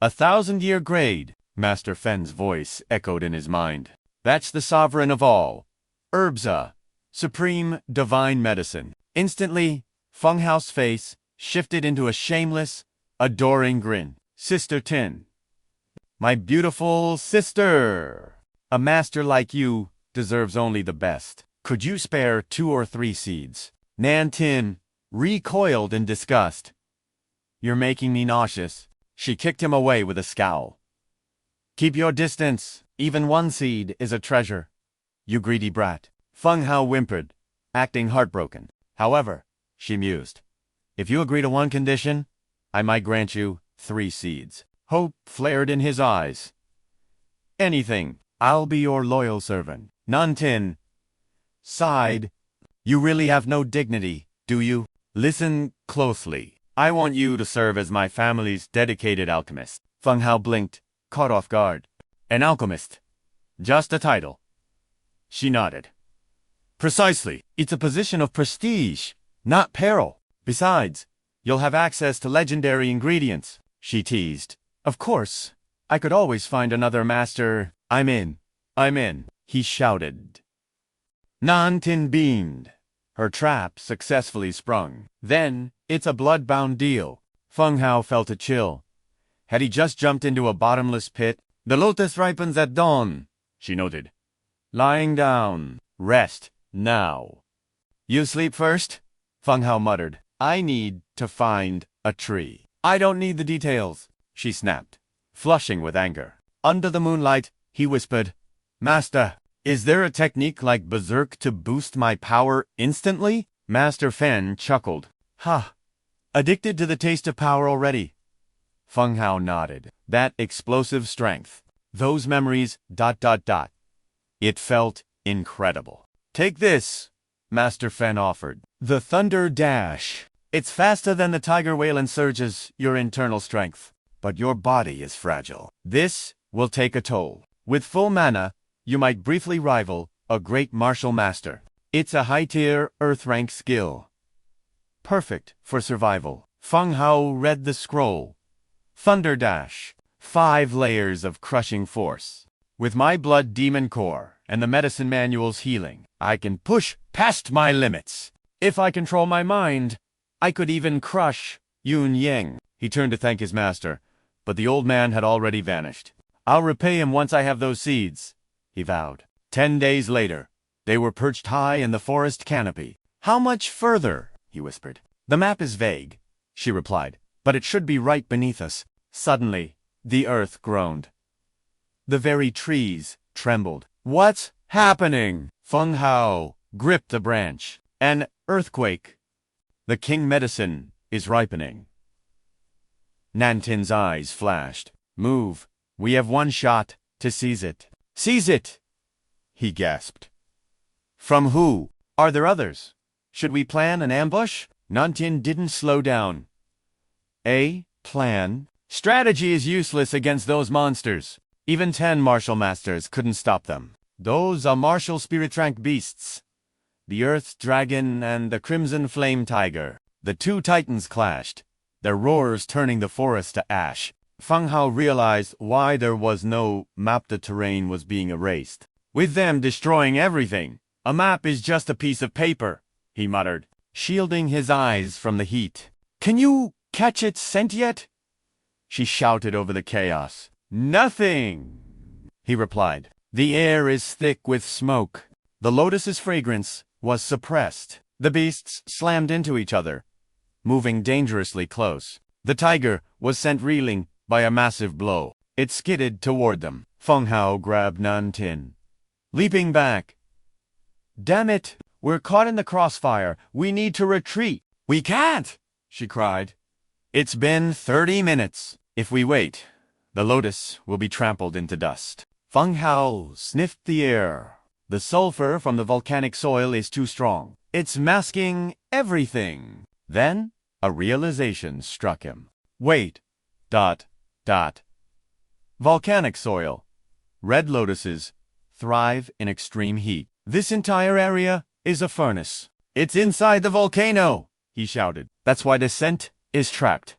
1,000-year grade, Master Fen's voice echoed in his mind. That's the sovereign of all. Herbsa, supreme divine medicine. Instantly, Feng Hao's face shifted into a shameless, adoring grin. Sister Tin. My beautiful sister. A master like you deserves only the best. Could you spare 2 or 3 seeds? Nantin recoiled in disgust. You're making me nauseous. She kicked him away with a scowl. Keep your distance. Even 1 seed is a treasure. You greedy brat. Feng Hao whimpered, acting heartbroken. However, she mused, if you agree to 1 condition, I might grant you 3 seeds. Hope flared in his eyes. Anything. I'll be your loyal servant. Nantin sighed. You really have no dignity, do you? Listen closely. I want you to serve as my family's dedicated alchemist. Feng Hao blinked, caught off guard. An alchemist. Just a title. She nodded. Precisely. It's a position of prestige, not peril. Besides, you'll have access to legendary ingredients, she teased. Of course, I could always find another master. I'm in, he shouted. Nantin beamed. Her trap successfully sprung. Then, it's a blood-bound deal. Feng Hao felt a chill. Had he just jumped into a bottomless pit? The lotus ripens at dawn, she noted. Lying down. Rest. Now. You sleep first? Feng Hao muttered. I need to find a tree. I don't need the details, she snapped, flushing with anger. Under the moonlight, he whispered, Master, is there a technique like Berserk to boost my power instantly? Master Fen chuckled. Ha! Addicted to the taste of power already? Feng Hao nodded. That explosive strength. Those memories, ... It felt incredible. Take this, Master Fen offered. The Thunder Dash. It's faster than the tiger whale and surges your internal strength. But your body is fragile. This will take a toll. With full mana, you might briefly rival a great martial master. It's a high-tier, earth-rank skill. Perfect for survival. Feng Hao read the scroll. Thunder Dash. 5 layers of crushing force. With my blood demon core and the medicine manual's healing, I can push past my limits. If I control my mind, I could even crush Yun Yang. He turned to thank his master, but the old man had already vanished. I'll repay him once I have those seeds, he vowed. 10 days later, they were perched high in the forest canopy. How much further? He whispered. The map is vague, she replied, but it should be right beneath us. Suddenly, the earth groaned. The very trees trembled. What's happening? Feng Hao gripped the branch. An earthquake. The king medicine is ripening. Nantin's eyes flashed. Move. We have one shot to seize it. Seize it! He gasped. From who? Are there others? Should we plan an ambush? Nantin didn't slow down. A plan? Strategy is useless against those monsters. Even 10 martial masters couldn't stop them. Those are martial spirit-rank beasts. The Earth's dragon and the Crimson Flame Tiger. The 2 titans clashed, their roars turning the forest to ash. Feng Hao realized why there was no map. The terrain was being erased. With them destroying everything, a map is just a piece of paper, he muttered, shielding his eyes from the heat. Can you catch its scent yet? She shouted over the chaos. Nothing, he replied. The air is thick with smoke. The lotus's fragrance was suppressed. The beasts slammed into each other, moving dangerously close. The tiger was sent reeling by a massive blow. It skidded toward them. Feng Hao grabbed Nantin, leaping back. Damn it! We're caught in the crossfire. We need to retreat. We can't, she cried. It's been 30 minutes. If we wait, the lotus will be trampled into dust. Feng Hao sniffed the air. The sulfur from the volcanic soil is too strong. It's masking everything. Then, a realization struck him. Wait. ... Volcanic soil. Red lotuses thrive in extreme heat. This entire area is a furnace. It's inside the volcano, he shouted. That's why the scent is trapped.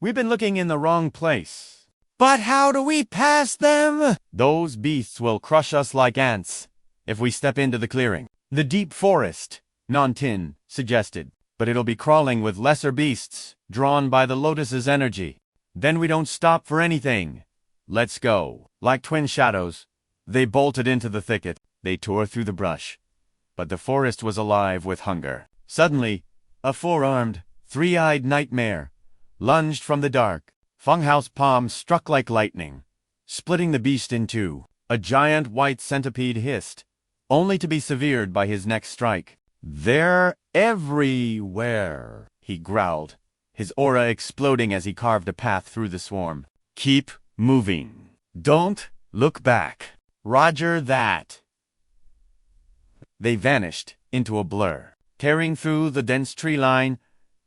We've been looking in the wrong place. But how do we pass them? Those beasts will crush us like ants if we step into the clearing. The deep forest, Nantin suggested. But it'll be crawling with lesser beasts, drawn by the lotus's energy. Then we don't stop for anything. Let's go. Like twin shadows, they bolted into the thicket. They tore through the brush. But the forest was alive with hunger. Suddenly, a 4-armed, 3-eyed nightmare lunged from the dark. Feng Hao's palm struck like lightning, splitting the beast in two. A giant white centipede hissed, only to be severed by his next strike. They're everywhere, he growled, his aura exploding as he carved a path through the swarm. Keep moving. Don't look back. Roger that. They vanished into a blur, tearing through the dense tree line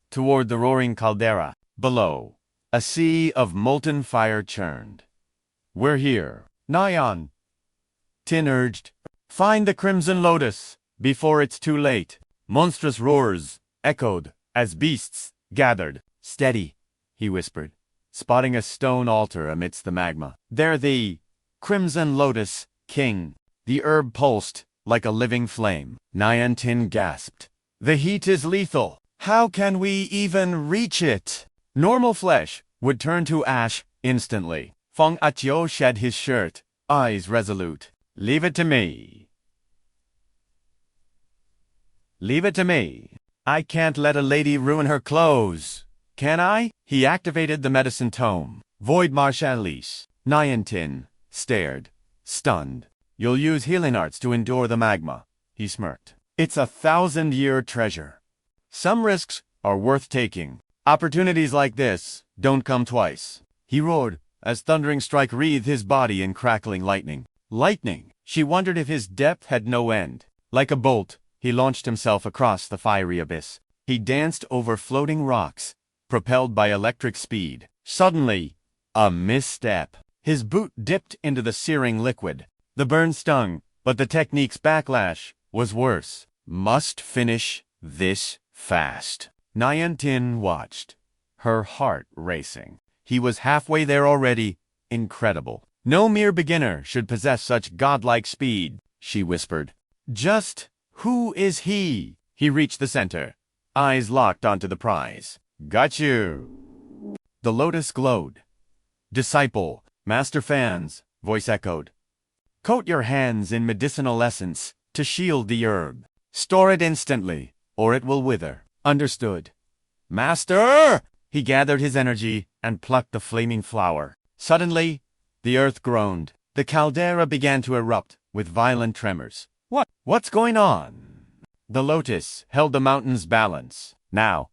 toward the roaring caldera. Below, a sea of molten fire churned. We're here. Nyan, Tin urged. Find the Crimson Lotus before it's too late. Monstrous roars echoed as beasts gathered. Steady, he whispered, spotting a stone altar amidst the magma. They're the Crimson Lotus King. The herb pulsed like a living flame. Nyan gasped. The heat is lethal. How can we even reach it? Normal flesh would turn to ash instantly. Feng Hao shed his shirt, eyes resolute. Leave it to me. Leave it to me. I can't let a lady ruin her clothes. Can I? He activated the medicine tome. Void Martial Physique. Niantin stared, stunned. You'll use healing arts to endure the magma, he smirked. It's a 1,000-year treasure. Some risks are worth taking. Opportunities like this don't come twice. He roared as thundering strike wreathed his body in crackling lightning. Lightning! She wondered if his depth had no end. Like a bolt, he launched himself across the fiery abyss. He danced over floating rocks, propelled by electric speed. Suddenly, a misstep. His boot dipped into the searing liquid. The burn stung, but the technique's backlash was worse. Must finish this fast. Niantin watched, her heart racing. He was halfway there already. Incredible. No mere beginner should possess such godlike speed, she whispered. Just who is he? He reached the center, eyes locked onto the prize. Got you. The lotus glowed. Disciple, Master Fan's voice echoed. Coat your hands in medicinal essence to shield the herb. Store it instantly, or it will wither. Understood. Master! He gathered his energy and plucked the flaming flower. Suddenly, the earth groaned. The caldera began to erupt with violent tremors. What's going on? The lotus held the mountain's balance. Now,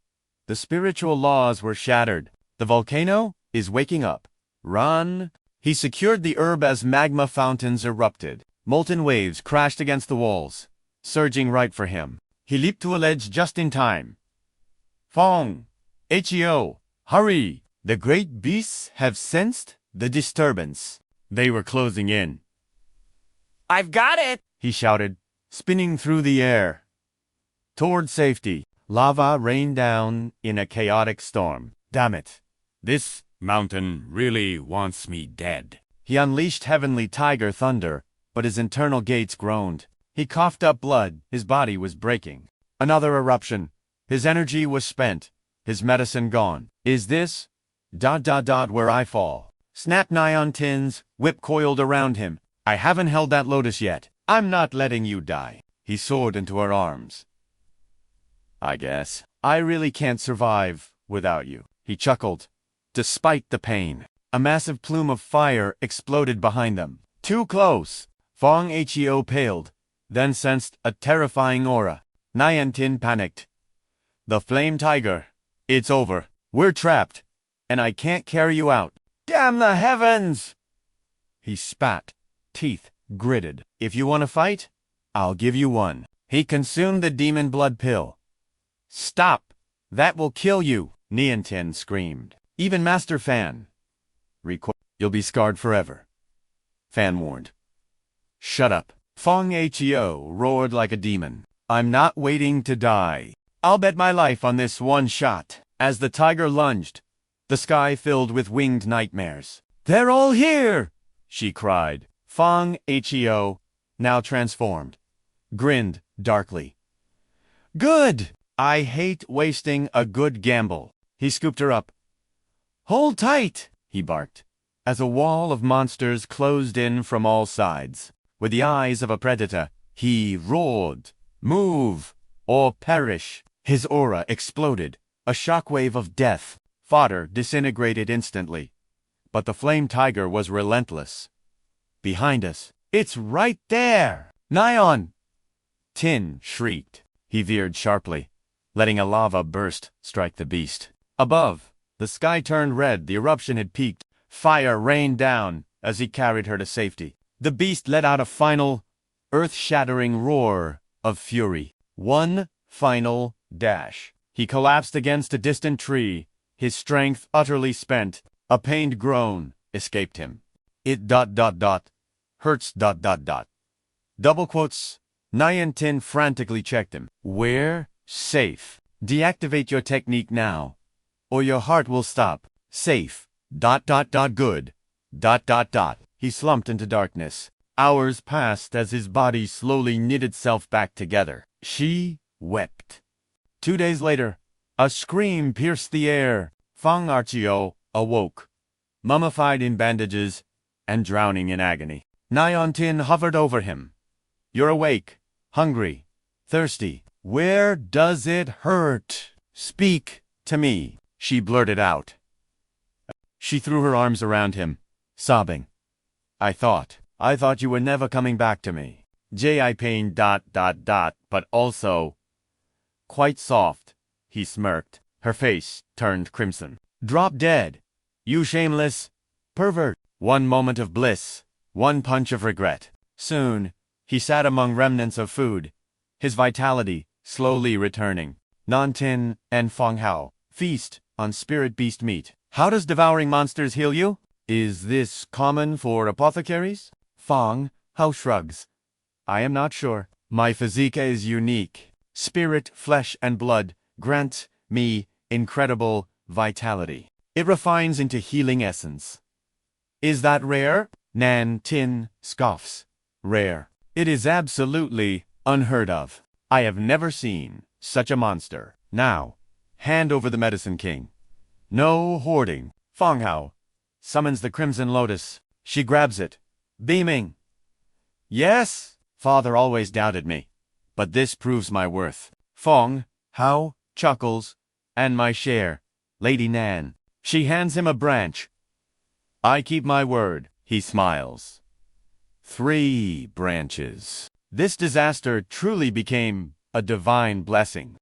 the spiritual laws were shattered. The volcano is waking up. Run! He secured the herb as magma fountains erupted. Molten waves crashed against the walls, surging right for him. He leaped to a ledge just in time. Feng Hao, hurry! The great beasts have sensed the disturbance. They were closing in. I've got it! He shouted, spinning through the air. Toward safety, lava rained down in a chaotic storm. Damn it. This mountain really wants me dead. He unleashed heavenly tiger thunder, but his internal gates groaned. He coughed up blood. His body was breaking. Another eruption. His energy was spent. His medicine gone. Is this... where I fall? Snap Niantin's whip coiled around him. I haven't held that lotus yet. I'm not letting you die. He soared into her arms. I guess. I really can't survive without you. He chuckled. Despite the pain, a massive plume of fire exploded behind them. Too close. Feng Hao paled, then sensed a terrifying aura. Niantin panicked. The flame tiger. It's over. We're trapped, and I can't carry you out. Damn the heavens! He spat, teeth gritted. If you want to fight, I'll give you one. He consumed the demon blood pill. Stop! That will kill you, Niantin screamed. Even Master Fan. You'll be scarred forever. Fan warned. Shut up. Feng Hao roared like a demon. I'm not waiting to die. I'll bet my life on this one shot. As the tiger lunged, the sky filled with winged nightmares. They're all here! She cried. Feng Hao, now transformed, grinned darkly. Good! I hate wasting a good gamble. He scooped her up. Hold tight, he barked, as a wall of monsters closed in from all sides. With the eyes of a predator, he roared, Move, or perish. His aura exploded, a shockwave of death. Fodder disintegrated instantly. But the flame tiger was relentless. Behind us. It's right there! Nion! Tin shrieked. He veered sharply, letting a lava burst strike the beast. Above, the sky turned red. The eruption had peaked. Fire rained down as he carried her to safety. The beast let out a final, earth-shattering roar of fury. One final dash. He collapsed against a distant tree, his strength utterly spent. A pained groan escaped him. It ... hurts ... Double quotes. Niantin frantically checked him. We're safe. Deactivate your technique now, or your heart will stop. Safe. ... good. ... He slumped into darkness. Hours passed as his body slowly knit itself back together. She wept. 2 days later, a scream pierced the air. Feng Hao awoke, mummified in bandages and drowning in agony. Niantin hovered over him. You're awake, hungry, thirsty. Where does it hurt? Speak to me, she blurted out. She threw her arms around him, sobbing. I thought you were never coming back to me. Pain ... but also quite soft, he smirked. Her face turned crimson. Drop dead, you shameless pervert. One moment of bliss, one punch of regret. Soon, he sat among remnants of food, his vitality slowly returning. Nantin and Feng Hao feast on spirit beast meat. How does devouring monsters heal you? Is this common for apothecaries? Feng Hao shrugs. I am not sure. My physique is unique. Spirit, flesh, and blood grant me incredible vitality. It refines into healing essence. Is that rare? Nan Tin scoffs. Rare. It is absolutely unheard of. I have never seen such a monster. Now, hand over the Medicine King. No hoarding. Feng Hao summons the Crimson Lotus. She grabs it, beaming. Yes, father always doubted me, but this proves my worth. Feng Hao chuckles, and my share, Lady Nan. She hands him a branch. I keep my word, he smiles. 3 branches. This disaster truly became a divine blessing.